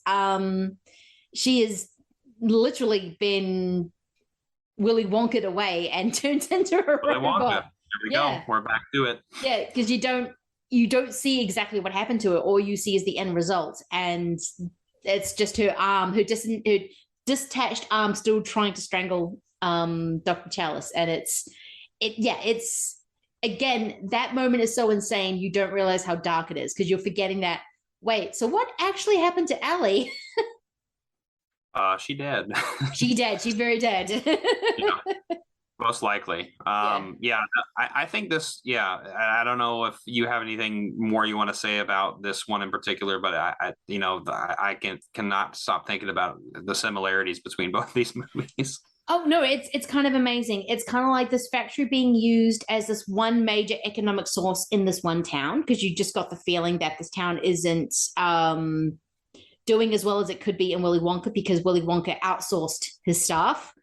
literally been Willy Wonka'd away and turned into a robot. There we go. We're back to it. Yeah, because you don't see exactly what happened to her. All you see is the end result, and it's just her arm, her detached arm, still trying to strangle Dr. Chalice, and it's again, that moment is so insane. You don't realize how dark it is because you're forgetting that. Wait, so what actually happened to Allie? She dead. She dead. She's very dead. Yeah, most likely. I think this. Yeah, I don't know if you have anything more you want to say about this one in particular, but I cannot stop thinking about the similarities between both these movies. Oh no, it's kind of amazing. It's kind of like this factory being used as this one major economic source in this one town, because you just got the feeling that this town isn't doing as well as it could be in Willy Wonka, because Willy Wonka outsourced his staff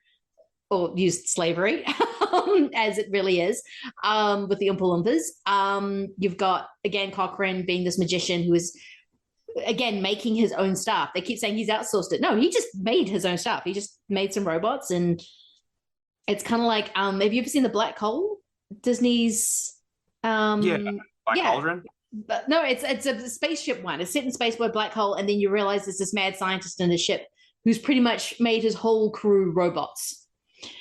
or used slavery as it really is with the Oompa Loompas. You've got, again, Cochrane being this magician who is, again, making his own staff. They keep saying he's outsourced it. No, he just made his own stuff. He just made some robots, and it's kind of like, have you ever seen The Black Hole? Disney's Cauldron? But no, it's a spaceship one. It's set in space by Black Hole, and then you realize there's this mad scientist in the ship who's pretty much made his whole crew robots.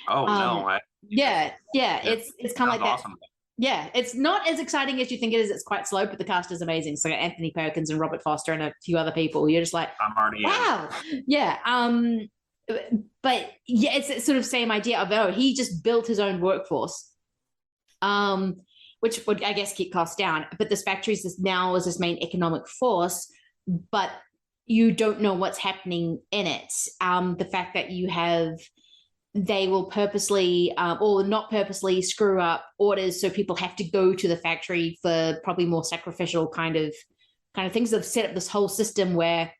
Oh no! It's kind of like awesome. that. Yeah, it's not as exciting as you think it is. It's quite slow, but the cast is amazing. So Anthony Perkins and Robert Foster and a few other people. You're just like, I'm already wow, yeah. But yeah, it's sort of same idea of he just built his own workforce, which would, I guess, keep costs down. But this factory is this main economic force, but you don't know what's happening in it. The fact that they will purposely or not purposely screw up orders, so people have to go to the factory for probably more sacrificial kind of things. They've set up this whole system where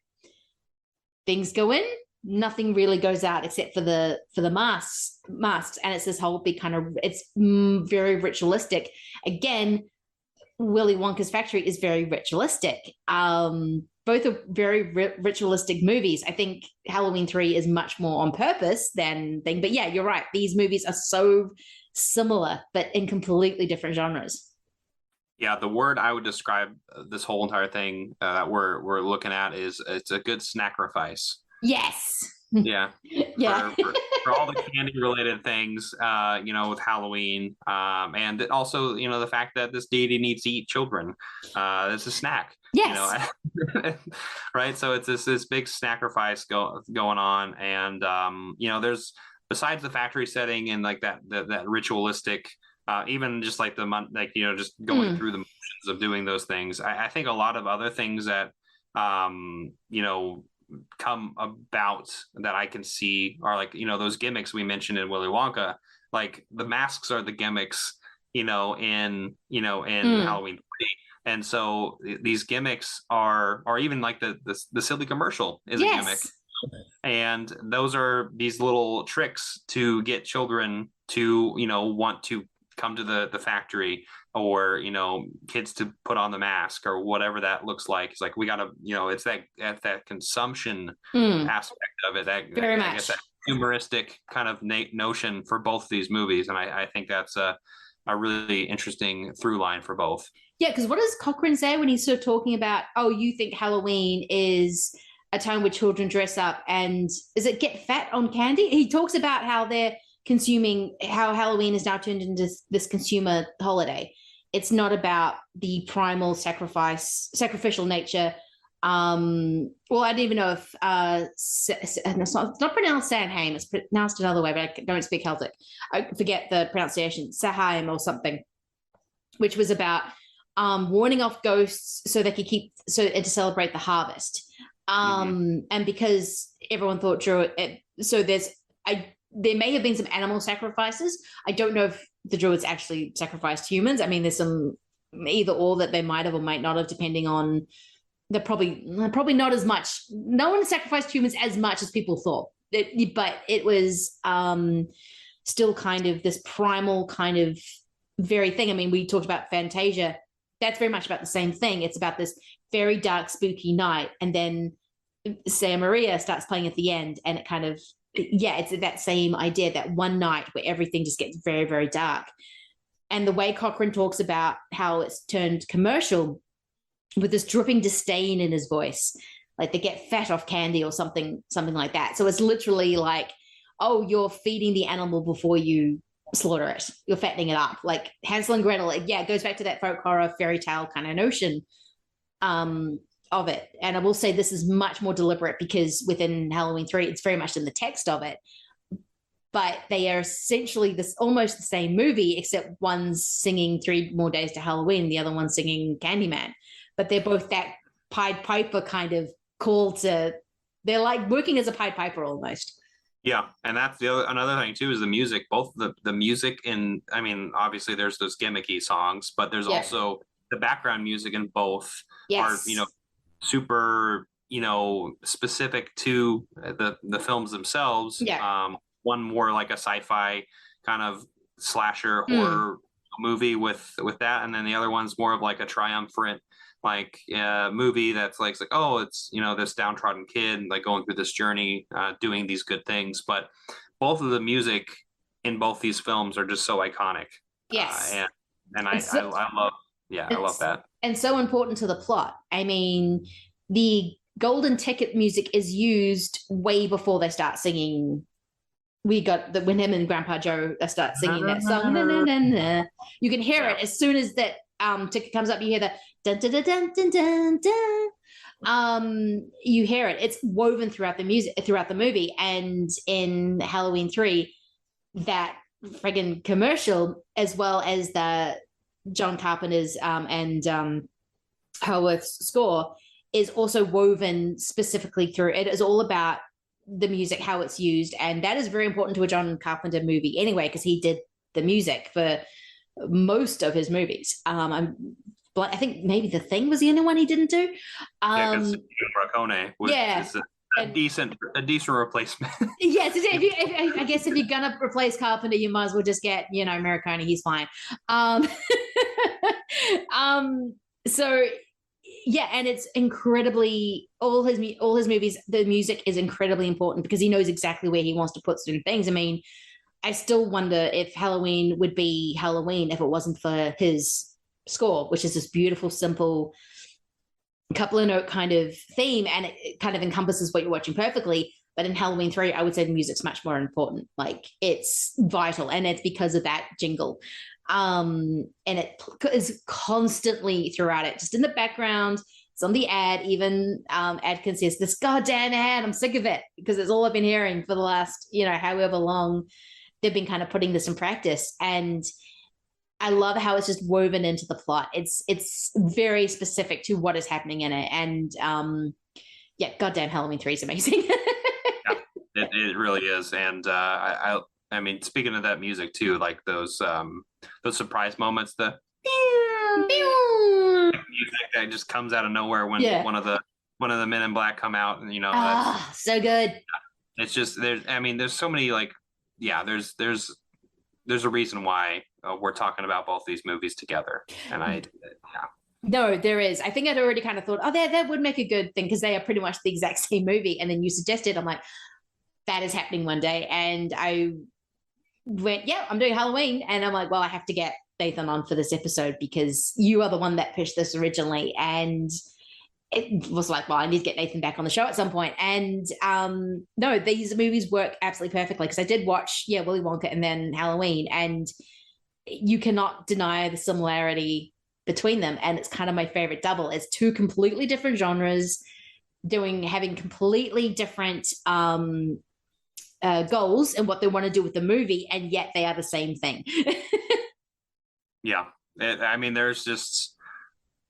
things go in, nothing really goes out except for the masks, and it's this whole big kind of, it's very ritualistic. Again, Willy Wonka's factory is very ritualistic. Both are very ritualistic movies. I think Halloween 3 is much more on purpose than thing. But yeah, you're right. These movies are so similar, but in completely different genres. Yeah, the word I would describe this whole entire thing that we're looking at is it's a good snackrifice. Yes. Yeah. Yeah. For all the candy related things, with Halloween, and also, the fact that this deity needs to eat children. It's a snack. Yes. Right. So it's this big snackrifice going on, and there's, besides the factory setting and like that ritualistic, even just like just going through the motions of doing those things. I think a lot of other things that come about that I can see are like, those gimmicks we mentioned in Willy Wonka. Like the masks are the gimmicks, in Halloween 3. And so these gimmicks are, or even like the silly commercial is a gimmick. And those are these little tricks to get children to, want to come to the factory, or, kids to put on the mask, or whatever that looks like. It's like, we gotta, it's that consumption aspect of it, that very much. I guess that humoristic kind of notion for both these movies. And I think that's a really interesting through line for both. Yeah, because what does Cochran say when he's sort of talking about, oh, you think Halloween is a time where children dress up and is it get fat on candy? He talks about how they're consuming, how Halloween is now turned into this consumer holiday. It's not about the primal sacrificial nature. Well, I don't even know if it's not pronounced Samhain, it's pronounced another way, but I don't speak Celtic. I forget the pronunciation, Samhain or something, which was about warning off ghosts so they could and to celebrate the harvest. And because everyone thought so there may have been some animal sacrifices. I don't know if the Druids actually sacrificed humans. I mean, there's some either or that they might have or might not have, depending on. They're probably not as much. No one sacrificed humans as much as people thought. But it was still kind of this primal kind of very thing. I mean, we talked about Fantasia. That's very much about the same thing. It's about this very dark, spooky night, and then Sam Maria starts playing at the end, and it kind of, it's that same idea, that one night where everything just gets very, very dark. And the way Cochran talks about how it's turned commercial with this dripping disdain in his voice, like they get fat off candy or something like that. So it's literally like, oh, you're feeding the animal before you slaughter it. You're fattening it up. Like Hansel and Gretel, it goes back to that folk horror fairy tale kind of notion of it. And I will say this is much more deliberate because within Halloween 3, it's very much in the text of it. But they are essentially almost the same movie, except one's singing 3 More Days to Halloween, the other one's singing Candyman. But they're both that Pied Piper kind of call to, they're like working as a Pied Piper almost. Yeah, and that's another thing too, is the music. Both the music and, I mean, obviously there's those gimmicky songs, but there's also the background music in both are, super, specific to the films themselves. One more like a sci-fi kind of slasher horror movie with that, and then the other one's more of like a triumphant movie that's like oh, it's this downtrodden kid like going through this journey, doing these good things. But both of the music in both these films are just so iconic. And I love that, and so important to the plot. I mean, the golden ticket music is used way before they start singing. We got when him and Grandpa Joe start singing that song. Na, na, na, na. You can hear it as soon as that ticket comes up. You hear the dun dun dun dun dun dun. You hear it. It's woven throughout the movie, and in Halloween 3, that friggin' commercial, as well as the John Carpenter's and Howarth's score, is also woven specifically through. It is all about the music, how it's used, and that is very important to a John Carpenter movie anyway, because he did the music for most of his movies. I think maybe The Thing was the only one he didn't do. Because Morricone is a decent replacement. Yes, I guess if you're gonna replace Carpenter, you might as well just get Morricone. He's fine. So. Yeah, and it's incredibly, all his movies, the music is incredibly important because he knows exactly where he wants to put certain things. I mean, I still wonder if Halloween would be Halloween if it wasn't for his score, which is this beautiful, simple couple of note kind of theme, and it kind of encompasses what you're watching perfectly. But in Halloween 3, I would say the music's much more important. Like, it's vital, and it's because of that jingle. And it is constantly throughout it, just in the background. It's on the ad. Even Adkins says, "This goddamn ad, I'm sick of it," because it's all I've been hearing for the last, however long they've been kind of putting this in practice. And I love how it's just woven into the plot. It's very specific to what is happening in it. And goddamn, Halloween 3 is amazing. It really is. And I mean, speaking of that music too, like those surprise moments, the music that just comes out of nowhere when one of the Men in Black come out, and that's so good. It's just there's so many there's a reason why we're talking about both these movies together, and No, there is. I think I'd already kind of thought, that would make a good thing because they are pretty much the exact same movie, and then you suggested, I'm like, that is happening one day, and I went, I'm doing Halloween, and I'm like, well, I have to get Nathan on for this episode because you are the one that pitched this originally, and it was like, well, I need to get Nathan back on the show at some point. And no, these movies work absolutely perfectly because I did watch, Willy Wonka and then Halloween, and you cannot deny the similarity between them. And it's kind of my favorite double. It's two completely different genres having completely different goals and what they want to do with the movie, and yet they are the same thing. Yeah. There's just,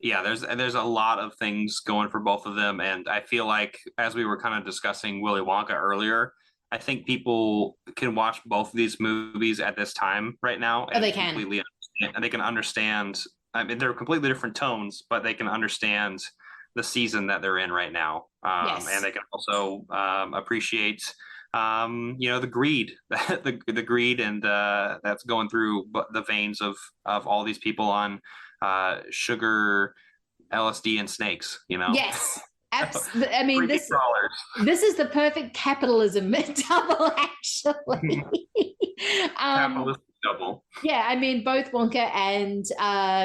there's a lot of things going for both of them. And I feel like, as we were kind of discussing Willy Wonka earlier, I think people can watch both of these movies at this time right now. And they can. And they can understand. They're completely different tones, but they can understand the season that they're in right now. Yes. And they can also appreciate, the greed, the greed, and that's going through the veins of all these people on sugar, LSD, and snakes. Yes. Absolutely. This is the perfect capitalism double, actually. Capitalism double. Yeah, both Wonka and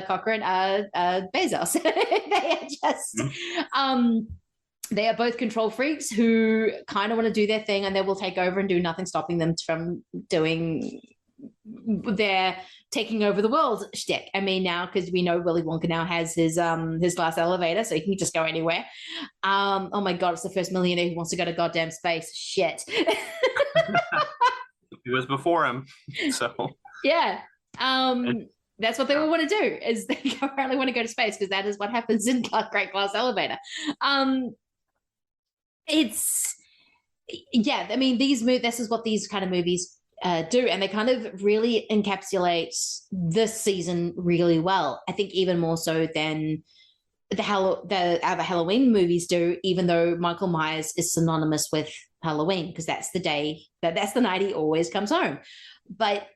Cochran are Bezos. They are just they are both control freaks who kind of want to do their thing, and they will take over and do nothing stopping them from doing their taking over the world shtick. Now, because we know Willy Wonka now has his glass elevator, so he can just go anywhere. Oh my God, it's the first millionaire who wants to go to goddamn space. Shit. It was before him, so yeah. That's what they all want to do, is they apparently want to go to space, because that is what happens in Great Glass Elevator. This is what these kind of movies do, and they kind of really encapsulate this season really well. I think even more so than the other Halloween movies do, even though Michael Myers is synonymous with Halloween, because that's the night he always comes home. But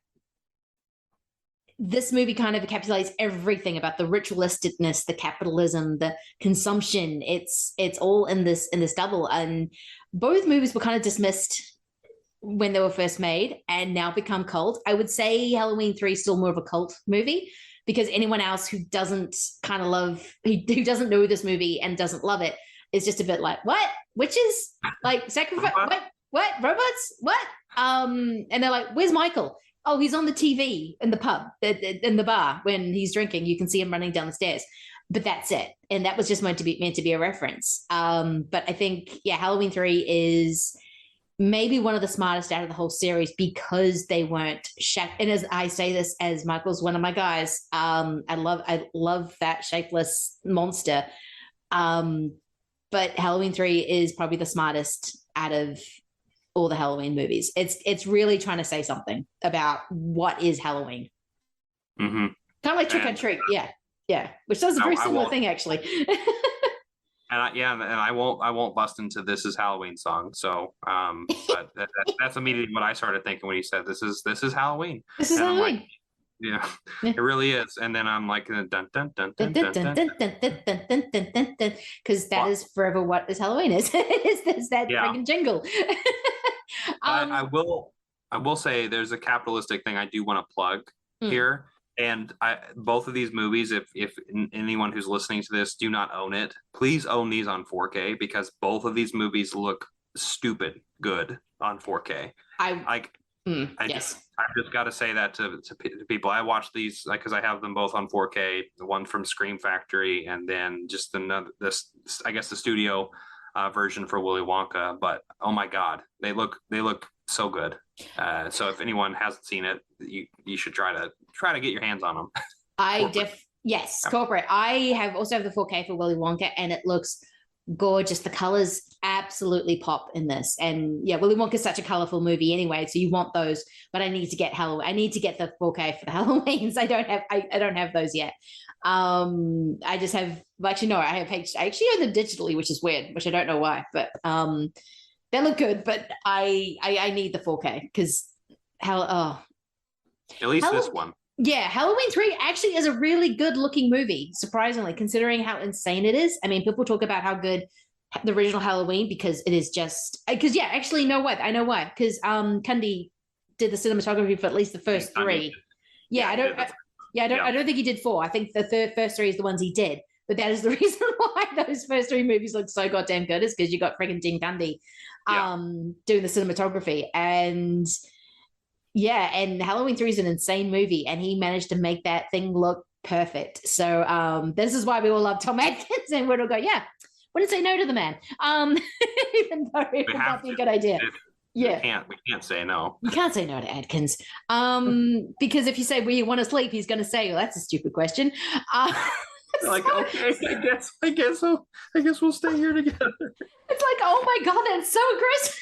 this movie kind of encapsulates everything about the ritualisticness, the capitalism, the consumption. It's all in this double. And both movies were kind of dismissed when they were first made and now become cult. I would say Halloween 3 is still more of a cult movie, because anyone else who doesn't kind of who doesn't know this movie and doesn't love it is just a bit like, what? Witches? Like sacrifice? What? Robots? What? And they're like, where's Michael? Oh, he's on the TV in the pub, in the bar when he's drinking. You can see him running down the stairs, but that's it. And that was just meant to be a reference. But I think, Halloween 3 is maybe one of the smartest out of the whole series, because they weren't and as I say this, as Michael's one of my guys, I love that shapeless monster. But Halloween 3 is probably the smartest out of all the Halloween movies. It's really trying to say something about what is Halloween. Mm-hmm. Kind of like Trick or Treat. Yeah. Which does a very similar thing, actually. And I won't bust into "This Is Halloween" song. So, but that's immediately what I started thinking when he said, "This is Halloween." This is Halloween. Like, yeah, it really is. And then I'm like, dun dun dun dun dun dun dun, because that is forever what is Halloween is. Is that freaking jingle? I will say there's a capitalistic thing I do want to plug here. And both of these movies, if anyone who's listening to this do not own it, please own these on 4K, because both of these movies look stupid good on 4K. I just got to say that to people. I watched these because I have them both on 4K. The one from Scream Factory, and then just the studio version for Willy Wonka. But oh my God, they look so good. So if anyone hasn't seen it, you should try to get your hands on them. Corporate. I also have the 4K for Willy Wonka, and it looks gorgeous. The colors absolutely pop in this, and Willy Wonka is such a colorful movie anyway, so you want those. But I need to get I need to get the 4K for the Halloweens. I don't have those yet. I just have. Well, actually, no, I actually own them digitally, which is weird, which I don't know why, but they look good. But I need the 4K because at least this one. Yeah, Halloween 3 actually is a really good looking movie, surprisingly, considering how insane it is. I mean, people talk about how good the original Halloween, because it is just, actually, no way. I know why. Because Kundi did the cinematography for at least the first 3. Yeah, I don't think he did 4. I think the first 3 is the ones he did. But that is the reason why those first 3 movies look so goddamn good, is because you got friggin' Dean Cundy doing the cinematography. And yeah, and Halloween 3 is an insane movie, and he managed to make that thing look perfect. So this is why we all love Tom Atkins, and we'll go, yeah, wouldn't say no to the man. Even though it would not be a good idea. We can't say no. You can't say no to Atkins. Because if you say, well, you want to sleep, he's going to say, well, that's a stupid question. Like, okay, I guess we'll stay here together. It's like, oh my God, that's so aggressive.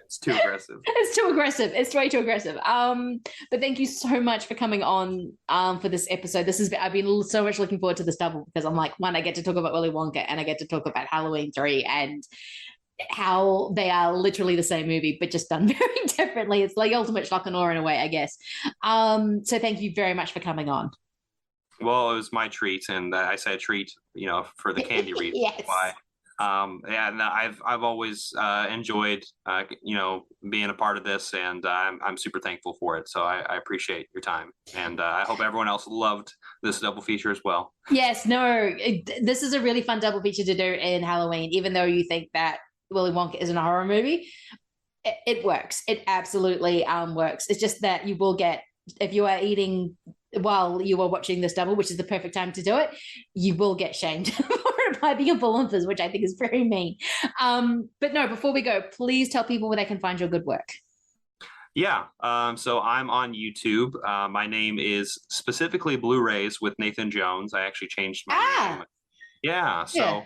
It's too aggressive. It's too aggressive. It's way too aggressive. But thank you so much for coming on for this episode. I've been so much looking forward to this double, because I'm like, one, I get to talk about Willy Wonka, and I get to talk about Halloween 3, and how they are literally the same movie, but just done very differently. It's like ultimate shock and awe in a way, I guess. So thank you very much for coming on. Well, it was my treat, and I say a treat, for the candy reason. Yes. Why? And I've always enjoyed, being a part of this, and I'm super thankful for it. So I appreciate your time, and I hope everyone else loved this double feature as well. Yes, this is a really fun double feature to do in Halloween, even though you think that Willy Wonka isn't a horror movie. It works. It absolutely works. It's just that you will get, if you are eating while you are watching this double, which is the perfect time to do it, you will get shamed for it by the Oompa which I think is very mean. But no, before we go, please tell people where they can find your good work. Yeah. So I'm on YouTube. My name is specifically Blu-rays with Nathan Jones. I actually changed my name. Yeah. So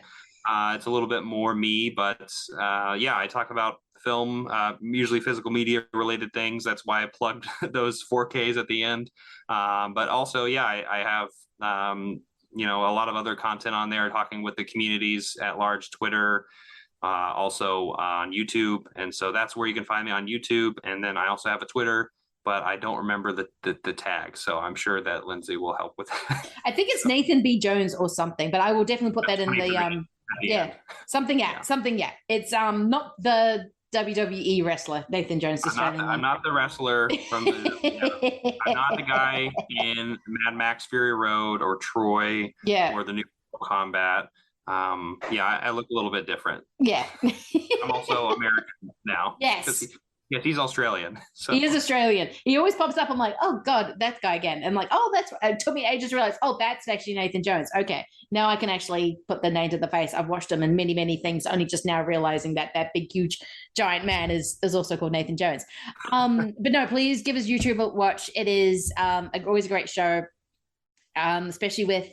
it's a little bit more me, but I talk about film, usually physical media related things. That's why I plugged those 4Ks at the end. But also, I have, a lot of other content on there, talking with the communities at large, Twitter, also on YouTube. And so that's where you can find me on YouTube. And then I also have a Twitter, but I don't remember the tag. So I'm sure that Lindsay will help with that. I think it's Nathan B. Jones or something, but I will definitely put that in the, something. It's not the WWE wrestler, Nathan Jones. I'm not the wrestler from the. I'm not the guy in Mad Max Fury Road or Troy or the new Combat. I look a little bit different. Yeah. I'm also American now. Yes. Yes, he's Australian. So. He is Australian. He always pops up. I'm like, oh God, that guy again. And like, oh, it took me ages to realize, oh, that's actually Nathan Jones. Okay, now I can actually put the name to the face. I've watched him in many, many things, only just now realizing that big, huge, giant man is also called Nathan Jones. But no, please give us YouTube a watch. It is always a great show, especially with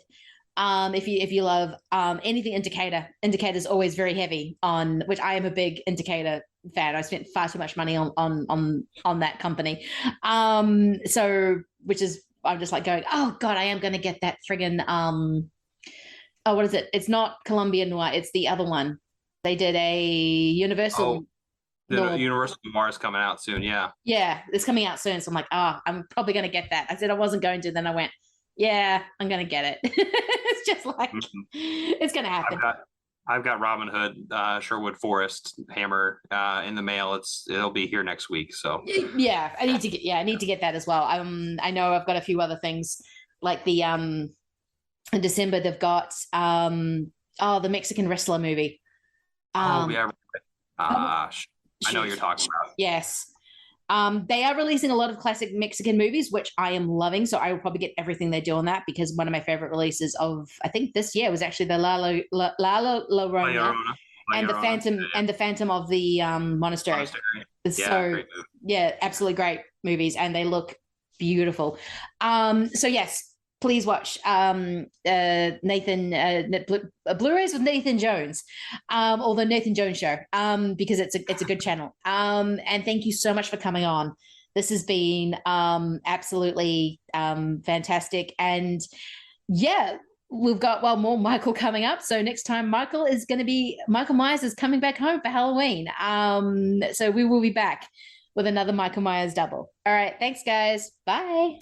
if you love anything Indicator. Indicator's always very heavy on, which I am a big Indicator fan. I spent far too much money on that company. So which is, I'm just like going, oh God, I am going to get that friggin' what is it? It's not Columbia Noir. It's the other one. They did a Universal. The Universal Noir is coming out soon. Yeah. Yeah, it's coming out soon. So I'm like, I'm probably going to get that. I said I wasn't going to. Then I went, yeah, I'm going to get it. It's just like, it's going to happen. I've got Robin Hood, Sherwood Forest Hammer in the mail. It'll be here next week. So yeah, I need to get that as well. I know I've got a few other things like the in December they've got the Mexican wrestler movie. I know what you're talking about. Yes. They are releasing a lot of classic Mexican movies, which I am loving. So I will probably get everything they do on that, because one of my favorite releases of, I think this year, was actually the La Llorona and the Phantom of the Monastery. Absolutely great movies, and they look beautiful. So yes, please watch Nathan Blu-rays with Nathan Jones, or the Nathan Jones Show, because it's a good channel. And thank you so much for coming on. This has been absolutely fantastic. And yeah, we've got more Michael coming up. So next time Michael Myers is coming back home for Halloween. So we will be back with another Michael Myers double. All right, thanks guys. Bye.